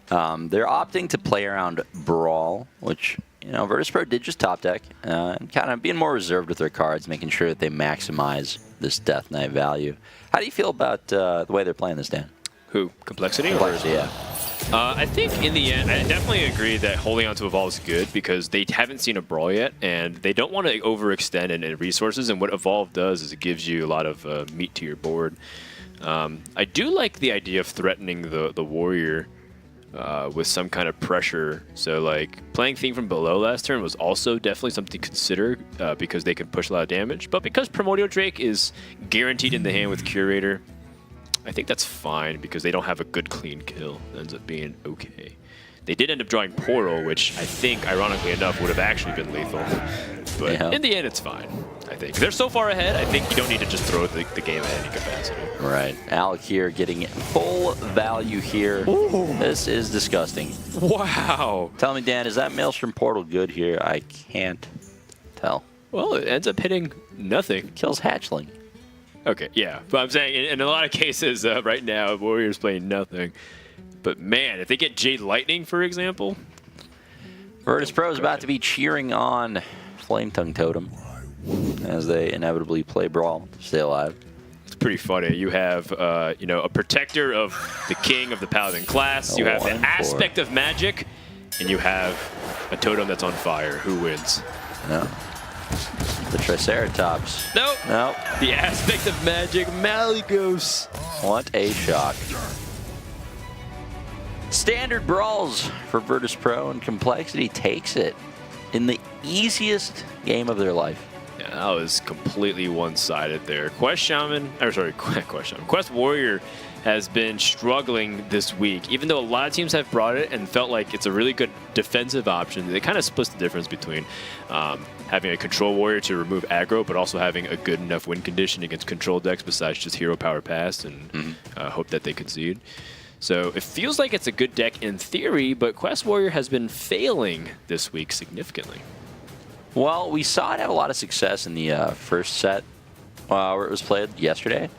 They're opting to play around Brawl, which, you know, Virtus.pro did just top deck, and kind of being more reserved with their cards, making sure that they maximize this Death Knight value. How do you feel about the way they're playing this, Dan? Who? Complexity? Complexity, yeah. I think in the end, I definitely agree that holding on to Evolve is good because they haven't seen a Brawl yet, and they don't want to overextend in resources, and what Evolve does is it gives you a lot of meat to your board. I do like the idea of threatening the Warrior with some kind of pressure. So, like, playing Thing from below last turn was also definitely something to consider because they can push a lot of damage. But because Primordial Drake is guaranteed in the hand with Curator, I think that's fine because they don't have a good clean kill. It ends up being okay. They did end up drawing Portal, which I think, ironically enough, would have actually been lethal. But Yeah. in the end, it's fine, I think. They're so far ahead, I think you don't need to just throw the game at any capacity. Right. Alec here getting full value here. Ooh. This is disgusting. Wow. Tell me, Dan, is that Maelstrom Portal good here? I can't tell. Well, it ends up hitting nothing. Kills Hatchling. Okay, yeah. But I'm saying in a lot of cases right now, Warriors playing nothing. But man, if they get Jade Lightning, for example. Virtus.pro is about to be cheering on Flame Tongue Totem as they inevitably play Brawl to stay alive. It's pretty funny. You have, you know, a protector of the king of the paladin class. You have the aspect of magic, and you have a totem that's on fire. Who wins? No. The Triceratops. Nope. Nope. The aspect of magic, Malygos. What a shock. Standard brawls for Virtus.pro, and Complexity takes it in the easiest game of their life. Yeah, that was completely one-sided there. Quest Warrior has been struggling this week. Even though a lot of teams have brought it and felt like it's a really good defensive option, they kind of splits the difference between having a control warrior to remove aggro, but also having a good enough win condition against control decks besides just hero power pass and hope that they concede. So it feels like it's a good deck in theory, but Quest Warrior has been failing this week significantly. Well, we saw it have a lot of success in the first set where it was played yesterday.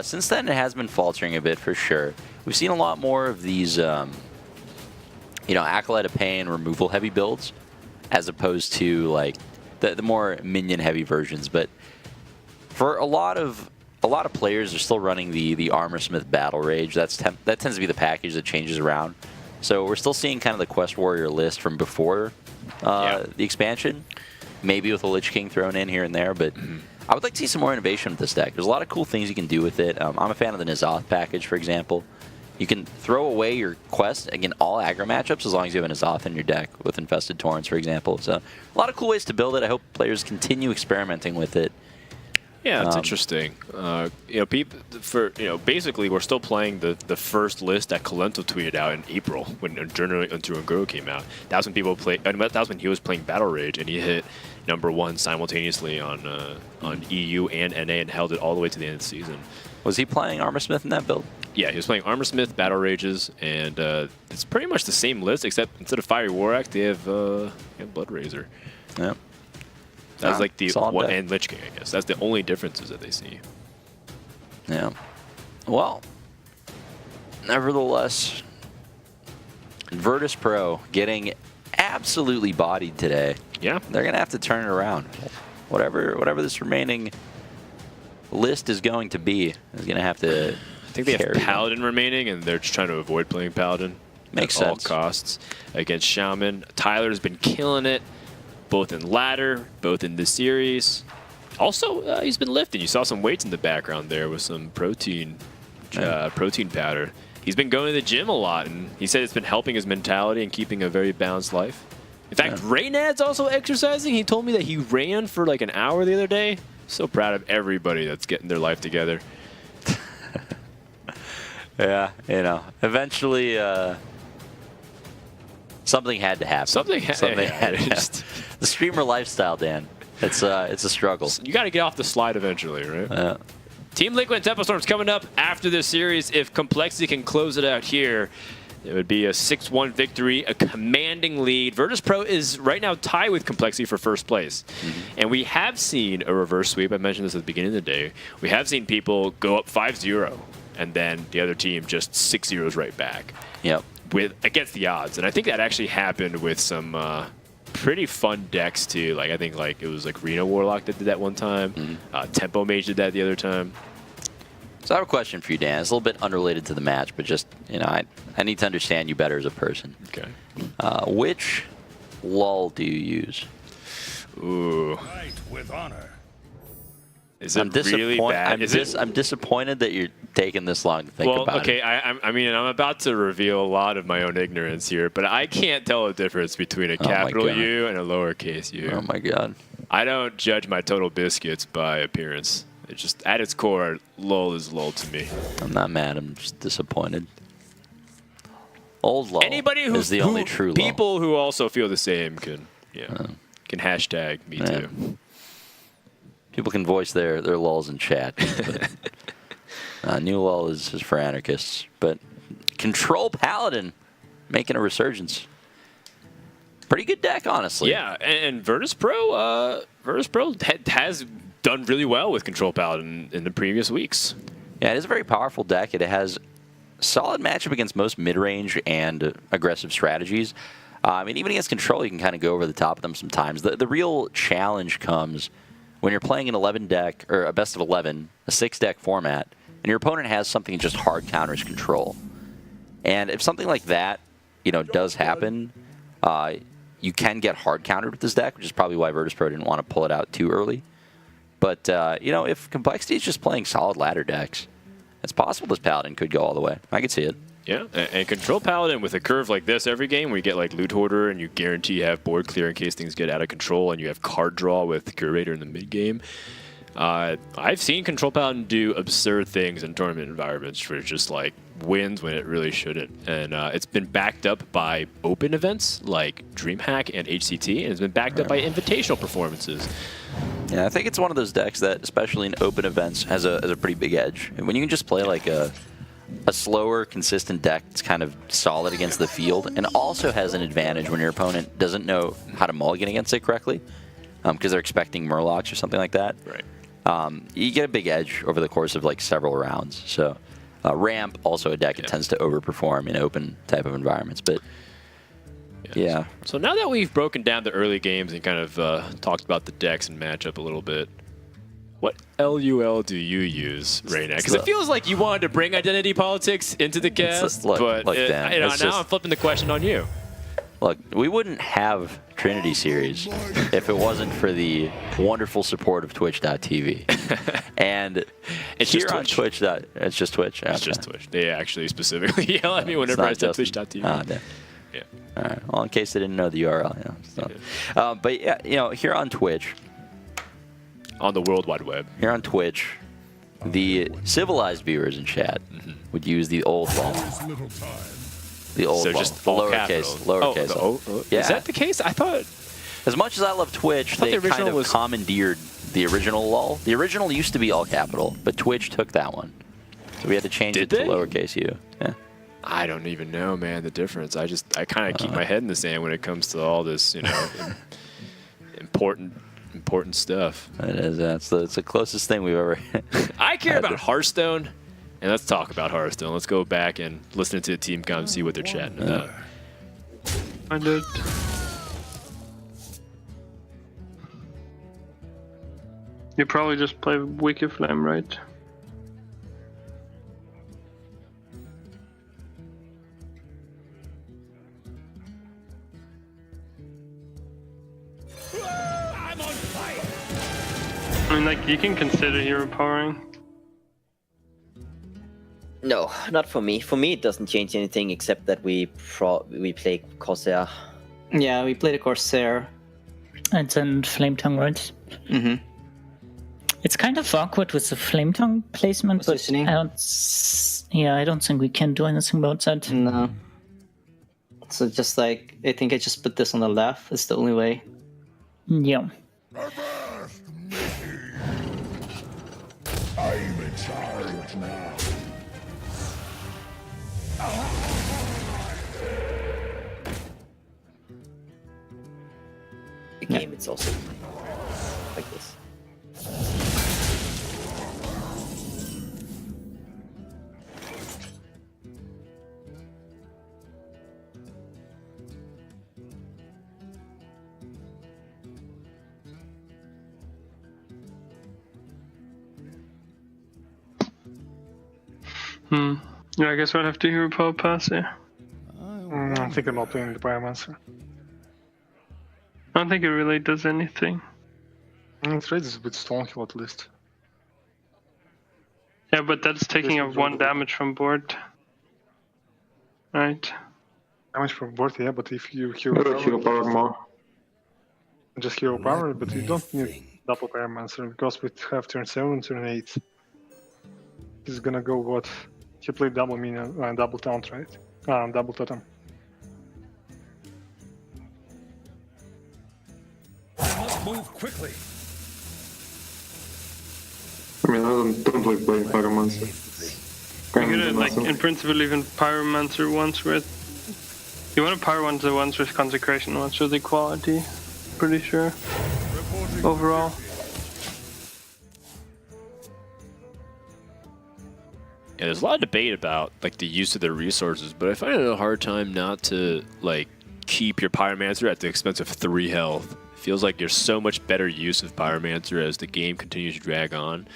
Since then, it has been faltering a bit for sure. We've seen a lot more of these, you know, Acolyte of Pain removal heavy builds, as opposed to like the more minion heavy versions. But for a lot of players, are still running the Armorsmith Battle Rage. That tends to be the package that changes around. So we're still seeing kind of the Quest Warrior list from before the expansion, maybe with a Lich King thrown in here and there, but I would like to see some more innovation with this deck. There's a lot of cool things you can do with it. I'm a fan of the N'Zoth package, for example. You can throw away your quest against all aggro matchups as long as you have a N'Zoth in your deck with Infested Torrents, for example. So a lot of cool ways to build it. I hope players continue experimenting with it. Yeah, it's interesting. You know, basically we're still playing the first list that Colento tweeted out in April when Journey into Ungoro came out. That was when people played. That was when he was playing Battle Rage and he hit #1 simultaneously on EU and NA and held it all the way to the end of the season. Was he playing Armorsmith in that build? Yeah, he was playing Armorsmith, Battle Rages, and it's pretty much the same list except instead of Fiery War Axe, they have Blood Razor. Yeah. That's like the one, deck. and Lich King, I guess. That's the only differences that they see. Yeah. Well, nevertheless, Virtus.pro getting absolutely bodied today. Yeah. They're going to have to turn it around. Whatever this remaining list is going to be is going to have to. I think they have Paladin remaining, and they're just trying to avoid playing Paladin. Makes at all sense. costs against Shaman. Tyler's been killing it, both in ladder, both in the series. Also, he's been lifting. You saw some weights in the background there with some protein powder. He's been going to the gym a lot, and he said it's been helping his mentality and keeping a very balanced life. In fact, Raynad's also exercising. He told me that he ran for like an hour the other day. So proud of everybody that's getting their life together. Yeah, eventually something had to happen. Something had to happen. The streamer lifestyle, Dan. It's a struggle. You got to get off the slide eventually, right? Team Liquid and Tempo Storm's coming up after this series. If Complexity can close it out here, it would be a 6-1 victory, a commanding lead. Virtus.pro is right now tied with Complexity for first place. And we have seen a reverse sweep. I mentioned this at the beginning of the day. We have seen people go up 5-0, and then the other team just 6-0s right back. Yep. Against the odds. And I think that actually happened with some pretty fun decks too. Like I think it was like Reno Warlock that did that one time. Tempo Mage did that the other time. So I have a question for you, Dan. It's a little bit unrelated to the match, but just I need to understand you better as a person. Okay. Which lull do you use? Ooh. Fight with honor. Is it really bad? I'm disappointed that you're taking this long to think about it. Okay, I mean, I'm about to reveal a lot of my own ignorance here, but I can't tell the difference between a capital U and a lowercase u. Oh my God. I don't judge my total biscuits by appearance. It's just, at its core, lull is lull to me. I'm not mad. I'm just disappointed. Old lull is the only true lull. People who also feel the same can hashtag me too. People can voice their lulls in chat. But, new lull is for anarchists. But Control Paladin making a resurgence. Pretty good deck, honestly. Yeah, and Virtus.pro has done really well with Control Paladin in the previous weeks. Yeah, it is a very powerful deck. It has solid matchup against most mid-range and aggressive strategies. I mean, even against Control, you can kind of go over the top of them sometimes. The real challenge comes when you're playing an 11 deck, or a best of 11, a 6-deck format, and your opponent has something that just hard counters Control. And if something like that, does happen, you can get hard countered with this deck, which is probably why Virtus.pro didn't want to pull it out too early. But, if Complexity is just playing solid ladder decks, it's possible this Paladin could go all the way. I could see it. Yeah, and Control Paladin with a curve like this every game where you get like Loot Hoarder and you guarantee you have board clear in case things get out of control, and you have card draw with Curator in the mid game. I've seen Control Paladin do absurd things in tournament environments where it's just like wins when it really shouldn't. And it's been backed up by open events like DreamHack and HCT, and it's been backed up by invitational performances. Yeah, I think it's one of those decks that, especially in open events, has a pretty big edge. And when you can just play like a slower, consistent deck that's kind of solid against the field, and also has an advantage when your opponent doesn't know how to mulligan against it correctly, because they're expecting Murlocs or something like that. Right. You get a big edge over the course of like several rounds. So Ramp, also a deck that tends to overperform in open type of environments. But yeah. So now that we've broken down the early games and kind of talked about the decks and matchup a little bit, what LUL do you use, Reyna? Because it feels like you wanted to bring identity politics into the cast, but now I'm flipping the question on you. Look, we wouldn't have Trinity series if it wasn't for the wonderful support of Twitch.tv. And it's here just on Twitch. It's just Twitch. It's just Twitch. They actually specifically yell at me whenever I say Twitch.tv. Yeah. All right. Well, in case they didn't know the URL, but yeah, here on Twitch, on the World Wide Web, here on Twitch, the civilized viewers in chat would use the old lull. The old lull. Just lowercase. Yeah. Is that the case? I thought. As much as I love Twitch, they kind of commandeered the original lull. The original used to be all capital, but Twitch took that one, so we had to change it to lowercase u. Yeah. I don't even know, man, the difference. I kind of keep my head in the sand when it comes to all this, important stuff. It is. It's the closest thing we've ever. I care about Hearthstone, and let's talk about Hearthstone. Let's go back and listen to the team come and see what they're chatting about. I did. You probably just play Wicked Flame, right? I mean, like, you can consider hero powering. No, not for me. For me, it doesn't change anything except that we play Corsair. Yeah, we played a Corsair. And then Flame Tongue, right? Mm-hmm. It's kind of awkward with the Flame Tongue placement, Positioning. but I don't think we can do anything about that. No. So just like, I think I just put this on the left. It's the only way. Yeah. I'm in charge now. The game, it's also like this. Yeah, I guess I'd have to hero power pass, yeah. I'm thinking about playing the Pyromancer. I don't think it really does anything. It trades with Stonehill at least. Yeah, but that's taking This up is 1 really- damage from board. Right. Damage from board, yeah, but if you Hero power more. just hero power, but you don't need double Pyromancer because we have turn 7, turn 8. He's gonna go what? He played double minion, double taunt, right? Double totem. Move quickly. I mean, I don't like playing Pyromancer. You Kind could of like, nothing. in principle, even Pyromancer once with... You want to Pyromancer once with Consecration, once with Equality. Pretty sure. Overall. Yeah, there's a lot of debate about like the use of their resources, but I find it a hard time not to like keep your Pyromancer at the expense of 3 health. It feels like there's so much better use of Pyromancer as the game continues to drag on.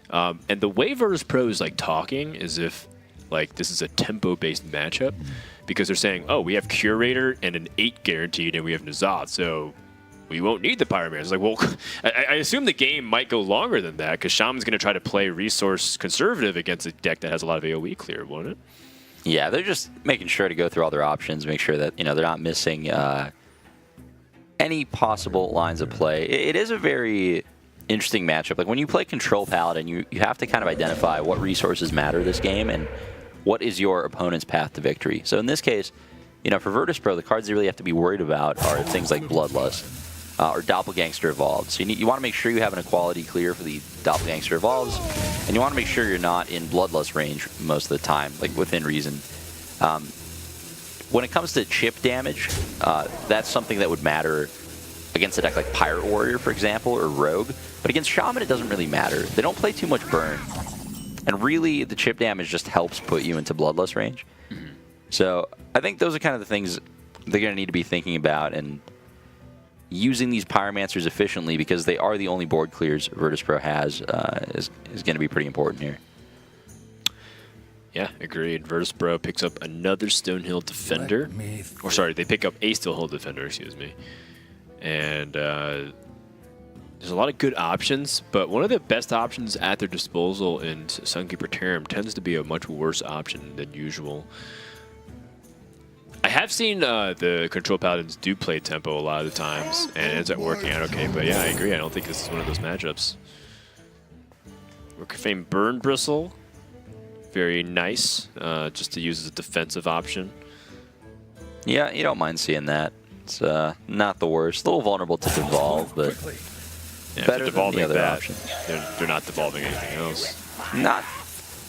And the way Virtus.pro is like talking is if like this is a tempo-based matchup, because they're saying, oh, we have Curator and an 8 guaranteed, and we have Nazat, so we won't need the Pyromancer. It's like, well, I assume the game might go longer than that, because Shaman's going to try to play resource conservative against a deck that has a lot of AoE clear, won't it? Yeah, they're just making sure to go through all their options, make sure that they're not missing any possible lines of play. It is a very interesting matchup. Like when you play Control Paladin, you have to kind of identify what resources matter this game and what is your opponent's path to victory. So in this case, for Virtus.pro, the cards you really have to be worried about are things like Bloodlust or Doppelgangster Evolved. So you want to make sure you have an equality clear for the Doppelgangster Evolves, and you want to make sure you're not in Bloodlust range most of the time, like within reason. When it comes to chip damage, that's something that would matter against a deck like Pirate Warrior, for example, or Rogue. But against Shaman, it doesn't really matter. They don't play too much burn. And really, the chip damage just helps put you into Bloodlust range. So I think those are kind of the things they're going to need to be thinking about and using these Pyromancers efficiently, because they are the only board clears Virtus.pro has, is going to be pretty important here. Yeah, agreed. Virtus.pro picks up another Stonehill Defender. Or sorry, they pick up a Stonehill Defender, excuse me. And there's a lot of good options, but one of the best options at their disposal in Sunkeeper Terram tends to be a much worse option than usual. I have seen the Control Paladins do play tempo a lot of the times, and it ends up working out okay, but yeah, I agree. I don't think this is one of those matchups. Fame Burn Bristle. Very nice, just to use as a defensive option. Yeah, you don't mind seeing that. It's not the worst. A little vulnerable to devolve, but yeah, better than the other option. They're not devolving anything else. Not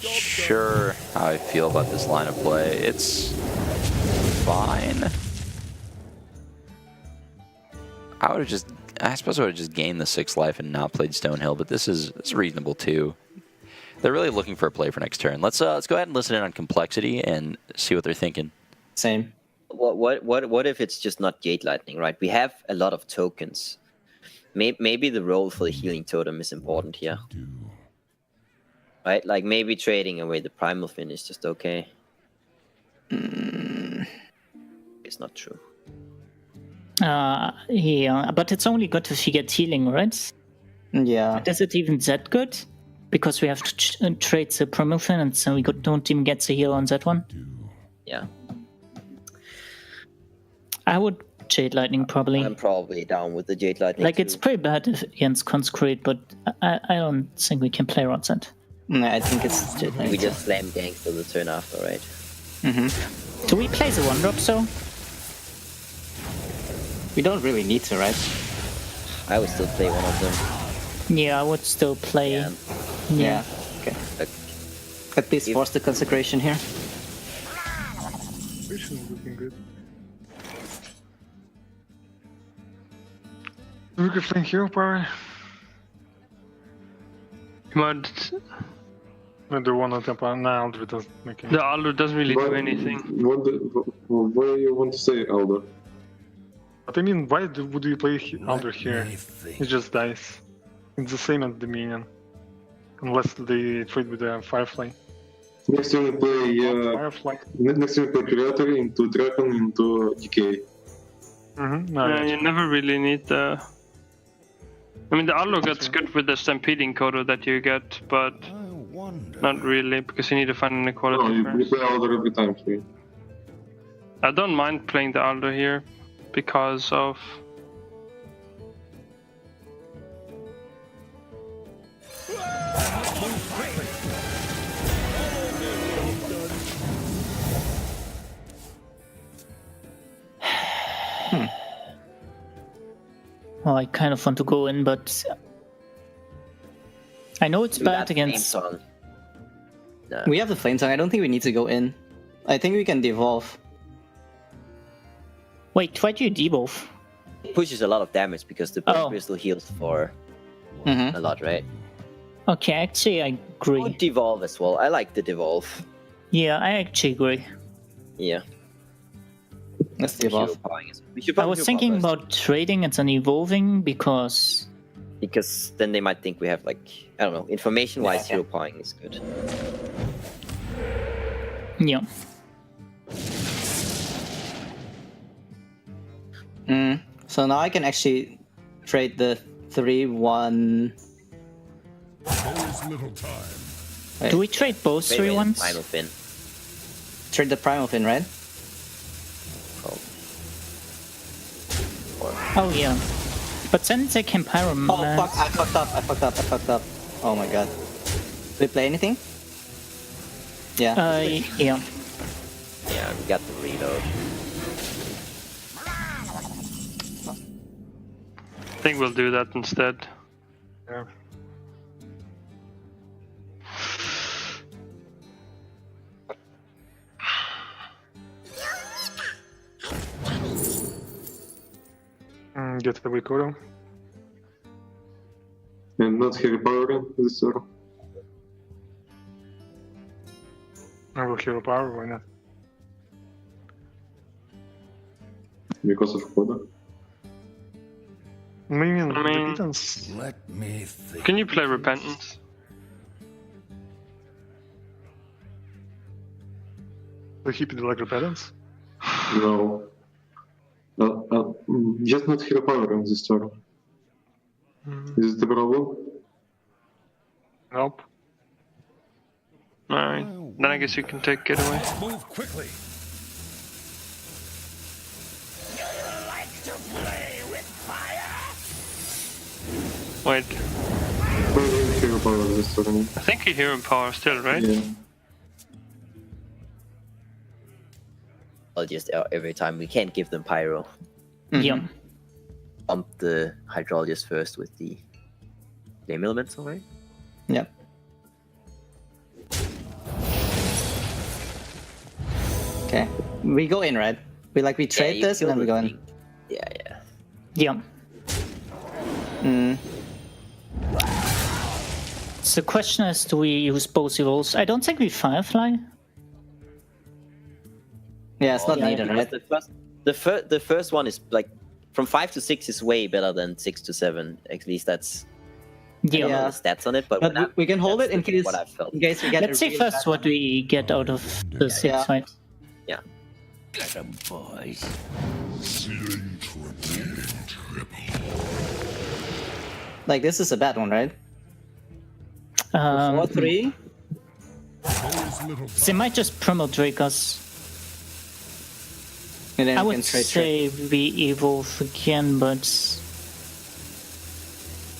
sure how I feel about this line of play. It's fine. I suppose I would have just gained the 6 life and not played Stonehill, but this is reasonable too. They're really looking for a play for next turn. Let's go ahead and listen in on Complexity and see what they're thinking. Same. What if it's just not Jade Lightning, right? We have a lot of tokens. Maybe the role for the healing totem is important here. Right? Like maybe trading away the primal fin is just okay. It's not true. Yeah, but it's only good if you get healing, right? Yeah. Is it even that good? Because we have to trade the primal fin, and so we don't even get the heal on that one. Yeah. I would Jade Lightning probably. I'm probably down with the Jade Lightning. Like, it's pretty bad against Consecrate, but I don't think we can play around that. No, I think it's Jade Lightning. We just slam Gangster the turn after, right? Do we play the 1-drop, so? We don't really need to, right? I would still play one of them. Yeah, I would still play. Yeah. Okay. At least force the Consecration here. This is looking good. We could play hero power. But No, the one on top now Aldred doesn't make any. the Aldo doesn't really do anything. What do you want to say, Aldo? But I mean, why would you play Aldred here? He just dies. It's the same as the minion. Unless they trade with the Firefly. Next time we play Firefly. next time we play Predator into Dragon into Decay. Yeah, you never really need the... I mean, the Aldo gets good with the Stampeding Kodo that you get, but not really, because you need to find an equality No, you first. play Aldo every time. So. I don't mind playing the Aldo here, because of... Well, I kind of want to go in, but I know it's bad against. No. We have the Flame Tongue. I don't think we need to go in. I think we can devolve. Wait, why do you devolve? It pushes a lot of damage because the Burn Crystal heals for a lot, right? Okay, actually, I agree. Good devolve as well. I like the devolve. Yeah, I actually agree. Yeah. Let's devolve. I was thinking about trading and then evolving because then they might think we have, like, I don't know, information-wise, hero powering is good. Yeah. So now I can actually trade the 3-1. Wait. Do we trade both 3-1s? Primal Fin. Trade the Primal Fin, right? Oh yeah. But then they can pyromancer. Oh fuck, I fucked up. Oh my god. Did we play anything? Yeah. Yeah. Yeah, we got the reload. I think we'll do that instead. Yeah. Get the Wikodo. And not hero power this turn. I will hero power, why not? Because of Koda. Minion I mean- repentance. Let me think. Can you play Repentance? The hippie like repentance? No. Just not hero power on this turn. Is it the problem? Nope. Alright, then I guess you can take it away. Move quickly. Wait, Hero power this turn. I think you hear him power still, right? Yeah. I'll just every time we can't give them pyro. Yeah. Bump the hydrologist first with the flame elements, alright? Yep. Okay. We go in, right? We trade this and then we go in. Yeah. Yeah. So the question is, do we use both evolves? I don't think we Firefly. Yeah, it's not needed, right? The first one is like from 5 to 6 is way better than 6 to 7. At least that's I don't know the stats on it, but we can hold it in case what I felt. in case we get. Let's see first what we get out of the 6, right? Yeah. Get them, boys. Like this is a bad one, right? 4-3. They might just promo Drake us. And then I we would can trade say we evolve again, but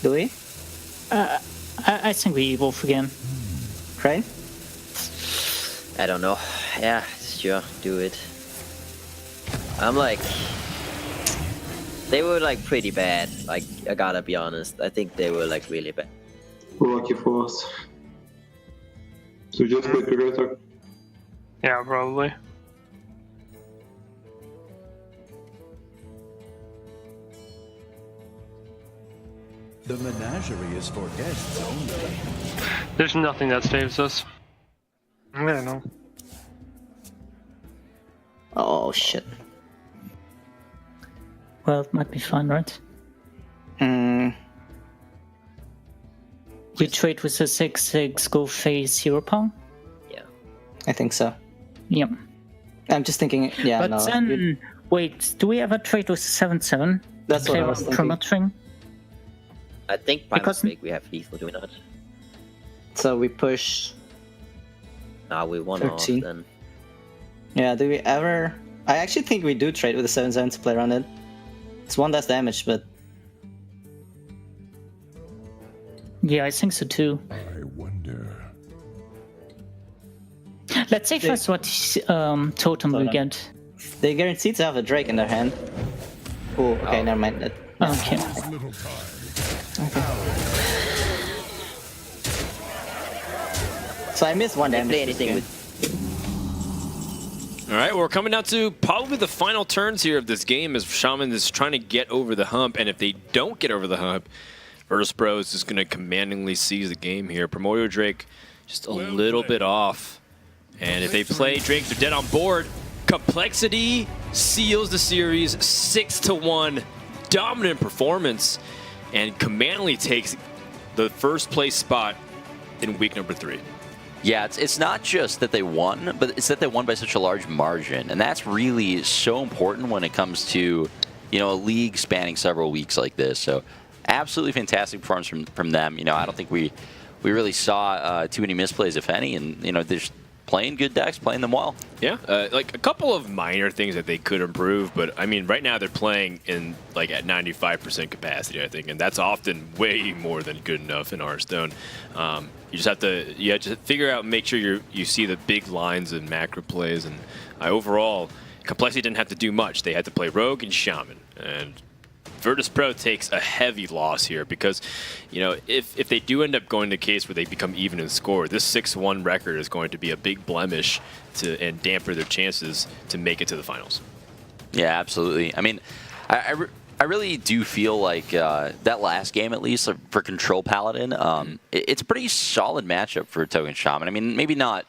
do we? I think we evolve again. Right? I don't know. Yeah, sure, do it. I'm like, they were like pretty bad. Like I gotta be honest, I think they were like really bad. Lucky for us. So just play Pirata. Yeah, probably. The menagerie is for guests only. There's nothing that saves us. Yeah, no. Oh shit. Well, it might be fun, right? Hmm. We trade with the 6/6, go face hero pawn. Yeah. I think so. Yep. I'm just thinking. Yeah. But no. then, wait, do we ever trade with 7/7? That's what I was thinking. Promoting? I think by Because- mistake we have lethal, do we not? So we push. Nah, we won off 13. then. Yeah. Do we ever? I actually think we do trade with the 7/7 to play around it. It's one less damage, but Yeah, I think so too. I wonder. Let's see first what totem we get. they guaranteed to have a Drake in their hand. Oh, okay, never mind. Okay. Little time. So I missed one damage. Play anything with. All right, we're coming down to probably the final turns here of this game as Shaman is trying to get over the hump, and if they don't get over the hump, Virtus.pro is just going to commandingly seize the game here. Primordial Drake just a little bit off, and if they play Drake, they're dead on board. Complexity seals the series 6-1. Dominant performance, and commandingly takes the first place spot in week number 3. Yeah, it's not just that they won, but it's that they won by such a large margin, and that's really so important when it comes to, you know, a league spanning several weeks like this. So, absolutely fantastic performance from them. You know, I don't think we really saw too many misplays, if any, and you know, they're just playing good decks, playing them well. Yeah, like a couple of minor things that they could improve, but I mean, right now they're playing in like at 95% capacity, I think, and that's often way more than good enough in Hearthstone. You just have to figure out, make sure you see the big lines and macro plays, and overall, Complexity didn't have to do much. They had to play Rogue and Shaman, and Virtus.pro takes a heavy loss here because, you know, if they do end up going to a case where they become even in score, this 6-1 record is going to be a big blemish and damper their chances to make it to the finals. Yeah, absolutely. I mean, I really do feel like that last game, at least for Control Paladin, it's a pretty solid matchup for Token Shaman. I mean, maybe not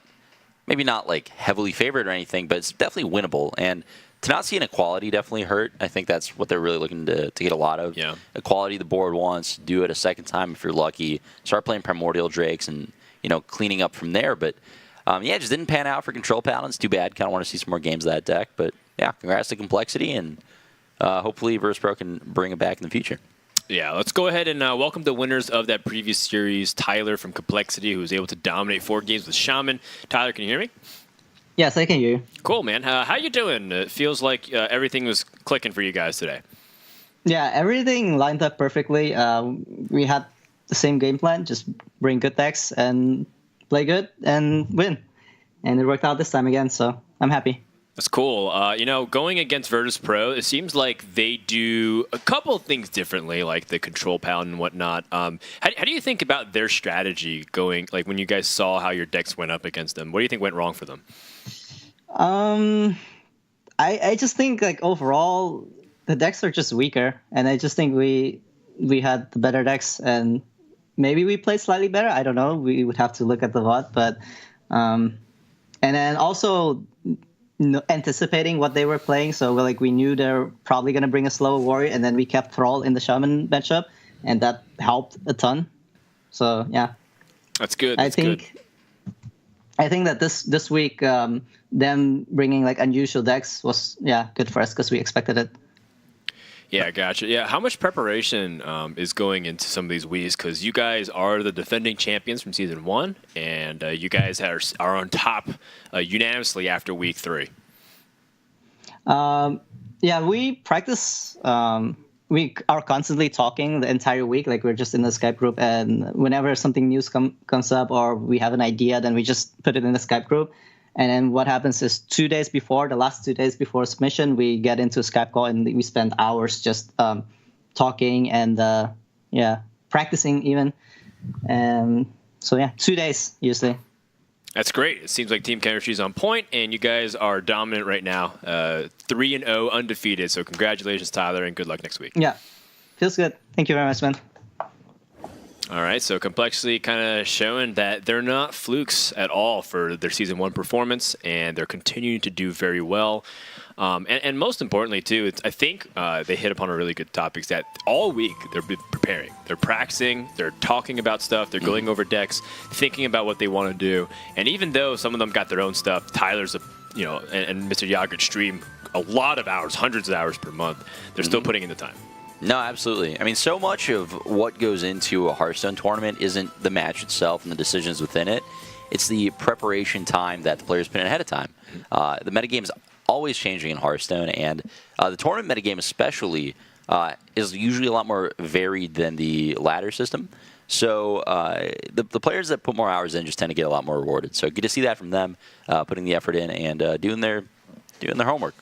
like heavily favored or anything, but it's definitely winnable. And to not see an equality definitely hurt. I think that's what they're really looking to get a lot of. Yeah. Equality the board wants. Do it a second time if you're lucky. Start playing Primordial Drakes and, you know, cleaning up from there. But, yeah, it just didn't pan out for Control Paladins. Too bad. Kind of want to see some more games of that deck. But, yeah, congrats to Complexity, and hopefully Virtus.pro can bring it back in the future. Yeah, let's go ahead and welcome the winners of that previous series, Tyler from Complexity, who was able to dominate 4 games with Shaman. Tyler, can you hear me? Yes, I can hear you. Cool, man. How you doing? It feels like everything was clicking for you guys today. Yeah, everything lined up perfectly. We had the same game plan, just bring good decks and play good and win. And it worked out this time again, so I'm happy. That's cool. You know, going against Virtus.pro, it seems like they do a couple of things differently, like the Control Paladin and whatnot. How do you think about their strategy going, like when you guys saw how your decks went up against them? What do you think went wrong for them? I just think like overall the decks are just weaker, and I just think we had the better decks, and maybe we played slightly better. I don't know. We would have to look at the VOD, but and then also anticipating what they were playing. So we knew they're probably going to bring a slower warrior, and then we kept Thrall in the Shaman matchup, and that helped a ton. So yeah, that's good. I think that this week them bringing unusual decks was good for us because we expected it. Yeah, gotcha. Yeah, how much preparation is going into some of these Wiis? Because you guys are the defending champions from Season 1, and you guys are on top unanimously after Week 3. We practice. We are constantly talking the entire week. We're just in the Skype group, and whenever something new comes up or we have an idea, then we just put it in the Skype group. And then what happens is the last 2 days before submission, we get into a Skype call and we spend hours just talking and practicing even. And so 2 days usually. That's great. It seems like team chemistry is on point, and you guys are dominant right now. 3-0, undefeated. So congratulations, Tyler, and good luck next week. Yeah, feels good. Thank you very much, man. All right, so Complexity kind of showing that they're not flukes at all for their Season 1 performance, and they're continuing to do very well. And most importantly, too, I think they hit upon a really good topic, that all week they're preparing. They're practicing, they're talking about stuff, they're going over decks, thinking about what they want to do. And even though some of them got their own stuff, Tyler's, and Mr. Yogurt stream a lot of hours, hundreds of hours per month, they're still putting in the time. No, absolutely. I mean, so much of what goes into a Hearthstone tournament isn't the match itself and the decisions within it. It's the preparation time that the players put in ahead of time. The metagame is always changing in Hearthstone, and the tournament metagame especially is usually a lot more varied than the ladder system. So the players that put more hours in just tend to get a lot more rewarded. So good to see that from them, putting the effort in and doing their homework.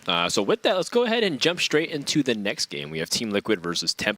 Yeah. So with that, let's go ahead and jump straight into the next game. We have Team Liquid versus Temp.